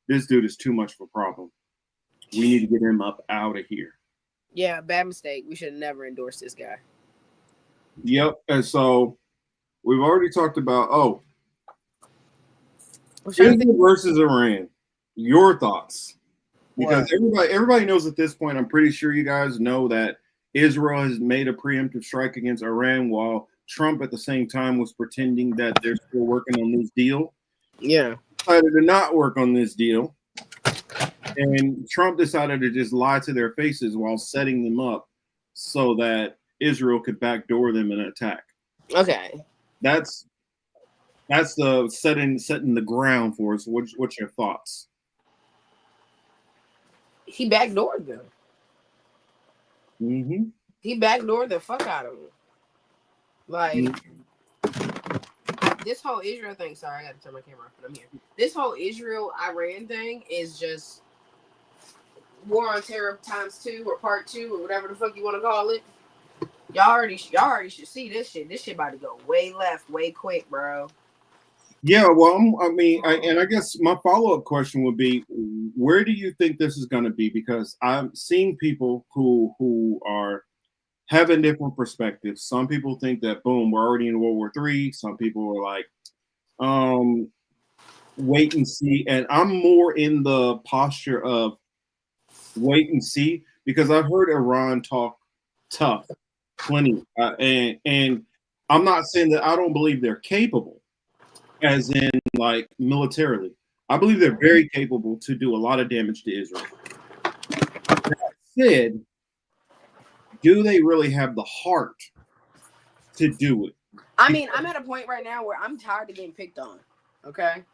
Speaker 5: this dude is too much of a problem. We need to get him up out of here.
Speaker 7: Yeah, bad mistake. We should have never endorsed this guy.
Speaker 5: Yep. And so we've already talked about Israel versus Iran. Your thoughts? Because everybody knows at this point, I'm pretty sure you guys know that Israel has made a preemptive strike against Iran while Trump at the same time was pretending that they're still working on this deal.
Speaker 7: Yeah.
Speaker 5: Decided to not work on this deal. And Trump decided to just lie to their faces while setting them up so that Israel could backdoor them and attack.
Speaker 7: Okay.
Speaker 5: That's the setting the ground for us. What's your thoughts?
Speaker 7: He backdoored them.
Speaker 5: Mm-hmm.
Speaker 7: He backdoored the fuck out of them. Like this whole Israel thing. Sorry, I gotta turn my camera off, but I'm here. This whole Israel-Iran thing is just war on terror ×2 or part 2 or whatever the fuck you want to call it. Y'all already should see this shit. This shit about to go way left, way quick, bro.
Speaker 5: Yeah, well, I guess my follow-up question would be, where do you think this is going to be? Because I'm seeing people who are having different perspectives. Some people think that, boom, we're already in World War III. Some people are like, wait and see. And I'm more in the posture of wait and see, because I've heard Iran talk tough plenty. And I'm not saying that I don't believe they're capable, as in like militarily. I believe they're very capable to do a lot of damage to Israel. That said, do they really have the heart to do it?
Speaker 7: I mean, I'm at a point right now where I'm tired of getting picked on. Okay,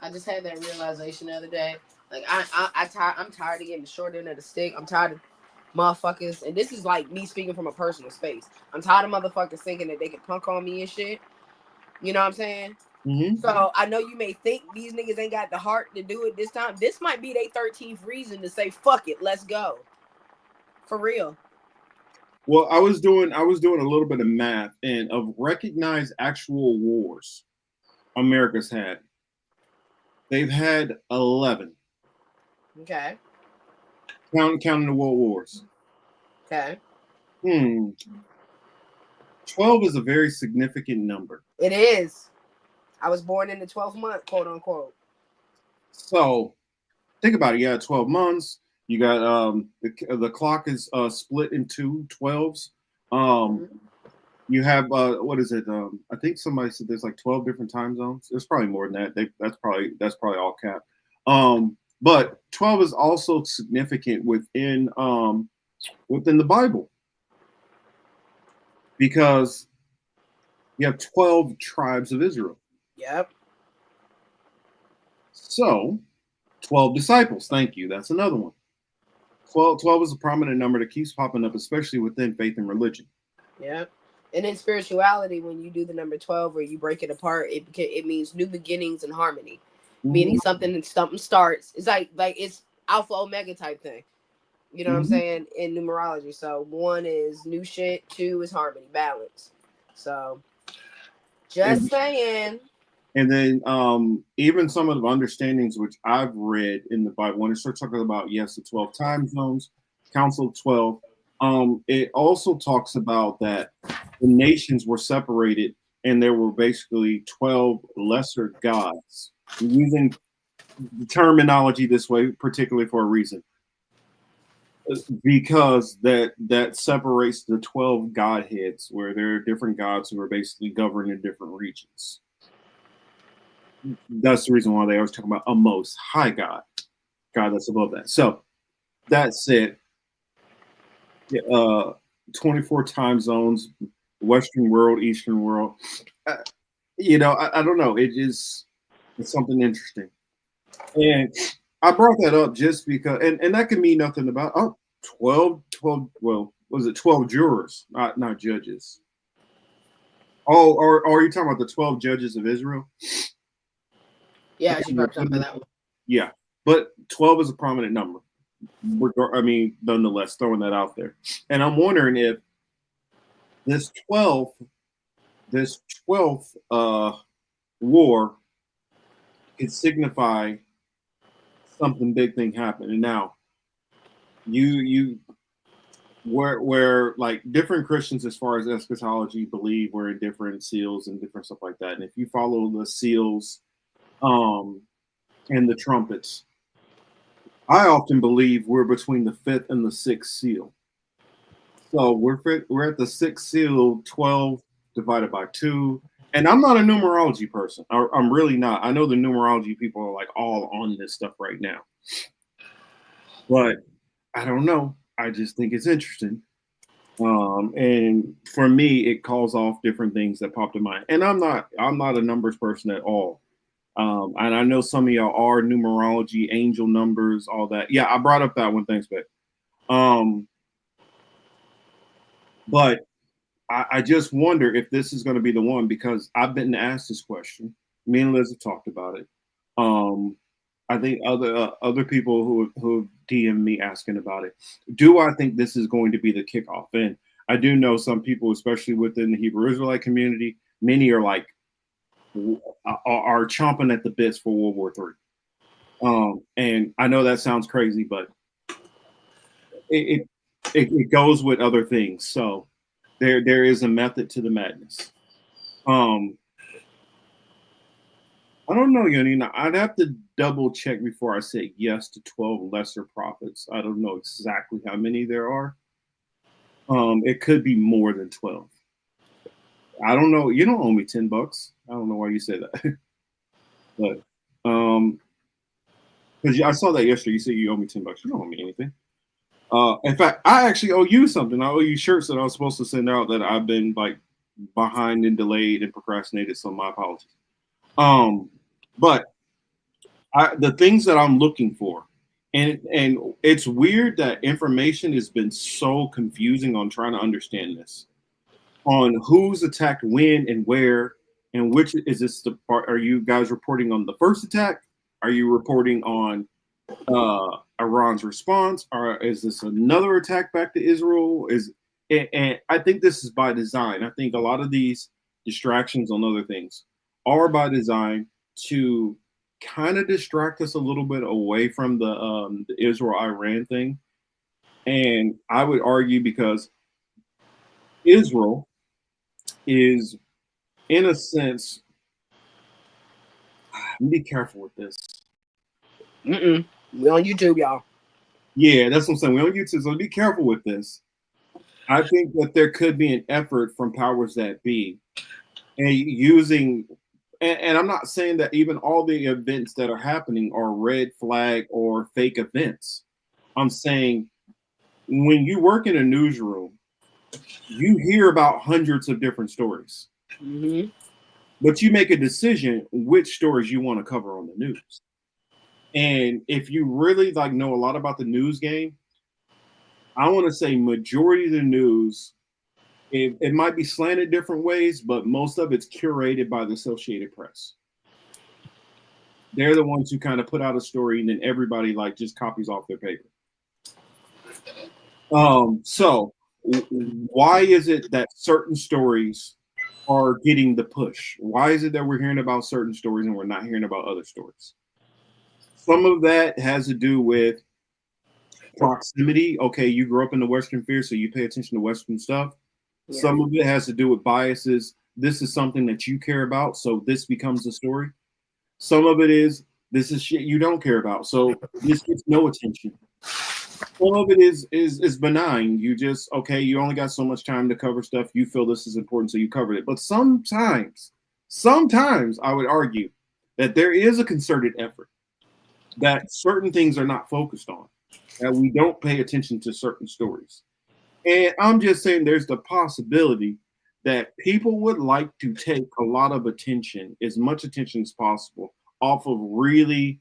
Speaker 7: I just had that realization the other day. Like I'm tired of getting the short end of the stick. I'm tired of motherfuckers, and this is like me speaking from a personal space. I'm tired of motherfuckers thinking that they can punk on me and shit. You know what I'm saying?
Speaker 5: Mm-hmm.
Speaker 7: So I know you may think these niggas ain't got the heart to do it this time. This might be their 13th reason to say fuck it, let's go. For real.
Speaker 5: Well, I was doing a little bit of math, and of recognized actual wars America's had, they've had 11.
Speaker 7: Okay.
Speaker 5: Counting the world wars.
Speaker 7: Okay.
Speaker 5: 12 is a very significant number.
Speaker 7: It is. I was born in the 12th month, quote unquote.
Speaker 5: So think about it. You got 12 months. You got the clock is split into 12s. You have what is it? I think somebody said there's like 12 different time zones. There's probably more than that. That's probably all cap. But 12 is also significant within the Bible, because you have 12 tribes of Israel.
Speaker 7: Yep.
Speaker 5: So 12 disciples. Thank you. That's another one. 12 is a prominent number that keeps popping up, especially within faith and religion.
Speaker 7: Yep. And in spirituality, when you do the number 12 or you break it apart, it means new beginnings and harmony. Mm-hmm. Meaning something starts. It's like it's alpha omega type thing. You know what I'm saying? In numerology. So 1 is new shit, 2 is harmony, balance. So just saying.
Speaker 5: And then even some of the understandings which I've read in the Bible, when it starts talking about, the 12 time zones, Council of 12, it also talks about that the nations were separated and there were basically 12 lesser gods. I'm using the terminology this way, particularly for a reason, because that separates the 12 godheads, where there are different gods who are basically governed in different regions. That's the reason why they always talk about a most high God that's above that. So that's it. 24 time zones, Western world, Eastern world. I don't know. It's something interesting. And I brought that up just because, and that can mean nothing about, 12, well, was it 12 jurors, not judges? Oh, or are you talking about the 12 judges of Israel?
Speaker 7: Yeah, she probably talking about that one.
Speaker 5: Yeah, but 12 is a prominent number. Nonetheless, throwing that out there. And I'm wondering if this 12th war could signify something big thing happening. Now, where like different Christians, as far as eschatology, believe we're in different seals and different stuff like that. And if you follow the seals, and the trumpets, I often believe we're between the 5th and the 6th seal. So we're at the 6th seal, 12 divided by 2. And I'm not a numerology person. I'm really not. I know the numerology people are like all on this stuff right now. But I don't know. I just think it's interesting. And for me, it calls off different things that popped in mind. And I'm not a numbers person at all. And I know some of y'all are numerology, angel numbers, all that. Yeah, I brought up that one. Thanks, babe. But I just wonder if this is going to be the one, because I've been asked this question. Me and Liz have talked about it. I think other people who DM me asking about it. Do I think this is going to be the kickoff? And I do know some people, especially within the Hebrew Israelite community, many are like are chomping at the bits for World War III. And I know that sounds crazy, but it goes with other things. So there is a method to the madness. I don't know, Yoni. I'd have to double check before I say yes to 12 lesser prophets. I don't know exactly how many there are. It could be more than 12. I don't know. You don't owe me $10. I don't know why you say that. But because I saw that yesterday. You said you owe me $10. You don't owe me anything. In fact, I actually owe you something. I owe you shirts that I was supposed to send out that I've been like behind and delayed and procrastinated. So my apologies. But the things that I'm looking for, and it's weird that information has been so confusing on trying to understand this, on who's attacked when and where, and which is this the part? Are you guys reporting on the first attack? Are you reporting on Iran's response, or is this another attack back to Israel? And I think this is by design. I think a lot of these distractions on other things are by design to kind of distract us a little bit away from the Israel-Iran thing. And I would argue because Israel is, in a sense, be careful with this.
Speaker 7: We on YouTube, y'all.
Speaker 5: Yeah, that's what I'm saying. We're on YouTube, so be careful with this. I think that there could be an effort from powers that be, and using, and I'm not saying that even all the events that are happening are red flag or fake events. I'm saying when you work in a newsroom, you hear about hundreds of different stories, but you make a decision which stories you want to cover on the news. And if you really like know a lot about the news game, I want to say majority of the news, it might be slanted different ways, but most of it's curated by the Associated Press. They're the ones who kind of put out a story and then everybody like just copies off their paper. So why is it that certain stories are getting the push? Why is it that we're hearing about certain stories and we're not hearing about other stories? Some of that has to do with proximity. Okay, you grew up in the Western sphere, so you pay attention to Western stuff. Yeah. Some of it has to do with biases. This is something that you care about, so this becomes the story. Some of it is, this is shit you don't care about, so this gets no attention. Some of it is benign. You just, okay, you only got so much time to cover stuff. You feel this is important, so you covered it. But sometimes I would argue that there is a concerted effort that certain things are not focused on, that we don't pay attention to certain stories. And I'm just saying there's the possibility that people would like to take a lot of attention, as much attention as possible, off of really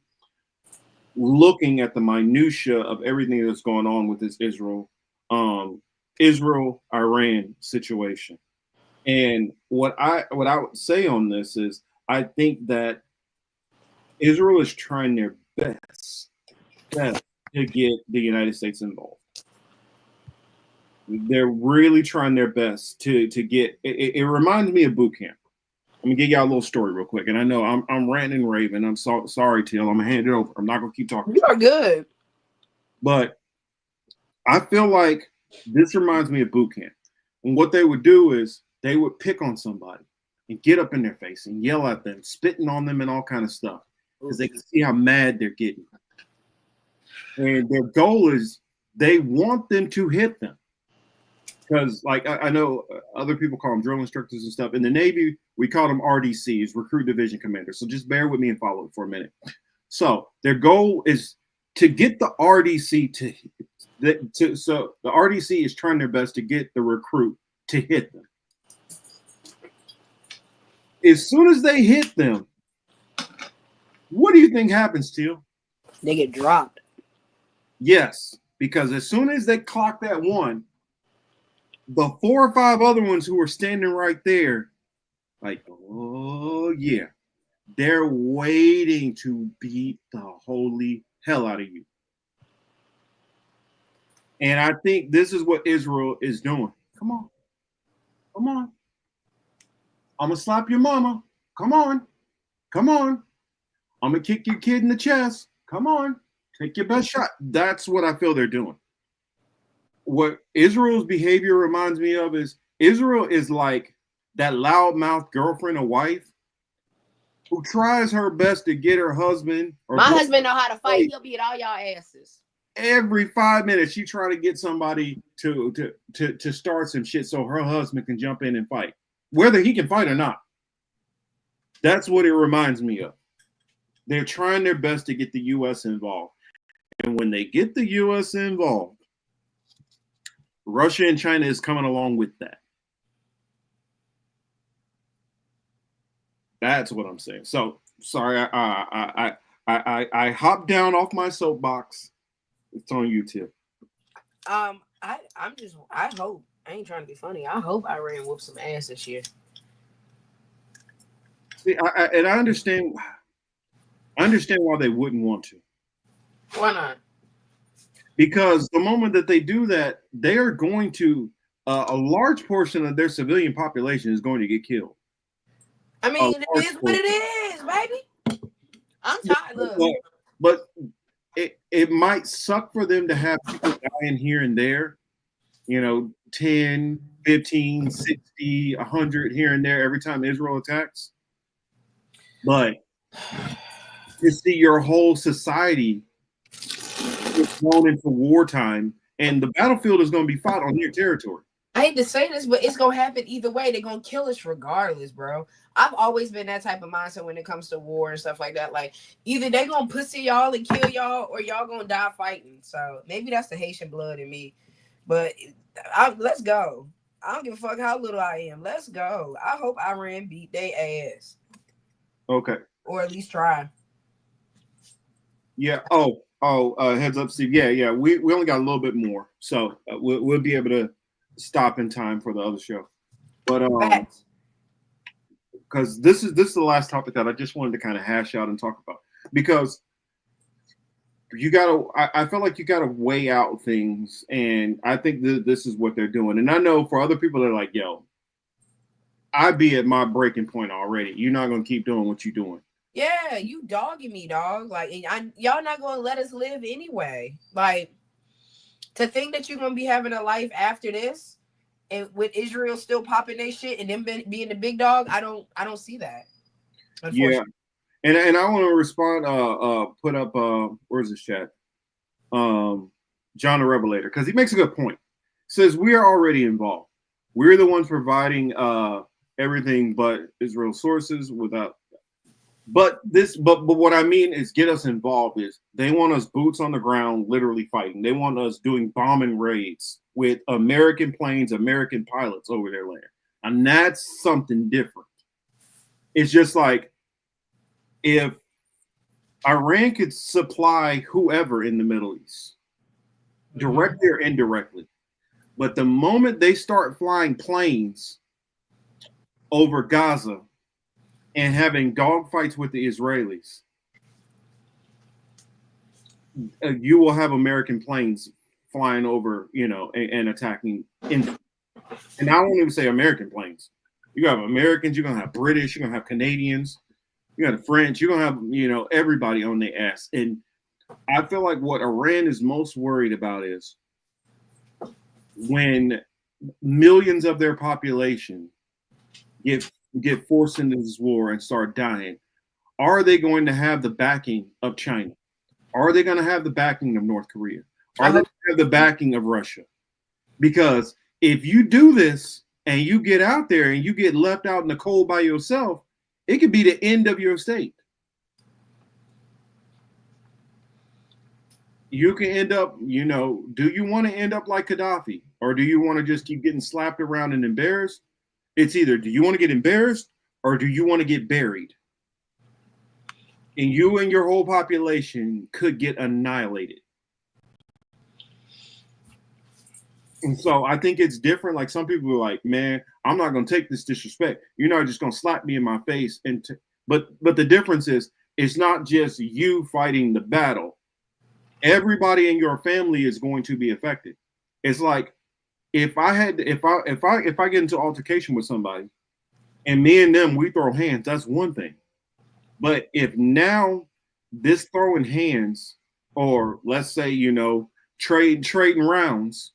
Speaker 5: looking at the minutia of everything that's going on with this Israel-Iran situation. And what I would say on this is, I think that Israel is trying their best to get the United States involved. They're really trying their best to get it. It reminds me of boot camp. I'm gonna give y'all a little story real quick, and I know I'm ranting and raving. I'm sorry, Till. I'm gonna hand it over. I'm not gonna keep talking.
Speaker 7: You are good,
Speaker 5: but I feel like this reminds me of boot camp. And what they would do is they would pick on somebody and get up in their face and yell at them, spitting on them and all kind of stuff, because they can see how mad they're getting. And their goal is they want them to hit them. Because, like, I know other people call them drill instructors and stuff. In the Navy, we call them RDCs, Recruit Division Commanders. So just bear with me and follow it for a minute. So their goal is to get the RDC so the RDC is trying their best to get the recruit to hit them. As soon as they hit them, What do you think happens, Teal?
Speaker 7: They get dropped.
Speaker 5: Yes, because as soon as they clock that one, the 4 or 5 other ones who are standing right there, like, oh yeah, they're waiting to beat the holy hell out of you. And I think this is what Israel is doing. Come on. Come on. I'm going to slap your mama. Come on. Come on. I'm going to kick your kid in the chest. Come on. Take your best shot. That's what I feel they're doing. What Israel's behavior reminds me of is Israel is like that loudmouth girlfriend or wife who tries her best to get her husband. Or
Speaker 7: my husband know how to fight. He'll beat all y'all asses.
Speaker 5: Every 5 minutes, she try to get somebody to start some shit so her husband can jump in and fight, whether he can fight or not. That's what it reminds me of. They're trying their best to get the U.S. involved. And when they get the U.S. involved, Russia and China is coming along with that. That's what I'm saying. So sorry, I hopped down off my soapbox. It's on YouTube.
Speaker 7: I hope, I ain't trying to be funny. I hope Iran whoop some ass this year.
Speaker 5: See, I understand why they wouldn't want to.
Speaker 7: Why not?
Speaker 5: Because the moment that they do that, they are going to a large portion of their civilian population is going to get killed.
Speaker 7: I mean, it is what it is, baby. I'm tired.
Speaker 5: But it might suck for them to have people dying here and there, 10, 15, 60, 100 here and there every time Israel attacks. But to see your whole society thrown into wartime, and the battlefield is going to be fought on their territory.
Speaker 7: I hate to say this, but it's going to happen either way. They're going to kill us regardless, bro. I've always been that type of mindset when it comes to war and stuff like that. Like, either they're going to pussy y'all and kill y'all, or y'all going to die fighting. So maybe that's the Haitian blood in me. But let's go. I don't give a fuck how little I am. Let's go. I hope Iran beat their ass.
Speaker 5: Okay.
Speaker 7: Or at least try.
Speaker 5: Yeah. Heads up, Steve. Yeah. We only got a little bit more. So we'll be able to stop in time for the other show. But because this is the last topic that I just wanted to kind of hash out and talk about, because I felt like you gotta weigh out things, and I think this is what they're doing. And I know for other people, they're like, yo, I'd be at my breaking point already. You're not gonna keep doing what you're doing.
Speaker 7: Yeah, you dogging me, dog. Like, y'all not gonna let us live anyway. Like, to think that you're gonna be having a life after this, and with Israel still popping their shit and them being the big dog, I don't see that.
Speaker 5: Yeah, and I want to respond. Put up where's this chat? John the Revelator, because he makes a good point. Says we are already involved. We're the ones providing everything, but Israel sources without. But what I mean is get us involved is they want us boots on the ground, literally fighting. They want us doing bombing raids with American planes, American pilots over their land. And that's something different. It's just like if Iran could supply whoever in the Middle East, directly or indirectly, but the moment they start flying planes over Gaza and having dogfights with the Israelis, you will have American planes flying over, and attacking India. And I won't even say American planes. You have Americans, you're gonna have British, you're gonna have Canadians, you got the French, you're gonna have, everybody on their ass. And I feel like what Iran is most worried about is when millions of their population get forced into this war and start dying, are they going to have the backing of China? Are they going to have the backing of North Korea? Are they going to have the backing of Russia? Because if you do this and you get out there and you get left out in the cold by yourself, it could be the end of your state. You can end up, do you want to end up like Gaddafi, or do you want to just keep getting slapped around and embarrassed? It's either do you want to get embarrassed or do you want to get buried? and you and your whole population could get annihilated. And so I think it's different. Like some people are like, man, I'm not going to take this disrespect. You're not just going to slap me in my face. But the difference is it's not just you fighting the battle. Everybody in your family is going to be affected. It's like if I get into altercation with somebody and me and them, we throw hands, that's one thing. But if now this throwing hands, or let's say, trading rounds,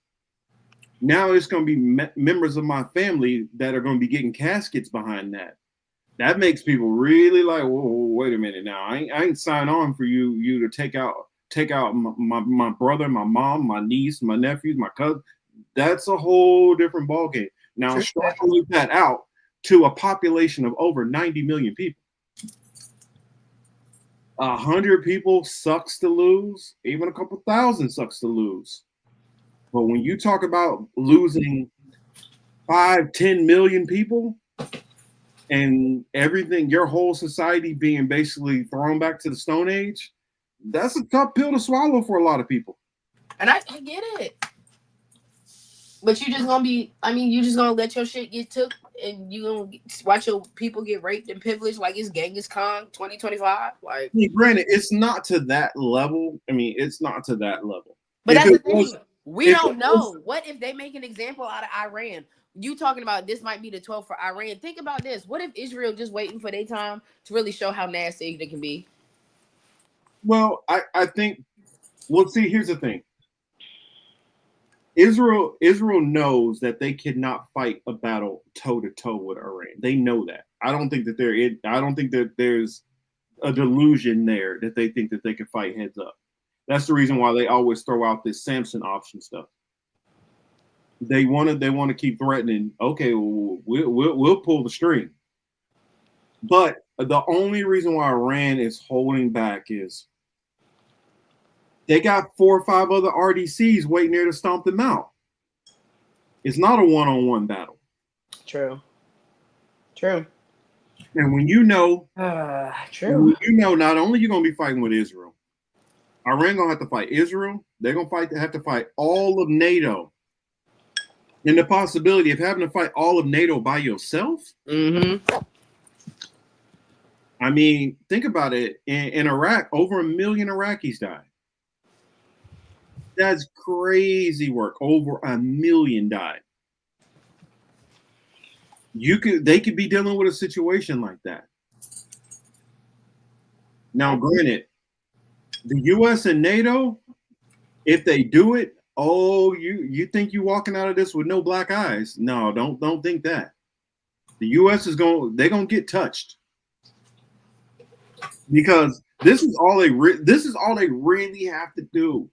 Speaker 5: now it's going to be members of my family that are going to be getting caskets behind that. That makes people really like, whoa, wait a minute now. I ain't sign on for you to take out my brother, my mom, my niece, my nephews, my cousin. That's a whole different ballgame. Now extrapolate that out to a population of over 90 million people. 100 people sucks to lose. Even a couple thousand sucks to lose. But when you talk about losing 5-10 million people and everything, your whole society being basically thrown back to the Stone Age, that's a tough pill to swallow for a lot of people.
Speaker 7: And I get it. But you just gonna let your shit get took and you gonna watch your people get raped and pillaged like it's Genghis Khan 2025? Like,
Speaker 5: granted, it's not to that level. It's not to that level.
Speaker 7: But that's the thing. We don't know. What if they make an example out of Iran? You talking about this might be the 12th for Iran. Think about this. What if Israel just waiting for their time to really show how nasty they can be?
Speaker 5: Well, I think, see, here's the thing. Israel knows that they cannot fight a battle toe to toe with Iran. They know that. I don't think that there's a delusion there that they think that they can fight heads up. That's the reason why they always throw out this Samson option stuff. They want to keep threatening. Okay, we'll pull the string. But the only reason why Iran is holding back is they got 4 or 5 other RDCs waiting there to stomp them out. It's not a one-on-one battle.
Speaker 7: True.
Speaker 5: And when you know, not only you're going to be fighting with Israel, Iran going to have to fight Israel. They're going to have to fight all of NATO. And the possibility of having to fight all of NATO by yourself.
Speaker 7: Mm-hmm.
Speaker 5: Think about it. In Iraq, over 1 million Iraqis died. That's crazy work. Over 1 million died. They could be dealing with a situation like that. Now, granted, the U.S. and NATO, if they do it, you think you're walking out of this with no black eyes? No, don't think that. The U.S. they're gonna get touched because this is all they really have to do.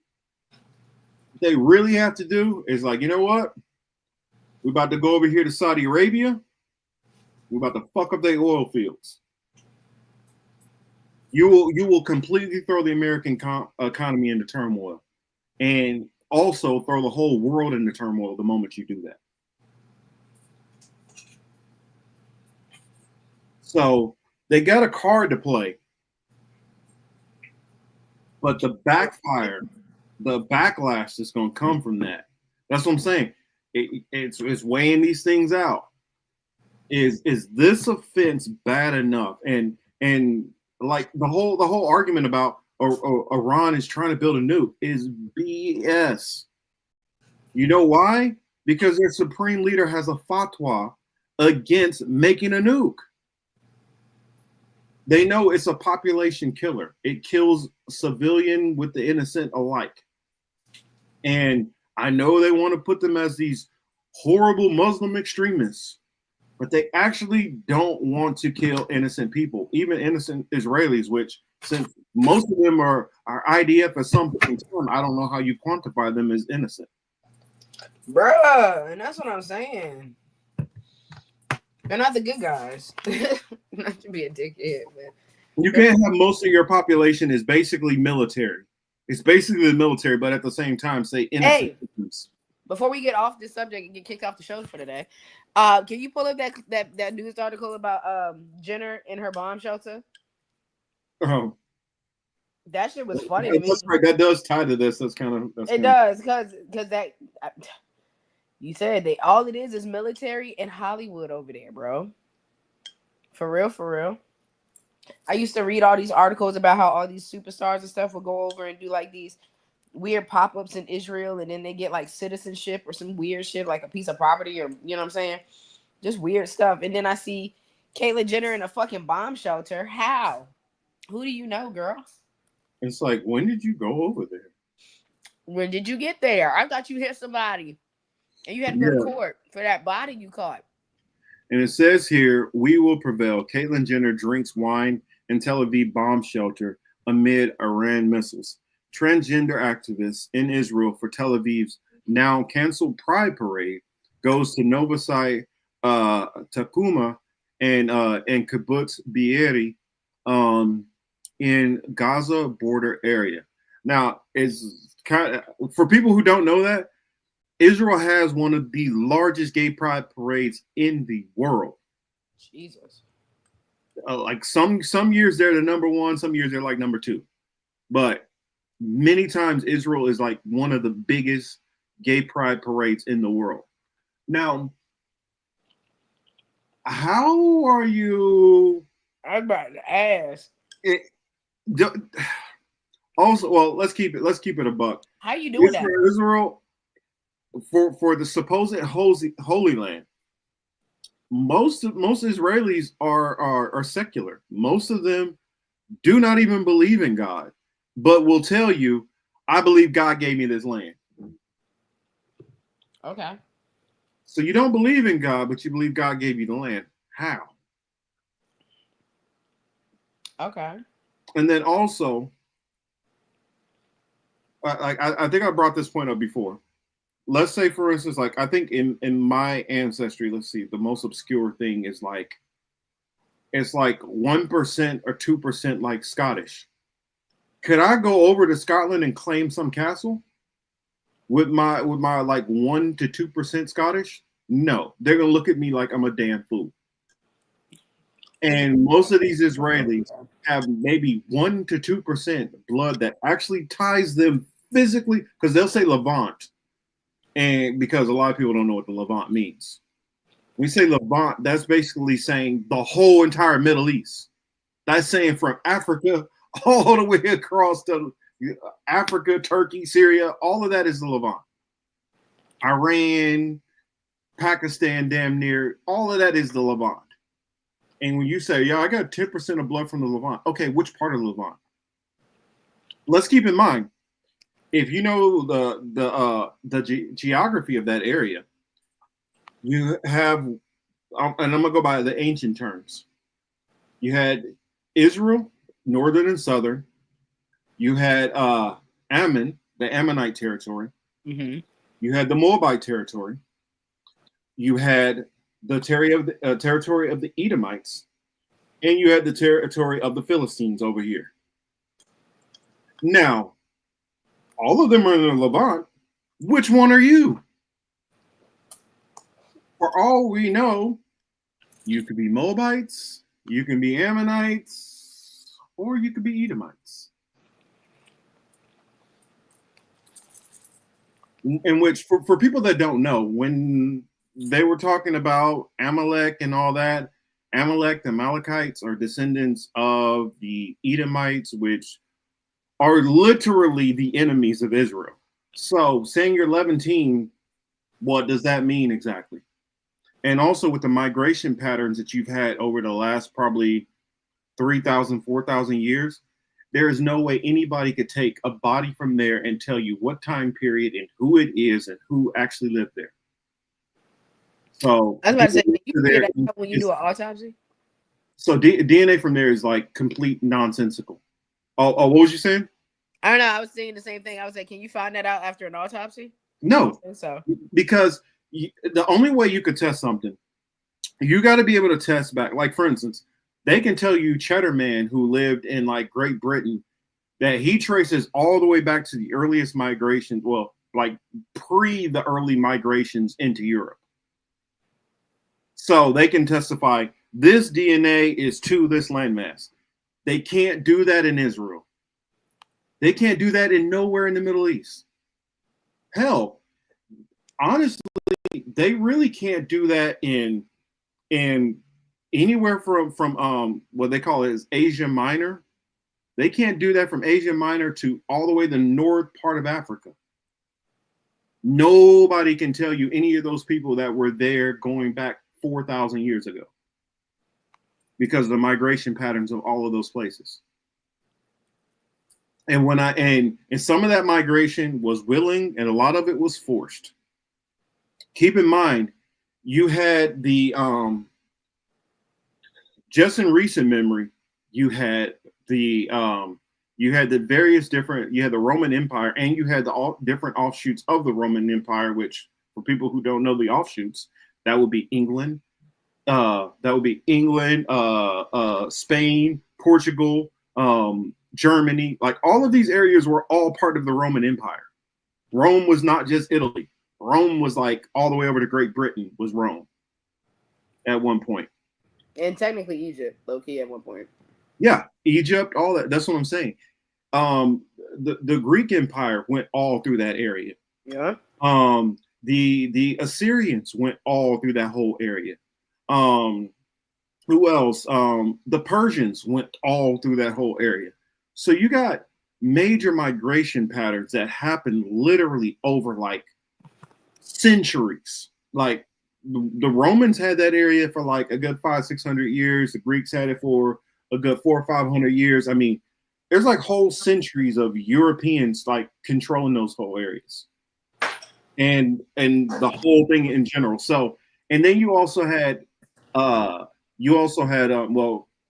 Speaker 5: They really have to do is like, you know what? We're about to go over here to Saudi Arabia. We're about to fuck up their oil fields. You will completely throw the American economy into turmoil, and also throw the whole world into turmoil the moment you do that. So they got a card to play, but the backfire, the backlash that's going to come from that. That's what I'm saying. It's weighing these things out. Is this offense bad enough? And like the whole argument about Iran is trying to build a nuke is BS. You know why? Because their supreme leader has a fatwa against making a nuke. They know it's a population killer. It kills civilian with the innocent alike. And I know they want to put them as these horrible Muslim extremists, but they actually don't want to kill innocent people, even innocent Israelis, which since most of them are IDF at some point in time, I don't know how you quantify them as innocent.
Speaker 7: Bruh, and that's what I'm saying. They're not the good guys. Not to be a dickhead, but
Speaker 5: you can't have most of your population is basically military. It's basically the military, but at the same time, say innocent victims.
Speaker 7: Before we get off this subject and get kicked off the show for today, can you pull up that news article about Jenner and her bomb shelter?
Speaker 5: Oh,
Speaker 7: That shit was funny to me.
Speaker 5: That's right. That does tie to this. That's
Speaker 7: It does, because that you said they all it is military and Hollywood over there, bro. For real, for real. I used to read all these articles about how all these superstars and stuff would go over and do like these weird pop-ups in Israel, and then they get like citizenship or some weird shit, like a piece of property, or you know what I'm saying? Just weird stuff. And then I see Caitlyn Jenner in a fucking bomb shelter. How? Who do you know, girl?
Speaker 5: It's like, when did you go over there?
Speaker 7: When did you get there? I thought you hit somebody and you had to go to court for that body you caught.
Speaker 5: And it says here, we will prevail. Caitlyn Jenner drinks wine in Tel Aviv bomb shelter amid Iran missiles. Transgender activists in Israel for Tel Aviv's now canceled Pride Parade goes to Novosai Takuma and Kibbutz Be'eri in Gaza border area. Now, it's kind of, for people who don't know that, Israel has one of the largest gay pride parades in the world.
Speaker 7: Jesus.
Speaker 5: Like some years they're the number one, some years they're like number two. But many times Israel is like one of the biggest gay pride parades in the world. Now, how are you?
Speaker 7: I'm about to ask.
Speaker 5: Also, well, let's keep it a buck.
Speaker 7: How you doing that?
Speaker 5: Israel, for the supposed holy land, most Israelis are secular. Most of them do not even believe in God, but will tell you, I believe God gave me this land.
Speaker 7: Okay.
Speaker 5: So you don't believe in God, but you believe God gave you the land. How?
Speaker 7: Okay.
Speaker 5: And then also, I think I brought this point up before. Let's say, for instance, like I think in my ancestry, let's see, the most obscure thing is like, it's like 1% or 2% like Scottish. Could I go over to Scotland and claim some castle with my like 1 to 2% Scottish? No, they're gonna look at me like I'm a damn fool. And most of these Israelis have maybe 1 to 2% blood that actually ties them physically, because they'll say Levant. And because a lot of people don't know what the Levant means. We say Levant, that's basically saying the whole entire Middle East. That's saying from Africa all the way across to Africa, Turkey, Syria, all of that is the Levant. Iran, Pakistan, damn near, all of that is the Levant. And when you say, yeah, I got 10% of blood from the Levant. Okay, which part of the Levant? Let's keep in mind, if you know the geography of that area, you have, and I'm gonna go by the ancient terms. You had Israel, northern and southern. You had Ammon, the Ammonite territory.
Speaker 7: Mm-hmm.
Speaker 5: You had the Moabite territory. You had the territory of the Edomites, and you had the territory of the Philistines over here. Now, all of them are in the Levant. Which one are you? For all we know, you could be Moabites, you can be Ammonites, or you could be Edomites. In which, for people that don't know, when they were talking about Amalek and all that, Amalek, the Amalekites, are descendants of the Edomites, which are literally the enemies of Israel. So saying you're Levantine, what does that mean exactly? And also with the migration patterns that you've had over the last probably 3,000, 4,000 years, there is no way anybody could take a body from there and tell you what time period and who it is and who actually lived there. So
Speaker 7: I was about to say, you figure that out when you do an autopsy?
Speaker 5: So DNA from there is like complete nonsensical. Oh, what was you saying?
Speaker 7: I don't know. I was saying the same thing. I was like, can you find that out after an autopsy?
Speaker 5: No,
Speaker 7: so
Speaker 5: because the only way you could test something, you got to be able to test back. Like, for instance, they can tell you Cheddar Man, who lived in like Great Britain, that he traces all the way back to the earliest migration, well, like pre the early migrations into Europe. So they can testify this DNA is to this landmass. They can't do that in Israel. They can't do that in nowhere in the Middle East. Hell, honestly, they really can't do that in anywhere from what they call it is Asia Minor. They can't do that from Asia Minor to all the way the north part of Africa. Nobody can tell you any of those people that were there going back 4,000 years ago because of the migration patterns of all of those places. And and some of that migration was willing and a lot of it was forced. Keep in mind, you had the just in recent memory, you had the various different, you had the Roman Empire and you had the different offshoots of the Roman Empire, which for people who don't know the offshoots, that would be England, Spain, Portugal, Germany. Like all of these areas were all part of the Roman Empire. Rome was not just Italy. Rome was like all the way over to Great Britain was Rome at one point.
Speaker 7: And technically Egypt, low key at one point.
Speaker 5: Yeah, Egypt, all that. That's what I'm saying. The Greek Empire went all through that area.
Speaker 7: Yeah.
Speaker 5: The Assyrians went all through that whole area. Who else? The Persians went all through that whole area. So you got major migration patterns that happened literally over like centuries. Like the Romans had that area for like a good 500-600 years. The Greeks had it for a good 400 or 500 years. I mean, there's like whole centuries of Europeans like controlling those whole areas, and the whole thing in general. So, and then you also had well,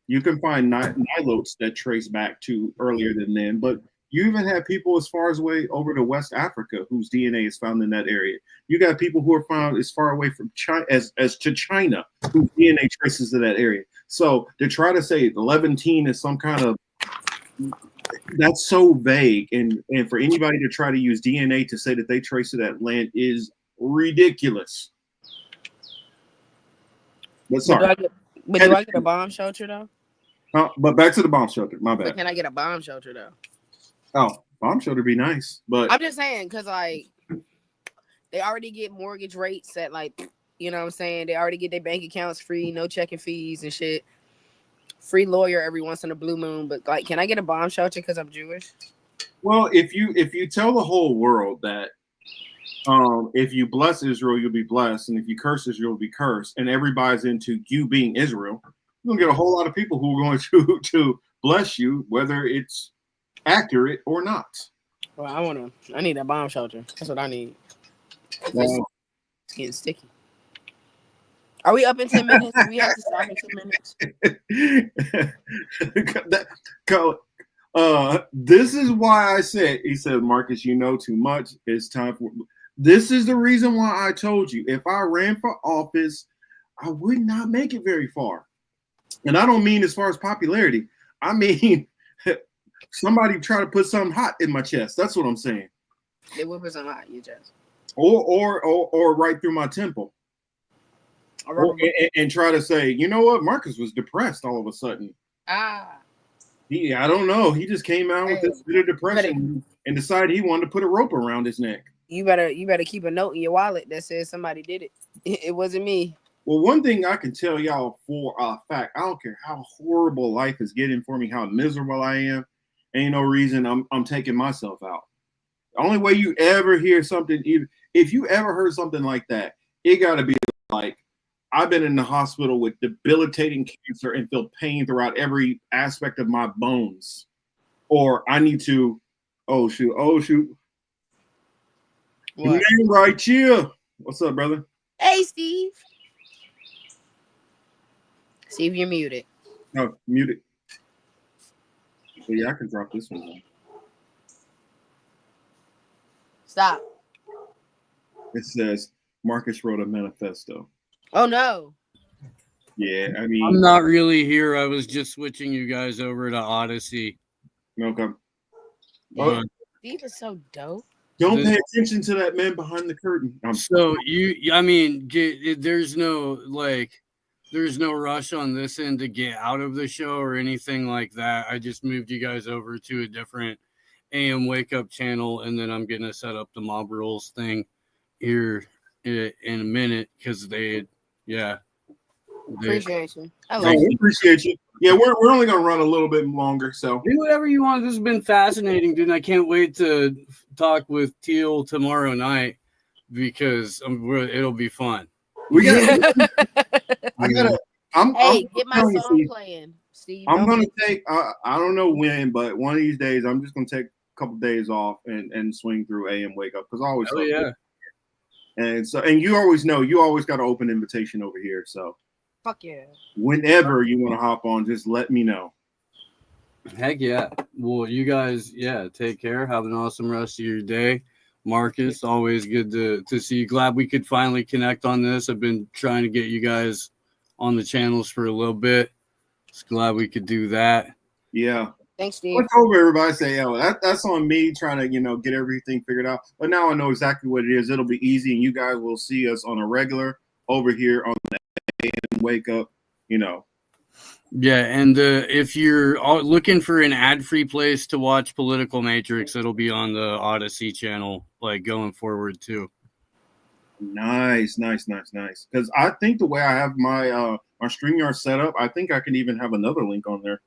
Speaker 5: you can find Nilotes that trace back to earlier than then, but you even have people as far as way over to West Africa whose DNA is found in that area. You got people who are found as far away from China as to China, whose DNA traces to that area. So to try to say the Levantine is some kind of, that's so vague, and for anybody to try to use DNA to say that they trace to that land is ridiculous. But sorry.
Speaker 7: Do I get a bomb shelter though?
Speaker 5: But back to the bomb shelter. My bad.
Speaker 7: But can I get a bomb shelter though?
Speaker 5: Oh, bomb shelter be nice, but
Speaker 7: I'm just saying because like they already get mortgage rates at like, you know what I'm saying? They already get their bank accounts free, no checking fees and shit. Free lawyer every once in a blue moon, but like, can I get a bomb shelter because I'm Jewish?
Speaker 5: Well, if you tell the whole world that if you bless Israel, you'll be blessed, and if you curse Israel, you'll be cursed, and everybody's into you being Israel, you're gonna get a whole lot of people who are going to bless you, whether it's accurate or not.
Speaker 7: Well, I need a bomb shelter. That's what I need.
Speaker 5: Well,
Speaker 7: it's getting sticky. Are we up in 10 minutes? Do we have to stop in 10 minutes?
Speaker 5: This is why I said, he said, Marcus, you know too much. It's time for, this is the reason why I told you, if I ran for office, I would not make it very far. And I don't mean as far as popularity. I mean, somebody try to put something hot in my chest. That's what I'm saying.
Speaker 7: They will put something hot in your chest.
Speaker 5: Or right through my temple. And try to say, you know what, Marcus was depressed all of a sudden. I don't know. He just came out with this bit of depression and decided he wanted to put a rope around his neck.
Speaker 7: You better keep a note in your wallet that says somebody did it. It wasn't me.
Speaker 5: Well, one thing I can tell y'all for a fact, I don't care how horrible life is getting for me, how miserable I am, ain't no reason I'm taking myself out. The only way you ever hear something, if you ever heard something like that, it got to be like, I've been in the hospital with debilitating cancer and feel pain throughout every aspect of my bones. Or I need to, oh shoot.
Speaker 7: What?
Speaker 5: Man right here. What's up, brother?
Speaker 7: Hey, Steve. Steve, you're muted.
Speaker 5: No, muted. So yeah, I can drop this one on.
Speaker 7: Stop.
Speaker 5: It says Marcus wrote a manifesto.
Speaker 7: Oh no.
Speaker 5: Yeah, I mean,
Speaker 11: I'm not really here. I was just switching you guys over to Odyssey.
Speaker 5: Okay.
Speaker 7: Oh. Steve is so dope.
Speaker 5: Don't pay attention to that man behind the curtain.
Speaker 11: So I mean, there's no rush on this end to get out of the show or anything like that. I just moved you guys over to a different AM Wake Up channel, and then I'm gonna set up the Mob Rules thing here in a minute because
Speaker 7: Appreciate you. I love
Speaker 5: Hey, we
Speaker 7: you.
Speaker 5: appreciate you. Yeah, we're only gonna run a little bit longer, so
Speaker 11: do whatever you want. This has been fascinating, dude. I can't wait to talk with Teal tomorrow night because it'll be fun.
Speaker 5: We got. I gotta.
Speaker 7: Hey, get my
Speaker 5: telling you,
Speaker 7: song
Speaker 5: Steve,
Speaker 7: playing, Steve.
Speaker 5: I'm
Speaker 7: Don't
Speaker 5: gonna
Speaker 7: forget-
Speaker 5: take. I don't know when, but one of these days, I'm just gonna take a couple days off and swing through AM Wake Up because I always.
Speaker 11: Oh yeah.
Speaker 5: And so, and you always know, you always got an open invitation over here. So,
Speaker 7: Fuck yeah.
Speaker 5: whenever you want to hop on, just let me know.
Speaker 11: Heck yeah. Well, you guys, take care. Have an awesome rest of your day. Marcus, always good to see you. Glad we could finally connect on this. I've been trying to get you guys on the channels for a little bit. Just glad we could do that.
Speaker 5: Yeah.
Speaker 7: Thanks, Steve.
Speaker 5: I told everybody, say, yo, that's on me trying to, get everything figured out. But now I know exactly what it is. It'll be easy, and you guys will see us on a regular over here on the AM Wake Up,
Speaker 11: Yeah, and if you're looking for an ad-free place to watch Political Matrix, it'll be on the Odyssey channel, like going forward too.
Speaker 5: Nice. Because I think the way I have my StreamYard set up, I think I can even have another link on there.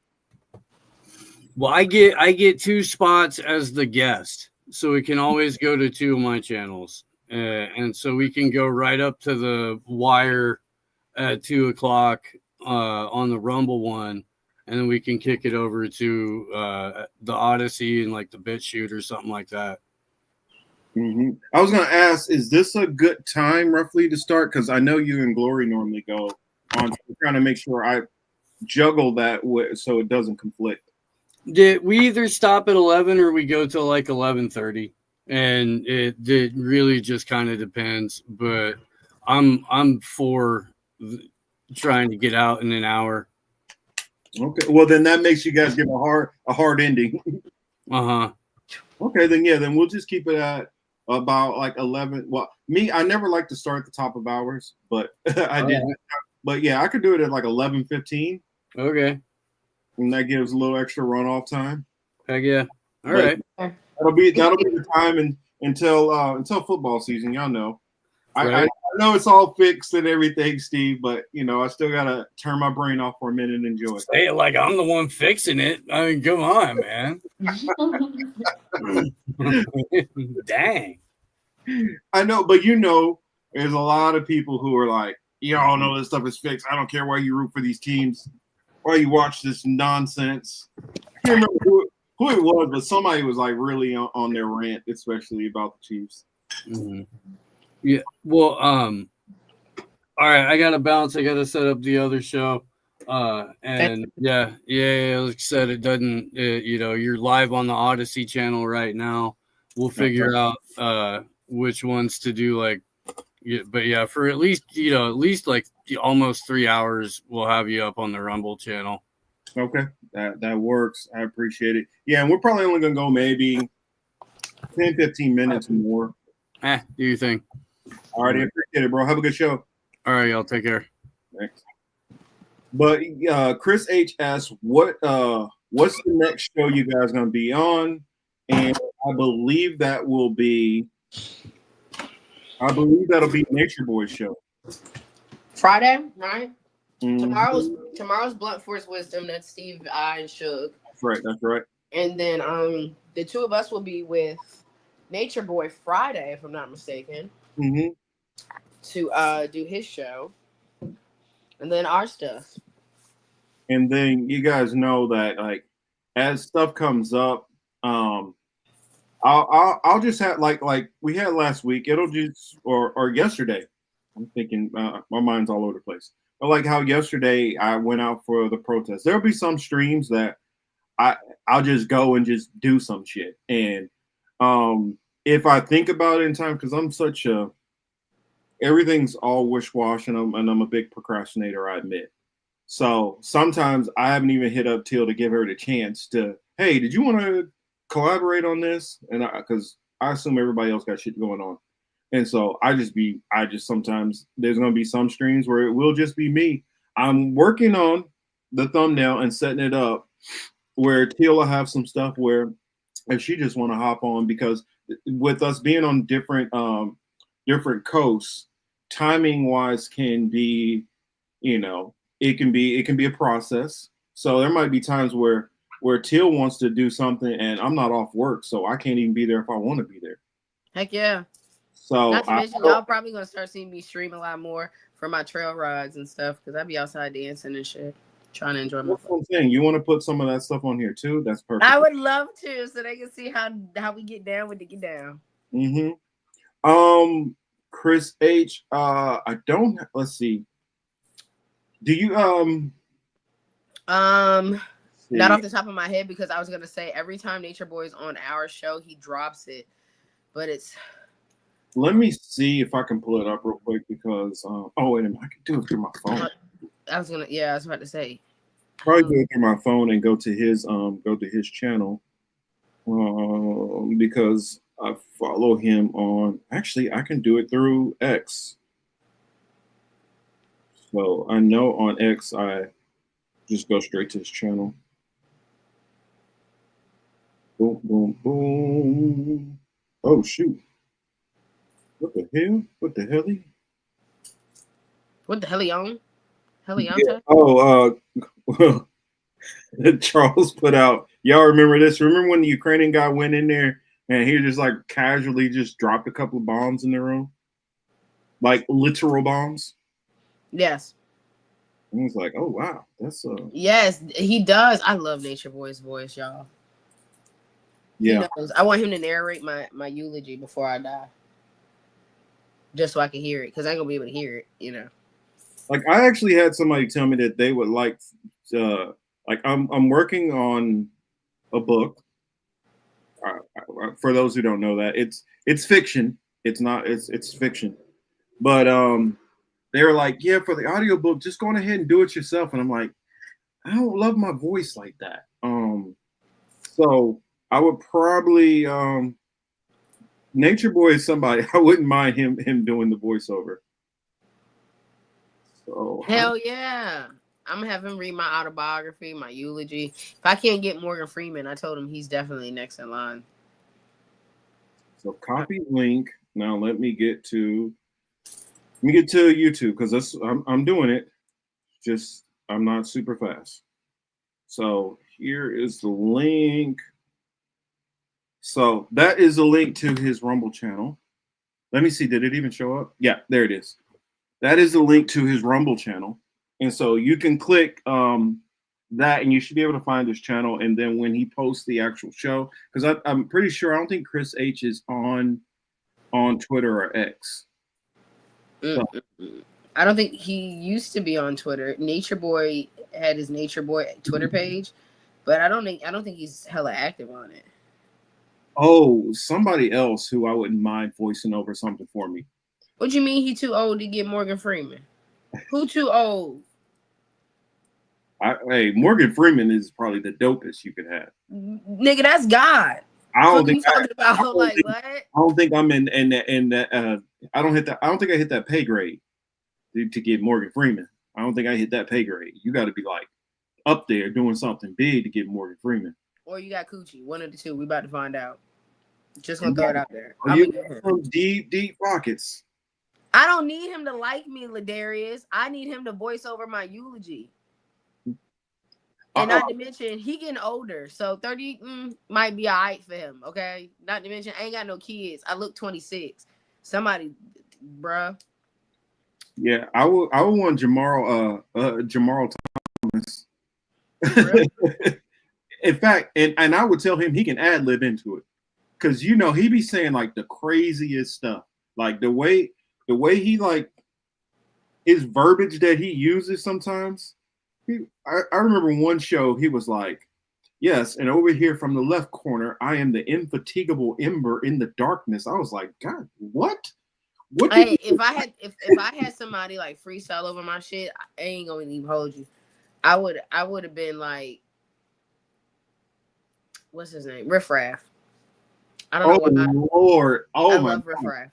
Speaker 11: Well, I get 2 spots as the guest, so we can always go to 2 of my channels, and so we can go right up to the wire at 2:00 on the Rumble one, and then we can kick it over to the Odyssey and like the BitChute or something like that.
Speaker 5: Mm-hmm. I was gonna ask, is this a good time roughly to start? Because I know you and Glory normally go on, trying to make sure I juggle that so it doesn't conflict.
Speaker 11: We either stop at 11 or we go till like 11:30, and it really just kind of depends. But I'm for trying to get out in an hour.
Speaker 5: Okay, well then that makes you guys give a hard ending. Okay, then we'll just keep it at about like 11. Well, I never like to start at the top of hours, but I did. But yeah, I could do it at like 11:15.
Speaker 11: Okay.
Speaker 5: And that gives a little extra runoff time.
Speaker 11: Heck yeah. All right.
Speaker 5: That'll be the time until football season. Y'all know.
Speaker 11: Right.
Speaker 5: I know it's all fixed and everything, Steve, but I still gotta turn my brain off for a minute and enjoy it.
Speaker 11: Hey, like I'm the one fixing it. I mean, come on, man. Dang.
Speaker 5: I know, but there's a lot of people who are like, y'all know this stuff is fixed. I don't care why you root for these teams. Why you watch this nonsense? I can't remember who it was, but somebody was like really on their rant, especially about the Chiefs.
Speaker 11: Mm-hmm. Yeah. Well, all right. I gotta bounce. I gotta set up the other show. And yeah. Like I said, it doesn't. You're live on the Odyssey channel right now. We'll figure out which ones to do. Like, but yeah, for at least like almost 3 hours, we'll have you up on the Rumble channel.
Speaker 5: Okay, that works. I appreciate it. Yeah, and we're probably only gonna go maybe 10-15 minutes more.
Speaker 11: Do you think?
Speaker 5: All right, I appreciate it, bro. Have a good show.
Speaker 11: All right, y'all take care.
Speaker 5: Thanks. But Chris H asks, what's the next show you guys gonna be on? And I believe that'll be Nature Boy's show.
Speaker 7: Friday, right?
Speaker 5: Mm-hmm.
Speaker 7: Tomorrow's Blunt Force Wisdom. That's Steve, I, and Suge.
Speaker 5: That's right.
Speaker 7: And then the 2 of us will be with Nature Boy Friday, if I'm not mistaken, to do his show, and then our stuff.
Speaker 5: And then you guys know that like as stuff comes up, I'll just have like we had last week. It'll just or yesterday. I'm thinking my mind's all over the place. But like how yesterday I went out for the protest. There'll be some streams that I'll just go and just do some shit. And if I think about it in time, because I'm such a everything's all wish-wash and I'm a big procrastinator, I admit. So sometimes I haven't even hit up Teal to give her the chance to, hey, did you want to collaborate on this? And because I assume everybody else got shit going on. And so I just sometimes there's going to be some streams where it will just be me. I'm working on the thumbnail and setting it up where Teal will have some stuff where if she just want to hop on, because with us being on different coasts, timing wise can be, it can be a process. So there might be times where Teal wants to do something and I'm not off work, so I can't even be there if I want to be there.
Speaker 7: Heck yeah.
Speaker 5: So
Speaker 7: not to mention, y'all probably gonna start seeing me stream a lot more for my trail rides and stuff, because I be outside dancing and shit, trying to enjoy my
Speaker 5: fun thing. You want to put some of that stuff on here too? That's perfect.
Speaker 7: I would love to, so they can see how we get down with the get down.
Speaker 5: Chris H. I don't. Let's see. Do you
Speaker 7: not off the top of my head, because I was gonna say every time Nature Boy is on our show, he drops it, but it's.
Speaker 5: Let me see if I can pull it up real quick, because oh wait a minute, I can do it through my phone.
Speaker 7: I was about to say.
Speaker 5: Probably do it through my phone and go to his channel, because I follow him on. Actually, I can do it through X. So I know on X I just go straight to his channel. Boom, boom, boom. Oh shoot. What the hell? What the hell?
Speaker 7: What the hell he on?
Speaker 5: Yeah. Oh, Charles put out. Y'all remember this? Remember when the Ukrainian guy went in there and he just like casually just dropped a couple of bombs in the room, like literal bombs?
Speaker 7: Yes.
Speaker 5: And he's like, "Oh wow, that's
Speaker 7: Yes, he does. I love Nature Boy's voice, y'all.
Speaker 5: Yeah.
Speaker 7: He knows. I want him to narrate my eulogy before I die, just so I can hear it, because I ain't gonna be able to hear it,
Speaker 5: Like I actually had somebody tell me that they would like I'm working on a book. For those who don't know that, it's fiction. It's fiction. But they were like, yeah, for the audiobook, just go on ahead and do it yourself. And I'm like, I don't love my voice like that. So I would probably Nature Boy is somebody I wouldn't mind him doing the voiceover. So
Speaker 7: hell yeah. I'm gonna have him read my autobiography, my eulogy. If I can't get Morgan Freeman, I told him he's definitely next in line.
Speaker 5: So copy link. Now let me get to YouTube, because I'm doing it. Just I'm not super fast. So here is the link. So that is a link to his Rumble channel. Let me see. Did it even show up? Yeah, there it is. That is the link to his Rumble channel. And so you can click that and you should be able to find his channel. And then when he posts the actual show, because I'm pretty sure, I don't think Chris H is on Twitter or X. So.
Speaker 7: I don't think he used to be on Twitter. Nature Boy had his Nature Boy Twitter page, but I don't think he's hella active on it.
Speaker 5: Oh, somebody else who I wouldn't mind voicing over something for me.
Speaker 7: What you mean he too old to get Morgan Freeman? Who too old?
Speaker 5: Hey, Morgan Freeman is probably the dopest you could have.
Speaker 7: Nigga, that's God.
Speaker 5: I don't think
Speaker 7: I don't
Speaker 5: think I'm in that. I don't think I hit that pay grade to get Morgan Freeman. I don't think I hit that pay grade. You got to be like up there doing something big to get Morgan Freeman.
Speaker 7: Or you got Coochie. One of the two. We about to find out. Just gonna throw it out there.
Speaker 5: You got some deep pockets.
Speaker 7: I don't need him to like me, Ladarius. I need him to voice over my eulogy. And not to mention, he getting older. So 30 might be all right for him, okay? Not to mention, I ain't got no kids. I look 26. Somebody, bruh.
Speaker 5: Yeah, I would want Jamal Thomas.
Speaker 7: Really?
Speaker 5: In fact, and I would tell him he can ad lib into it. Because, he be saying, like, the craziest stuff. Like, the way he, like, his verbiage that he uses sometimes. I remember one show, he was like, yes, and over here from the left corner, I am the infatigable ember in the darkness. I was like, God, what?
Speaker 7: Hey, if I had somebody like freestyle over my shit, I ain't gonna even hold you. I would have been like, what's his name? Riff Raff. I don't know why.
Speaker 5: Lord.
Speaker 7: I love Riff Raff.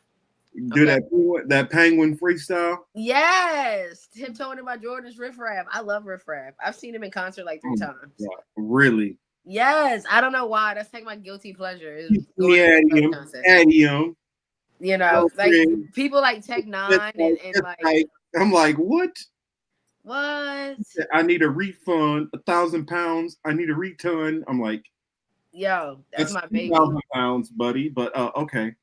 Speaker 5: Do that penguin freestyle?
Speaker 7: Yes. Tiptoeing in my Jordans, Riff Raff. I love Riff Raff. I've seen him in concert like 3 times.
Speaker 5: Yeah, really?
Speaker 7: Yes, I don't know why. That's like my guilty pleasure is going to the
Speaker 5: Adium,
Speaker 7: concert.
Speaker 5: adium.
Speaker 7: You know, like people like Tech Nine and like
Speaker 5: I'm like, what?
Speaker 7: What?
Speaker 5: I need a refund, 1,000 pounds. I need a return. I'm like,
Speaker 7: yo, that's my baby.
Speaker 5: 2,000 pounds, buddy. But okay.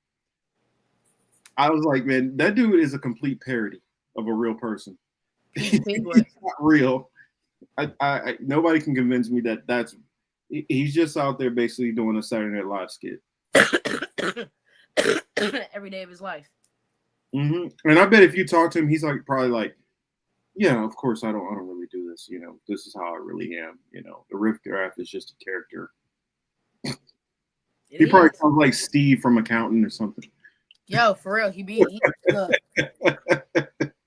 Speaker 5: I was like, man, that dude is a complete parody of a real person. He's not real. Nobody can convince me that he's just out there basically doing a Saturday Night Live skit
Speaker 7: every day of his life.
Speaker 5: Mm-hmm. And I bet if you talk to him, he's like probably like, yeah, of course I don't really do this. You know, this is how I really am. You know, the Riff Raff is just a character. He probably sounds like Steve from Accountant or something.
Speaker 7: Yo, for real, look.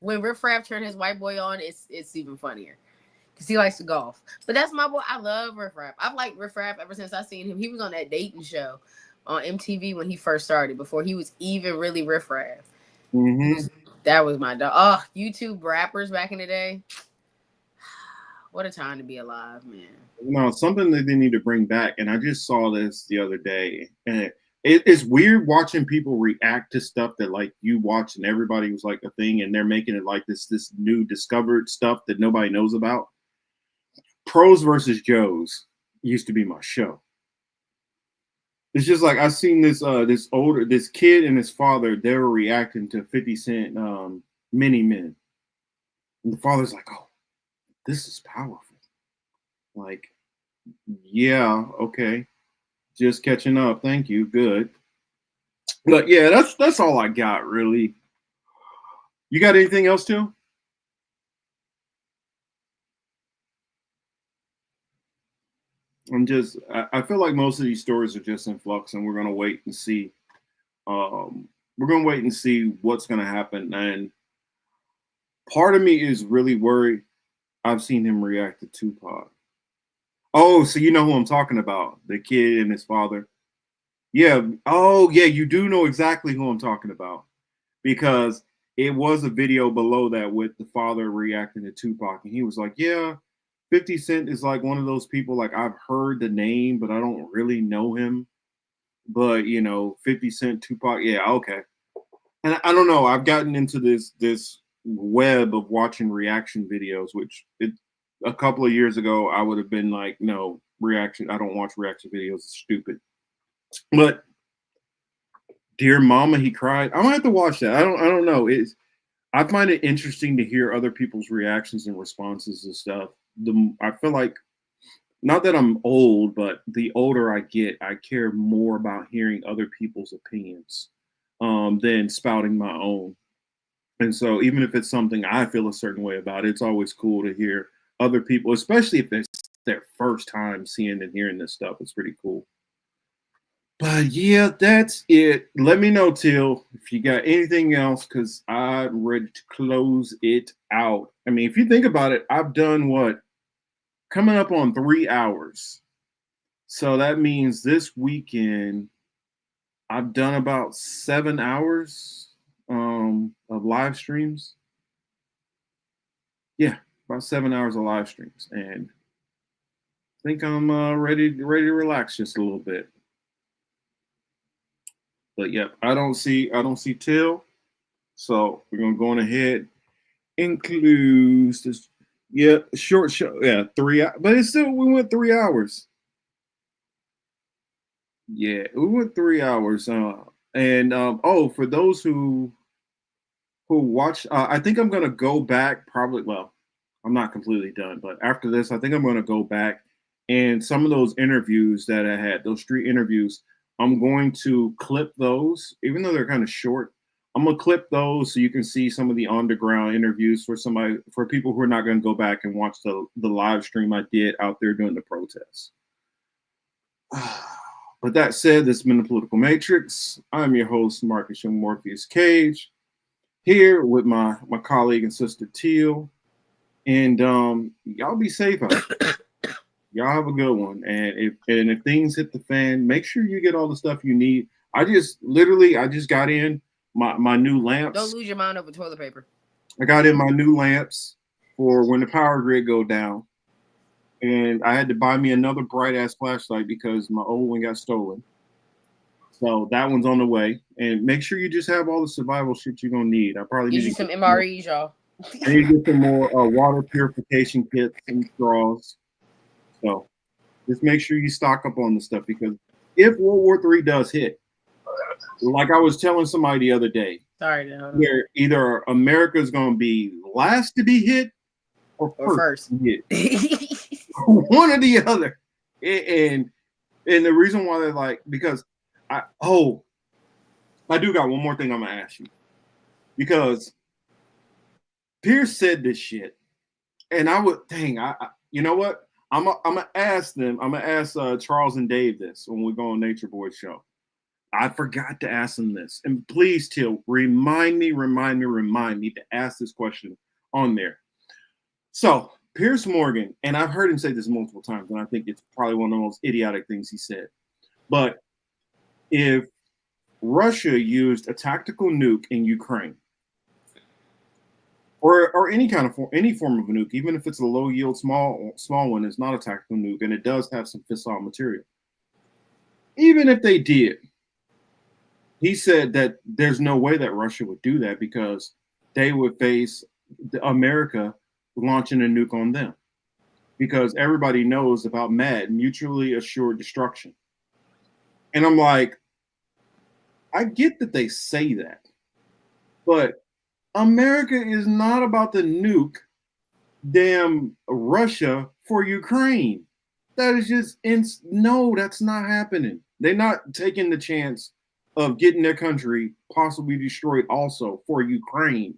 Speaker 7: When Riff Raff turned his white boy on, it's even funnier because he likes to golf. But that's my boy. I love Riff Raff. I've liked Riff Raff ever since I seen him. He was on that dating show on MTV when he first started, before he was even really Riff Raff.
Speaker 5: Mm-hmm.
Speaker 7: That was my dog. Oh, YouTube rappers back in the day. What a time to be alive, man.
Speaker 5: No, something that they need to bring back, and I just saw this the other day, and it's weird watching people react to stuff that like you watch and everybody was like a thing, and they're making it like this new discovered stuff that nobody knows about. Pros versus Joes used to be my show. It's just like I seen this this kid and his father, they were reacting to 50 Cent Many Men. And the father's like, oh, this is powerful. Like, yeah, okay. Just catching up. Thank you. Good. But yeah, that's all I got, really. You got anything else too? I feel like most of these stories are just in flux, and we're gonna wait and see. We're gonna wait and see what's gonna happen. And part of me is really worried. I've seen him react to Tupac. Oh, so you know who I'm talking about? The kid and his father. Yeah. Oh, yeah. You do know exactly who I'm talking about, because it was a video below that with the father reacting to Tupac, and he was like, "Yeah, 50 Cent is like one of those people. Like I've heard the name, but I don't really know him. But you know, 50 Cent, Tupac. Yeah, okay." And I don't know. I've gotten into this web of watching reaction videos, which a couple of years ago I would have been like, no, reaction. I don't watch reaction videos. It's stupid. But Dear Mama, he cried. I'm gonna have to watch that. I don't know. I find it interesting to hear other people's reactions and responses and stuff. I feel like, not that I'm old, but the older I get, I care more about hearing other people's opinions than spouting my own. And so even if it's something I feel a certain way about, it's always cool to hear other people, especially if it's their first time seeing and hearing this stuff. It's pretty cool. But yeah, that's it. Let me know, Till, if you got anything else, because I'm ready to close it out. I mean, if you think about it, I've done what? Coming up on 3 hours. So that means this weekend, I've done about 7 hours of live streams. Yeah, about 7 hours of live streams. And I think I'm ready to relax just a little bit. But yep, I don't see Till. So we're gonna go on ahead. Includes this, yeah, short show. Yeah, 3 hours, but it's still, we went 3 hours. Yeah, we went 3 hours. And oh, for those who watch, I think I'm gonna go back probably. Well, I'm not completely done, but after this, I think I'm gonna go back and some of those interviews that I had, those street interviews, I'm going to clip those, even though they're kind of short. I'm gonna clip those so you can see some of the underground interviews for people who are not gonna go back and watch the live stream I did out there during the protests. But that said, this has been the Political Matrix. I'm your host, Marcus Young Morpheus Cage, here with my colleague and sister Teal. And y'all be safe out there. Y'all have a good one. And if things hit the fan, make sure you get all the stuff you need. I just got in my new lamps.
Speaker 7: Don't lose your mind over toilet paper.
Speaker 5: I got in my new lamps for when the power grid go down. and I had to buy me another bright ass flashlight because my old one got stolen. So that one's on the way. And make sure you just have all the survival shit you're gonna need. I probably
Speaker 7: Get
Speaker 5: need
Speaker 7: you
Speaker 5: to
Speaker 7: some
Speaker 5: get
Speaker 7: MREs, y'all.
Speaker 5: I need to get some more water purification kits and straws. So just make sure you stock up on the stuff because if World War III does hit, like I was telling somebody the other day,
Speaker 7: Sorry, no.
Speaker 5: where either America's going to be last to be hit or first to be hit. One or the other. And the reason why they're like, because I do got one more thing I'm going to ask you. Because Pierce said this shit. And I would, you know what? I'm gonna ask them. I'm gonna ask Charles and Dave this when we go on Nature Boy show. I forgot to ask them this, and please, Till, remind me to ask this question on there. So Pierce Morgan, and I've heard him say this multiple times, and I think it's probably one of the most idiotic things he said. But if Russia used a tactical nuke in Ukraine, or any kind of any form of a nuke, even if it's a low yield small one, it's not a tactical nuke, and it does have some fissile material. Even if they did, he said that there's no way that Russia would do that because they would face America launching a nuke on them, because everybody knows about MAD, mutually assured destruction. And I'm like, I get that they say that, but America is not about to nuke damn Russia for Ukraine. That is just no, that's not happening. They're not taking the chance of getting their country possibly destroyed also for Ukraine.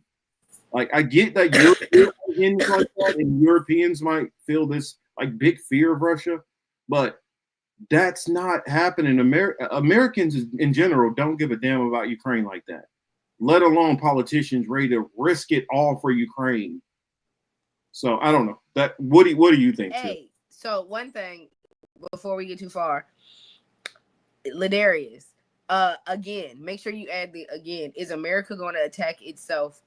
Speaker 5: Like, I get that Europeans like that, and Europeans might feel this like big fear of Russia, but that's not happening. Americans in general don't give a damn about Ukraine like that, let alone politicians ready to risk it all for Ukraine. So I don't know. What do you think?
Speaker 7: Hey, so one thing before we get too far, Ladarius, again, make sure you add the again. Is America going to attack itself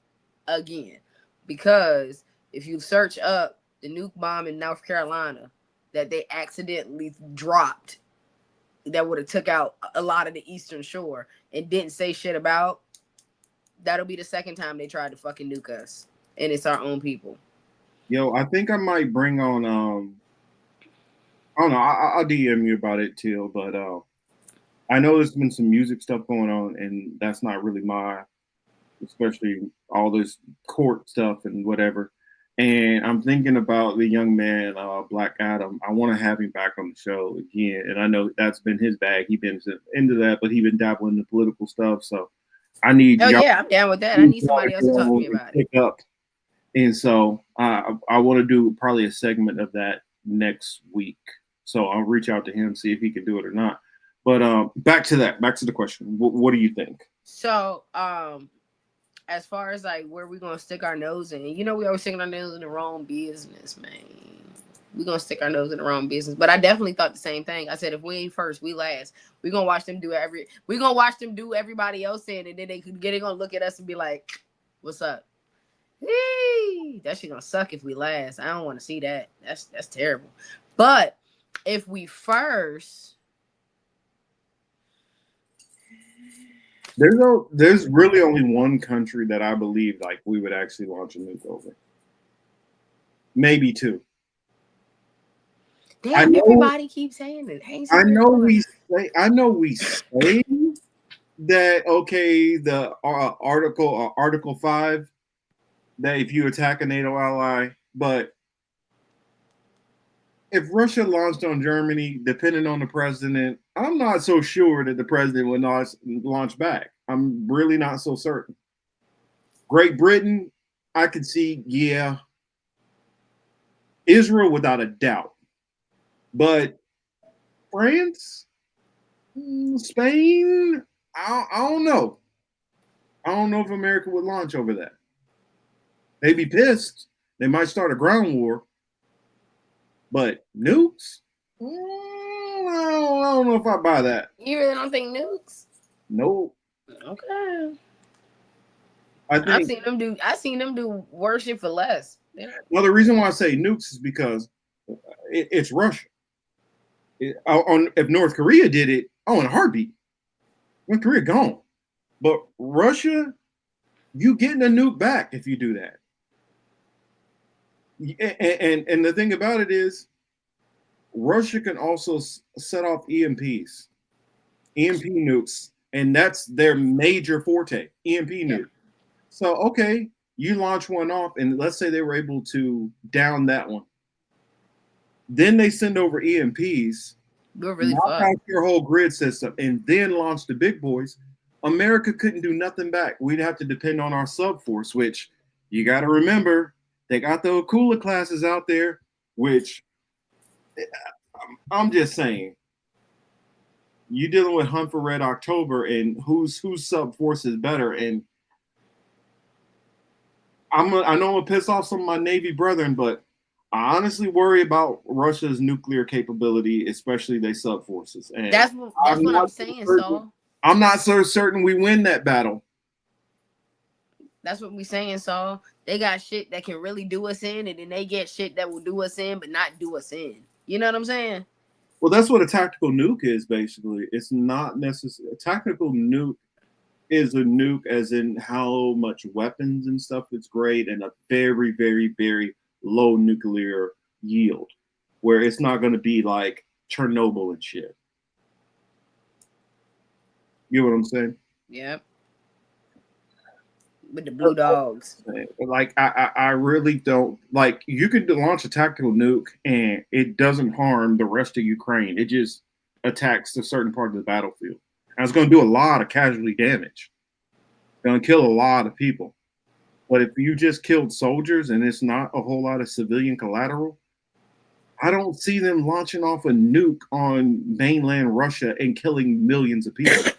Speaker 7: again? Because if you search up the nuke bomb in North Carolina that they accidentally dropped, that would have took out a lot of the Eastern Shore and didn't say shit about, that'll be the second time they tried to fucking nuke us, and it's our own people.
Speaker 5: Yo, I think I might bring on I don't know, I'll DM you about it, Till, but I know there's been some music stuff going on, and that's not really especially all this court stuff and whatever. And I'm thinking about the young man, Black Adam. I want to have him back on the show again. And I know that's been his bag. He's been into that, but he's been dabbling in the political stuff. So I need.
Speaker 7: Oh yeah, I'm down with that. I need somebody else to talk to me about it.
Speaker 5: Up. And so I want to do probably a segment of that next week. So I'll reach out to him, see if he can do it or not. But back to the question. What do you think?
Speaker 7: So as far as like where we're gonna stick our nose in, we always stick our nose in the wrong business, man. We're gonna stick our nose in the wrong business. But I definitely thought the same thing. I said if we ain't first, we last. We're gonna watch them do everybody else in, and then they're gonna look at us and be like, what's up? Hey, that shit gonna suck if we last. I don't want to see that. That's terrible. But if we first,
Speaker 5: there's really only one country that I believe like we would actually launch a nuke over. Maybe two.
Speaker 7: Damn, everybody keeps saying it.
Speaker 5: I know we say that, okay, the Article 5, that if you attack a NATO ally, but if Russia launched on Germany, depending on the president, I'm not so sure that the president would not launch back. I'm really not so certain. Great Britain, I could see, yeah. Israel, without a doubt. But France, Spain, I don't know. I don't know if America would launch over that. They'd be pissed. They might start a ground war. But nukes? I don't know if I buy that.
Speaker 7: You really don't think nukes?
Speaker 5: Nope.
Speaker 7: Okay.
Speaker 5: I've
Speaker 7: seen them do worse shit for less.
Speaker 5: Well, the reason why I say nukes is because It's Russia. If North Korea did it, in a heartbeat. North Korea gone. But Russia, you getting a nuke back if you do that. And the thing about it is, Russia can also set off EMP nukes, and that's their major forte, EMP nuke. So, okay, you launch one off, and let's say they were able to down that one. Then they send over EMPs, knock out your whole grid system, and then launch the big boys. America couldn't do nothing back. We'd have to depend on our subforce, which you got to remember, they got the Akula classes out there, which I'm just saying, you're dealing with Hunt for Red October and whose subforce is better. And I know I'm gonna piss off some of my Navy brethren, but I honestly worry about Russia's nuclear capability, especially their subforces. And
Speaker 7: that's what I'm saying. So
Speaker 5: I'm not so certain we win that battle.
Speaker 7: That's what we saying. So they got shit that can really do us in, and then they get shit that will do us in, but not do us in. You know what I'm saying?
Speaker 5: Well, that's what a tactical nuke is, basically. It's not necessarily a tactical nuke is a nuke as in how much weapons and stuff it's great, and a very, very, very low nuclear yield, where it's not going to be like Chernobyl and shit. You know what I'm saying?
Speaker 7: Yep. With the blue dogs.
Speaker 5: Like I really don't like. You could launch a tactical nuke and it doesn't harm the rest of Ukraine. It just attacks a certain part of the battlefield. And it's going to do a lot of casualty damage. Going to kill a lot of people. But if you just killed soldiers and it's not a whole lot of civilian collateral, I don't see them launching off a nuke on mainland Russia and killing millions of people.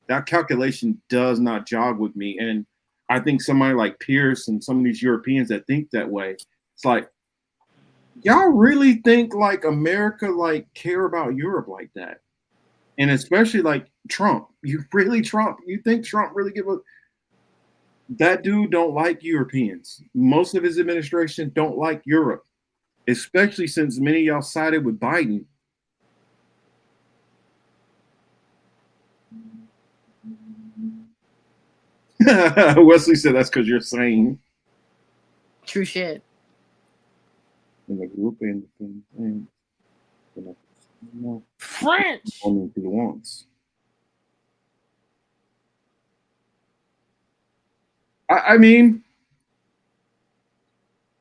Speaker 5: That calculation does not jog with me. And I think somebody like Pierce and some of these Europeans that think that way, it's like, y'all really think like America like care about Europe like that? And especially like Trump. You think Trump really give a that dude don't like Europeans. Most of his administration don't like Europe, especially since many of y'all sided with Biden. Wesley said that's because you're sane.
Speaker 7: True shit.
Speaker 5: In the group and
Speaker 7: French.
Speaker 5: Only he wants. I mean,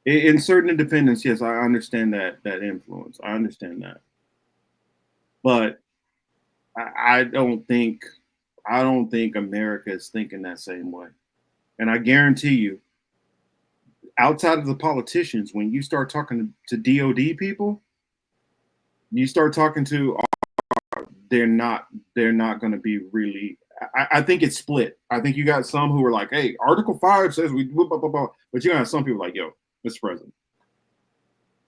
Speaker 5: in certain independence, yes, I understand that influence. I understand that, but I don't think America is thinking that same way. And I guarantee you, outside of the politicians, when you start talking to DOD people, you start talking to, they're not going to be really. I think it's split. I think you got some who are like, hey, Article 5 says we blah, blah, blah, blah. But you got some people like, yo, Mr. President,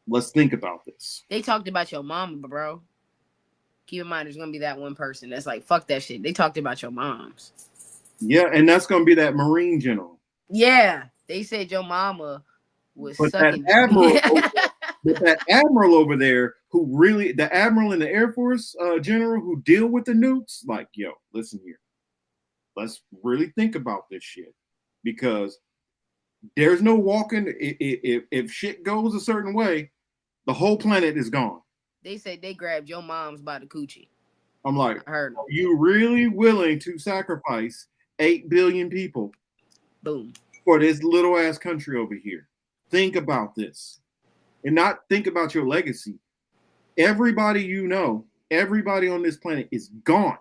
Speaker 5: let's think about this.
Speaker 7: They talked about your mama, bro. Keep in mind, there's going to be that one person that's like, fuck that shit. They talked about your moms.
Speaker 5: Yeah, and that's going to be that Marine general.
Speaker 7: Yeah, they said your mama was
Speaker 5: but
Speaker 7: sucking.
Speaker 5: that admiral over there who really, the admiral in the Air Force general who deal with the nukes, like, yo, listen here. Let's really think about this shit, because there's no walking. If shit goes a certain way, the whole planet is gone.
Speaker 7: They said they grabbed your mom's by the coochie.
Speaker 5: I'm like,
Speaker 7: I heard.
Speaker 5: Are you really willing to sacrifice 8 billion people?
Speaker 7: Boom.
Speaker 5: For this little ass country over here? Think about this, and not think about your legacy. Everybody you know, everybody on this planet is gone.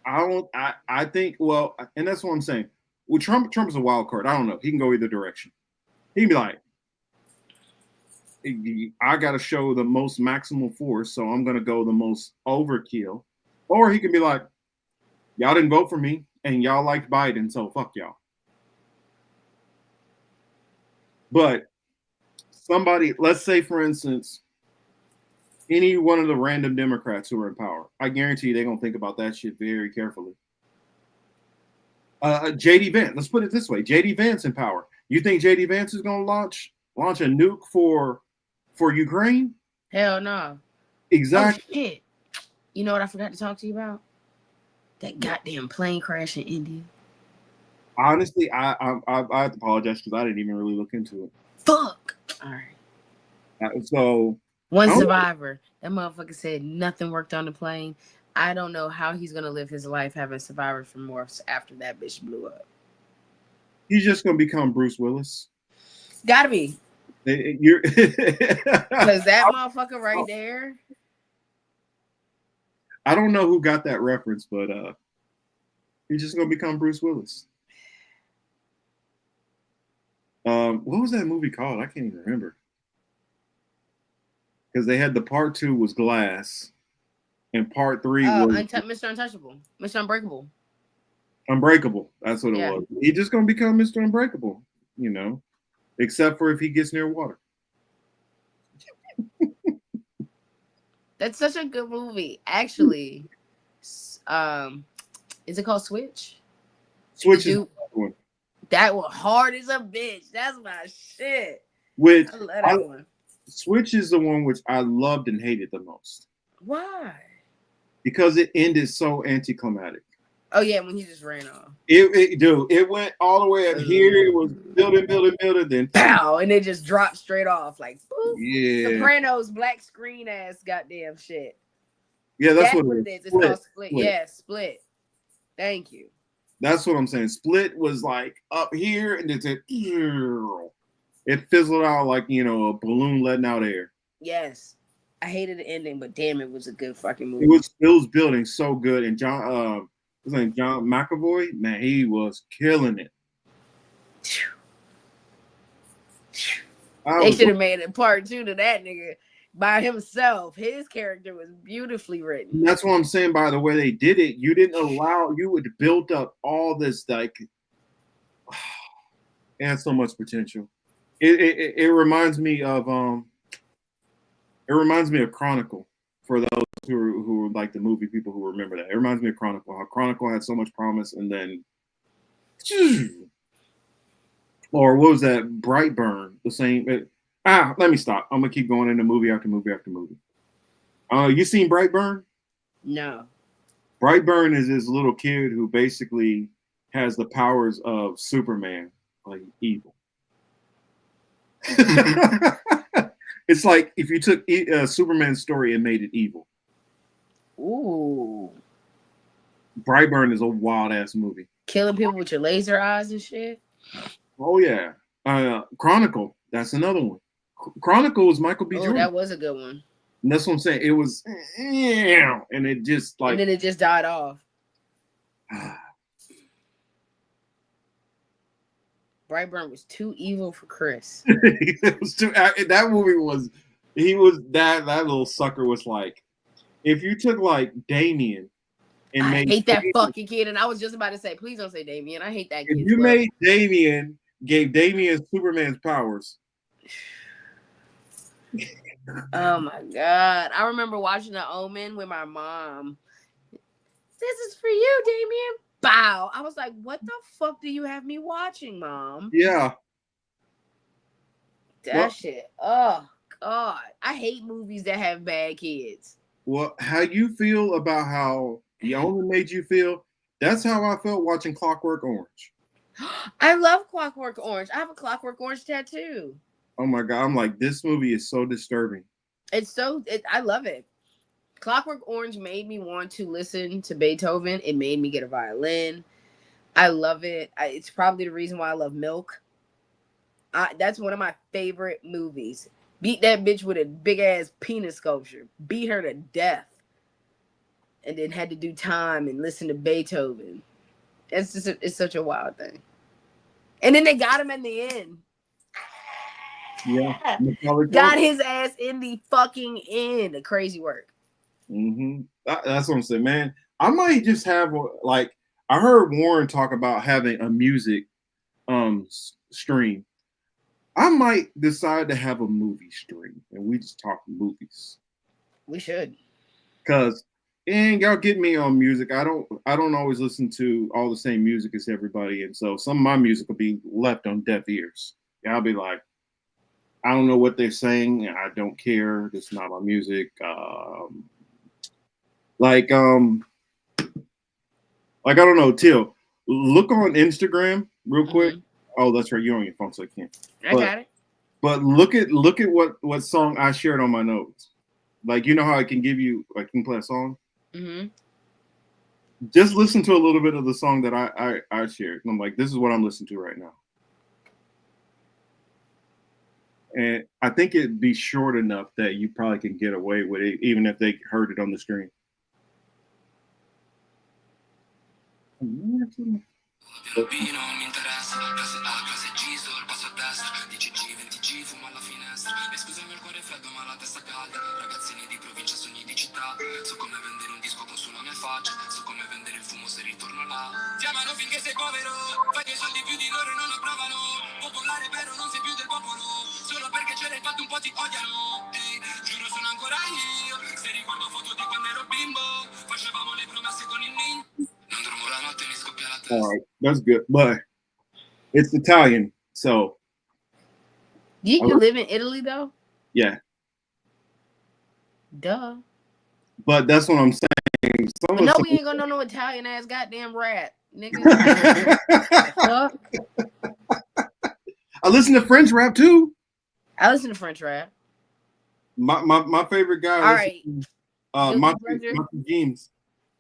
Speaker 5: I think, well, and that's what I'm saying. Well, Trump is a wild card. I don't know. He can go either direction. He can be like, I got to show the most maximal force, so I'm going to go the most overkill. Or he can be like, y'all didn't vote for me, and y'all liked Biden, so fuck y'all. But somebody, let's say, for instance, any one of the random Democrats who are in power, I guarantee you they're going to think about that shit very carefully. J.D. Vance, let's put it this way. J.D. Vance in power. You think J.D. Vance is going to launch launch a nuke for Ukraine?
Speaker 7: Hell no.
Speaker 5: Exactly.
Speaker 7: Oh shit. You know what I forgot to talk to you about? That goddamn plane crash in India.
Speaker 5: Honestly, I have to apologize because I didn't even really look into it.
Speaker 7: Fuck. All right.
Speaker 5: So
Speaker 7: one survivor. That motherfucker said nothing worked on the plane. I don't know how he's gonna live his life having survivors from morphs after that bitch blew up.
Speaker 5: He's just gonna become Bruce Willis.
Speaker 7: Gotta be.
Speaker 5: You're
Speaker 7: because that motherfucker right there.
Speaker 5: I don't know who got that reference, but he's just gonna become Bruce Willis. What was that movie called? I can't even remember. Because they had the part 2 was Glass, and part 3 was
Speaker 7: Mr. Untouchable, Mr. Unbreakable.
Speaker 5: Unbreakable. That's what it was. He's just gonna become Mr. Unbreakable, you know, except for if he gets near water.
Speaker 7: That's such a good movie, actually. Is it called Switch?
Speaker 5: Switch is one.
Speaker 7: That was hard as a bitch. That's my shit.
Speaker 5: Which
Speaker 7: I love that one.
Speaker 5: Switch is the one which I loved and hated the most.
Speaker 7: Why?
Speaker 5: Because it ended so anticlimactic.
Speaker 7: Oh yeah, when he just ran off.
Speaker 5: It went all the way up here. It was building, then
Speaker 7: pow, and it just dropped straight off like boop.
Speaker 5: Yeah.
Speaker 7: Sopranos black screen ass goddamn shit.
Speaker 5: Yeah, that's what it
Speaker 7: is. It's called Split. Yeah, Split. Thank you.
Speaker 5: That's what I'm saying. Split was like up here, and it fizzled out like, you know, a balloon letting out air.
Speaker 7: Yes. I hated the ending, but damn, it was a good fucking movie.
Speaker 5: It was building so good, and John John McAvoy, man, he was killing it.
Speaker 7: They should have made a part 2 to that nigga by himself. His character was beautifully written.
Speaker 5: That's what I'm saying. By the way they did it, you would build up all this, like, it had so much potential. It reminds me of Chronicle, for those who like the movie, people who remember that. It reminds me of Chronicle. How Chronicle had so much promise, and then, or what was that? Brightburn. The same. Let me stop. I'm gonna keep going into movie after movie after movie. You seen Brightburn?
Speaker 7: No.
Speaker 5: Brightburn is this little kid who basically has the powers of Superman, like evil. It's like if you took Superman's story and made it evil.
Speaker 7: Ooh.
Speaker 5: Brightburn is a wild ass movie.
Speaker 7: Killing people with your laser eyes and shit.
Speaker 5: Oh yeah. Chronicle. That's another one. Chronicle was Michael B. Jordan.
Speaker 7: That was a good one.
Speaker 5: And that's what I'm saying. It was, and it just like,
Speaker 7: and then it just died off. Brightburn was too evil for Chris.
Speaker 5: It was too. That movie was. He was that little sucker was like, if you took like Damien and
Speaker 7: I hate that fucking kid, and I was just about to say, please don't say Damien. I hate that kid.
Speaker 5: If you made Damien, gave Damien Superman's powers.
Speaker 7: Oh my god! I remember watching The Omen with my mom. This is for you, Damien. Bow. I was like, what the fuck do you have me watching, Mom?
Speaker 5: Yeah.
Speaker 7: That shit. Oh god. I hate movies that have bad kids.
Speaker 5: Well, how you feel about how The Omen made you feel? That's how I felt watching Clockwork Orange.
Speaker 7: I love Clockwork Orange. I have a Clockwork Orange tattoo.
Speaker 5: Oh my god! I'm like, this movie is so disturbing.
Speaker 7: I love it. Clockwork Orange made me want to listen to Beethoven. It made me get a violin. I love it. It's probably the reason why I love Milk. That's one of my favorite movies. Beat that bitch with a big ass penis sculpture. Beat her to death. And then had to do time and listen to Beethoven. It's such a wild thing. And then they got him in the end.
Speaker 5: Yeah.
Speaker 7: Got his ass in the fucking end. Crazy work.
Speaker 5: Mm-hmm. That's what I'm saying, man. I might just have like, I heard Warren talk about having a music stream. I might decide to have a movie stream and we just talk movies.
Speaker 7: We should.
Speaker 5: Cause y'all get me on music. I don't always listen to all the same music as everybody, and so some of my music will be left on deaf ears. Yeah, I'll be like, I don't know what they're saying. I don't care. It's not my music. Like I don't know. Till look on Instagram real quick. Oh, that's right. You're on your phone, so I can't.
Speaker 7: I got it.
Speaker 5: But look at what song I shared on my notes. Like, you know how I can give you, I can play a song. Just listen to a little bit of the song that I shared. And I'm like, this is what I'm listening to right now. And I think it'd be short enough that you probably can get away with it, even if they heard it on the screen.
Speaker 12: So come vendere un disco con sulla mia faccia, so come vendere il fumo se ritorno là. Ti amano finché sei povero, fai dei soldi più di loro e non approvano. Popolare però non sei più del popolo, solo perché ce l'hai fatto un po' ti odiano. Ehi, giuro sono ancora io, se riguardo foto di quando ero bimbo, facevamo le promesse con il ninja. Non dormo la notte, mi scoppia la testa.
Speaker 5: All right, that's good, but it's Italian, so.
Speaker 7: You live in Italy though?
Speaker 5: Yeah.
Speaker 7: Duh.
Speaker 5: But that's what I'm saying.
Speaker 7: No, we ain't gonna know no Italian ass goddamn rap, nigga. Fuck.
Speaker 5: I listen to French rap too.
Speaker 7: I listen to French rap.
Speaker 5: My favorite guy.
Speaker 7: All right.
Speaker 5: Monty James.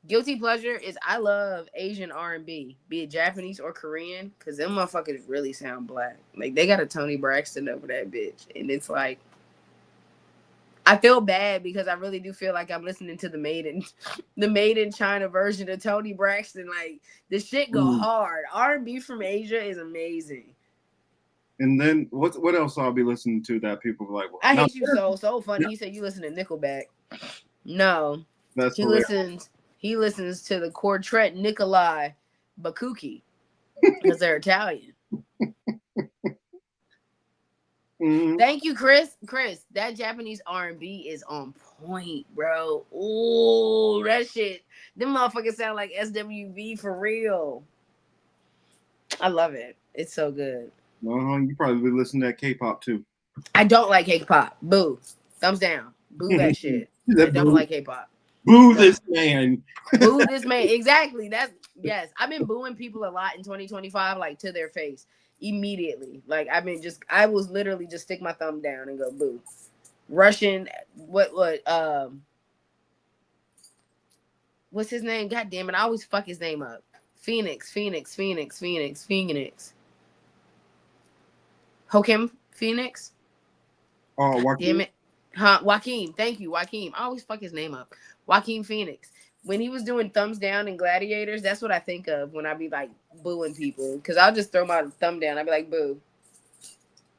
Speaker 7: Guilty pleasure is I love Asian R&B, be it Japanese or Korean, because them motherfuckers really sound black. Like, they got a Tony Braxton over that bitch. And it's like, I feel bad because I really do feel like I'm listening to the Made in China version of Tony Braxton. Like, the shit go hard. R&B from Asia is amazing.
Speaker 5: And then what else I'll be listening to that people are like, well,
Speaker 7: I hate you so funny. You said you listen to Nickelback. No.
Speaker 5: That's
Speaker 7: He listens to the Quartet Nikolai Bakuki because they're Italian. Thank you, Chris. Chris, that Japanese R&B is on point, bro. Ooh, that shit. Them motherfuckers sound like SWV for real. I love it. It's so good.
Speaker 5: You probably listen to that K-pop too.
Speaker 7: I don't like K-pop. Boo. Thumbs down. Boo that shit. I don't like K-pop.
Speaker 5: Boo this man.
Speaker 7: Boo this man. Exactly. Yes. I've been booing people a lot in 2025, like to their face immediately. Like I was literally just stick my thumb down and go boo. Russian. What's his name? God damn it! I always fuck his name up. Phoenix. Joaquin Phoenix.
Speaker 5: Oh, Joaquin.
Speaker 7: Damn it. Huh? Joaquin. Thank you, Joaquin. I always fuck his name up. Joaquin Phoenix. When he was doing thumbs down in Gladiators, that's what I think of when I be like booing people. Because I'll just throw my thumb down. I'll be like, boo.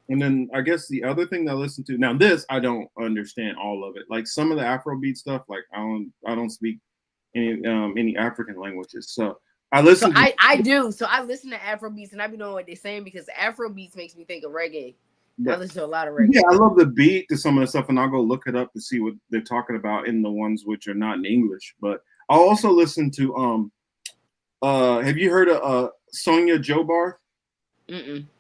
Speaker 5: And then I guess the other thing that I listen to now, this I don't understand all of it. Like some of the Afrobeat stuff, like I don't speak any African languages, so I listen.
Speaker 7: So I do. So I listen to Afrobeats and I be knowing what they're saying because Afrobeats makes me think of reggae. I listen to a lot of reggae.
Speaker 5: Yeah, I love the beat to some of the stuff, and I'll go look it up to see what they're talking about in the ones which are not in English. But I'll also listen to have you heard of Sonia Jobar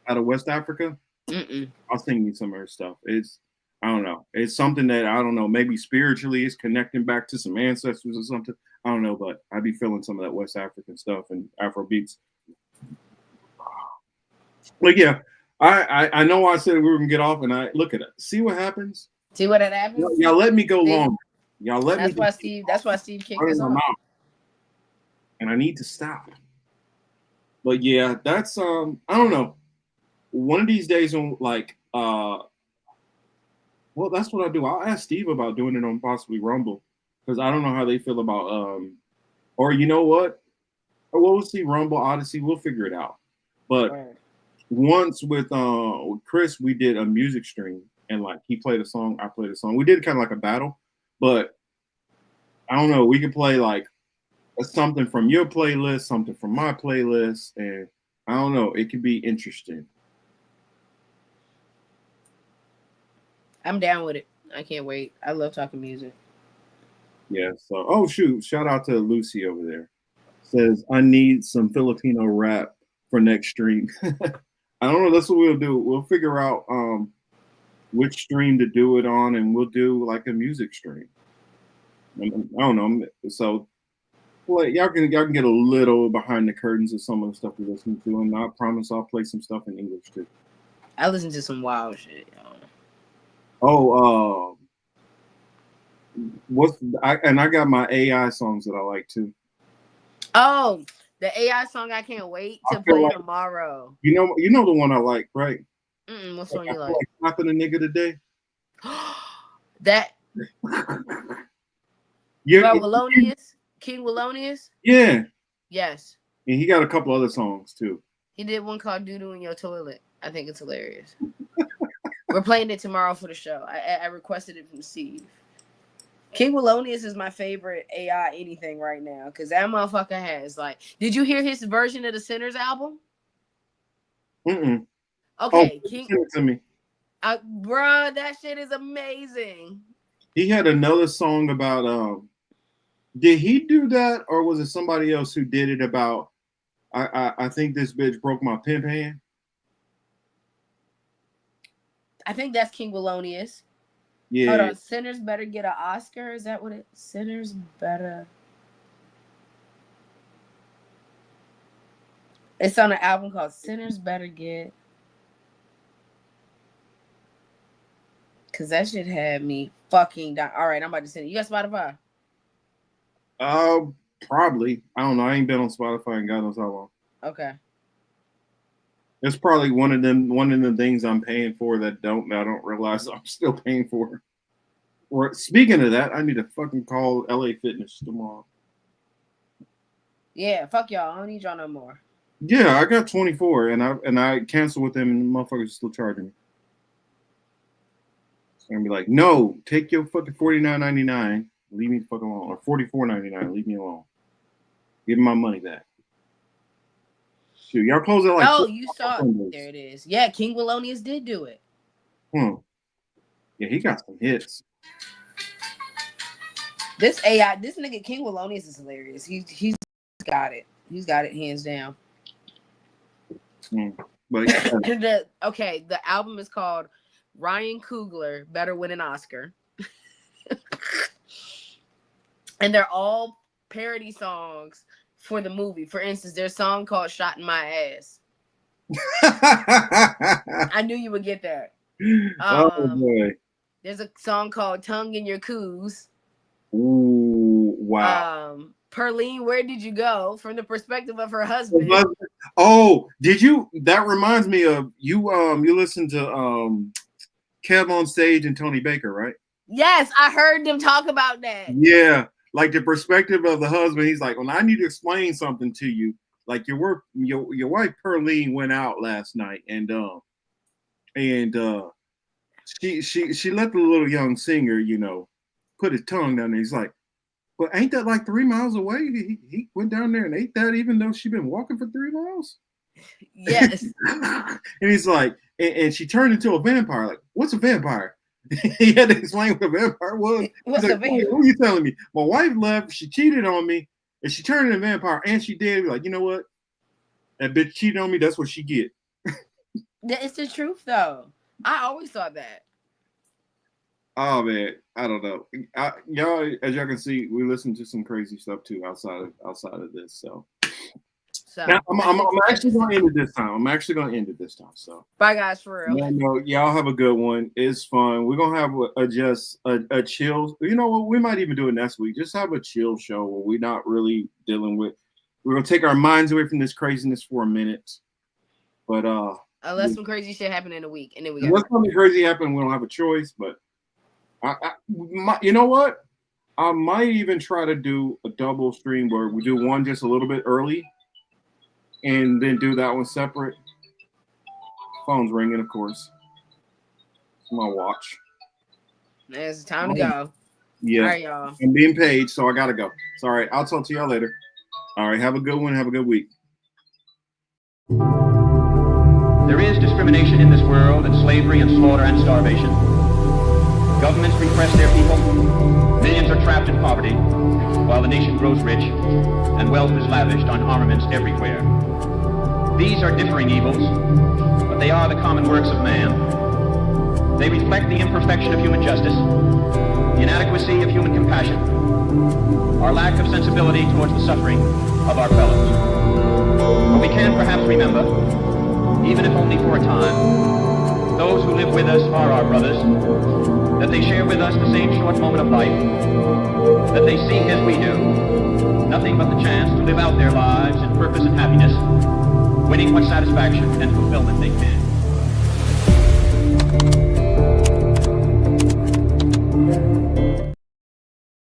Speaker 5: out of West Africa? I'll sing you some of her stuff. I don't know. It's something that I don't know. Maybe spiritually, it's connecting back to some ancestors or something. I don't know, but I'd be feeling some of that West African stuff and Afro beats. Like, yeah, I know I said we were gonna get off, and I look at it. See what happens.
Speaker 7: See what happens.
Speaker 5: Y'all let me go long. Y'all let
Speaker 7: me. That's why Steve kicked us off.
Speaker 5: And I need to stop. But yeah, that's I don't know. One of these days on well, that's what I do. I'll ask Steve about doing it on possibly Rumble because I don't know how they feel about or you know what? We'll see Rumble Odyssey. We'll figure it out. But once with Chris, we did a music stream and like he played a song, I played a song. We did kind of like a battle, but I don't know. We could play like something from your playlist, something from my playlist, and I don't know. It could be interesting.
Speaker 7: I'm down with it. I can't wait. I love talking music.
Speaker 5: Yeah. So, oh shoot! Shout out to Lucy over there. Says I need some Filipino rap for next stream. I don't know. That's what we'll do. We'll figure out which stream to do it on, and we'll do like a music stream. I don't know. So well, y'all can get a little behind the curtains of some of the stuff we listen to, and I promise I'll play some stuff in English too.
Speaker 7: I listen to some wild shit, y'all.
Speaker 5: Oh, I got my AI songs that I like too.
Speaker 7: Oh, the AI song I can't wait to play tomorrow.
Speaker 5: You know the one I like, right?
Speaker 7: What song you like?
Speaker 5: Slapping a nigga today.
Speaker 7: That.
Speaker 5: Yeah,
Speaker 7: King Wallonius?
Speaker 5: Yeah.
Speaker 7: Yes.
Speaker 5: And he got a couple other songs too.
Speaker 7: He did one called Doo-Doo in Your Toilet. I think it's hilarious. We're playing it tomorrow for the show. I requested it from Steve. King Wallonius is my favorite AI anything right now because that motherfucker has like. Did you hear his version of the Sinners album?
Speaker 5: Okay,
Speaker 7: King.
Speaker 5: Send it to me.
Speaker 7: Bruh, that shit is amazing.
Speaker 5: He had another song about did he do that or was it somebody else who did it about I think this bitch broke my pimp hand?
Speaker 7: I think that's King Wallonius.
Speaker 5: Yeah.
Speaker 7: Hold on. Sinners Better Get an Oscar? Is that what it? Sinners Better. It's on an album called Sinners Better Get. Because that shit had me fucking down. All right, I'm about to send it. You got Spotify?
Speaker 5: Probably. I don't know. I ain't been on Spotify in God knows how long.
Speaker 7: Okay.
Speaker 5: It's probably one of the things I'm paying for that I don't realize I'm still paying for. Or speaking of that, I need to fucking call LA Fitness tomorrow.
Speaker 7: Yeah, fuck y'all. I don't need y'all no more.
Speaker 5: Yeah, I got 24 and I canceled with them and the motherfuckers are still charging me. So I'm gonna be like, no, take your fucking $49.99, leave me the fuck alone. Or $44.99, leave me alone. Give me my money back. Shoot, y'all close at like.
Speaker 7: Oh, you saw it. There it is. Yeah, King Wallonius did do it.
Speaker 5: Yeah, he got some hits.
Speaker 7: This nigga King Wallonius is hilarious. He's got it. He's got it hands down.
Speaker 5: But
Speaker 7: the album is called Ryan Coogler Better Win an Oscar. And they're all parody songs for the movie. For instance, there's a song called Shot in My Ass. I knew you would get that.
Speaker 5: Oh boy.
Speaker 7: There's a song called Tongue in Your Coos.
Speaker 5: Ooh, wow.
Speaker 7: Perlene, Where Did You Go? From the perspective of her husband.
Speaker 5: Oh, did you? That reminds me of you. You listened to Kev on Stage and Tony Baker, right?
Speaker 7: Yes, I heard them talk about that.
Speaker 5: Yeah, like the perspective of the husband. He's like, well, I need to explain something to you. Like your wife Perlene went out last night, and she let the little young singer, put his tongue down there. He's like, but ain't that like 3 miles away? He went down there and ate that, even though she'd been walking for 3 miles.
Speaker 7: Yes.
Speaker 5: And he's like, and she turned into a vampire. Like, what's a vampire? He had to explain what a vampire was.
Speaker 7: What's
Speaker 5: like,
Speaker 7: a vampire?
Speaker 5: What are you telling me? My wife left. She cheated on me, and she turned into a vampire. And she did. Like, you know what? That bitch cheated on me. That's what she get.
Speaker 7: It's the truth, though. I always thought that.
Speaker 5: Oh man, I don't know. Y'all, as y'all can see, we listen to some crazy stuff too outside of this. So now I'm actually going to end it this time. So
Speaker 7: bye, guys, for real.
Speaker 5: No, y'all have a good one. It's fun. We're gonna have a chill. You know what? We might even do it next week. Just have a chill show where we're not really dealing with. We're gonna take our minds away from this craziness for a minute. But
Speaker 7: unless some crazy shit happen in a week, and then we
Speaker 5: unless something crazy happen, we don't have a choice. But you know what? I might even try to do a double stream where we do one just a little bit early and then do that one separate. Phone's ringing, of course. It's my watch.
Speaker 7: It's time to go.
Speaker 5: Yeah.
Speaker 7: All right, y'all.
Speaker 5: I'm being paid, so I got to go. So, all right. I'll talk to y'all later. All right. Have a good one. Have a good week.
Speaker 13: There is discrimination in this world, and slavery and slaughter and starvation. Governments repress their people. Millions are trapped in poverty, while the nation grows rich, and wealth is lavished on armaments everywhere. These are differing evils, but they are the common works of man. They reflect the imperfection of human justice, the inadequacy of human compassion, our lack of sensibility towards the suffering of our fellows. But we can perhaps remember, even if only for a time, those who live with us are our brothers, that they share with us the same short moment of life, that they seek as we do, nothing but the chance to live out their lives in purpose and happiness, winning what satisfaction and fulfillment they can.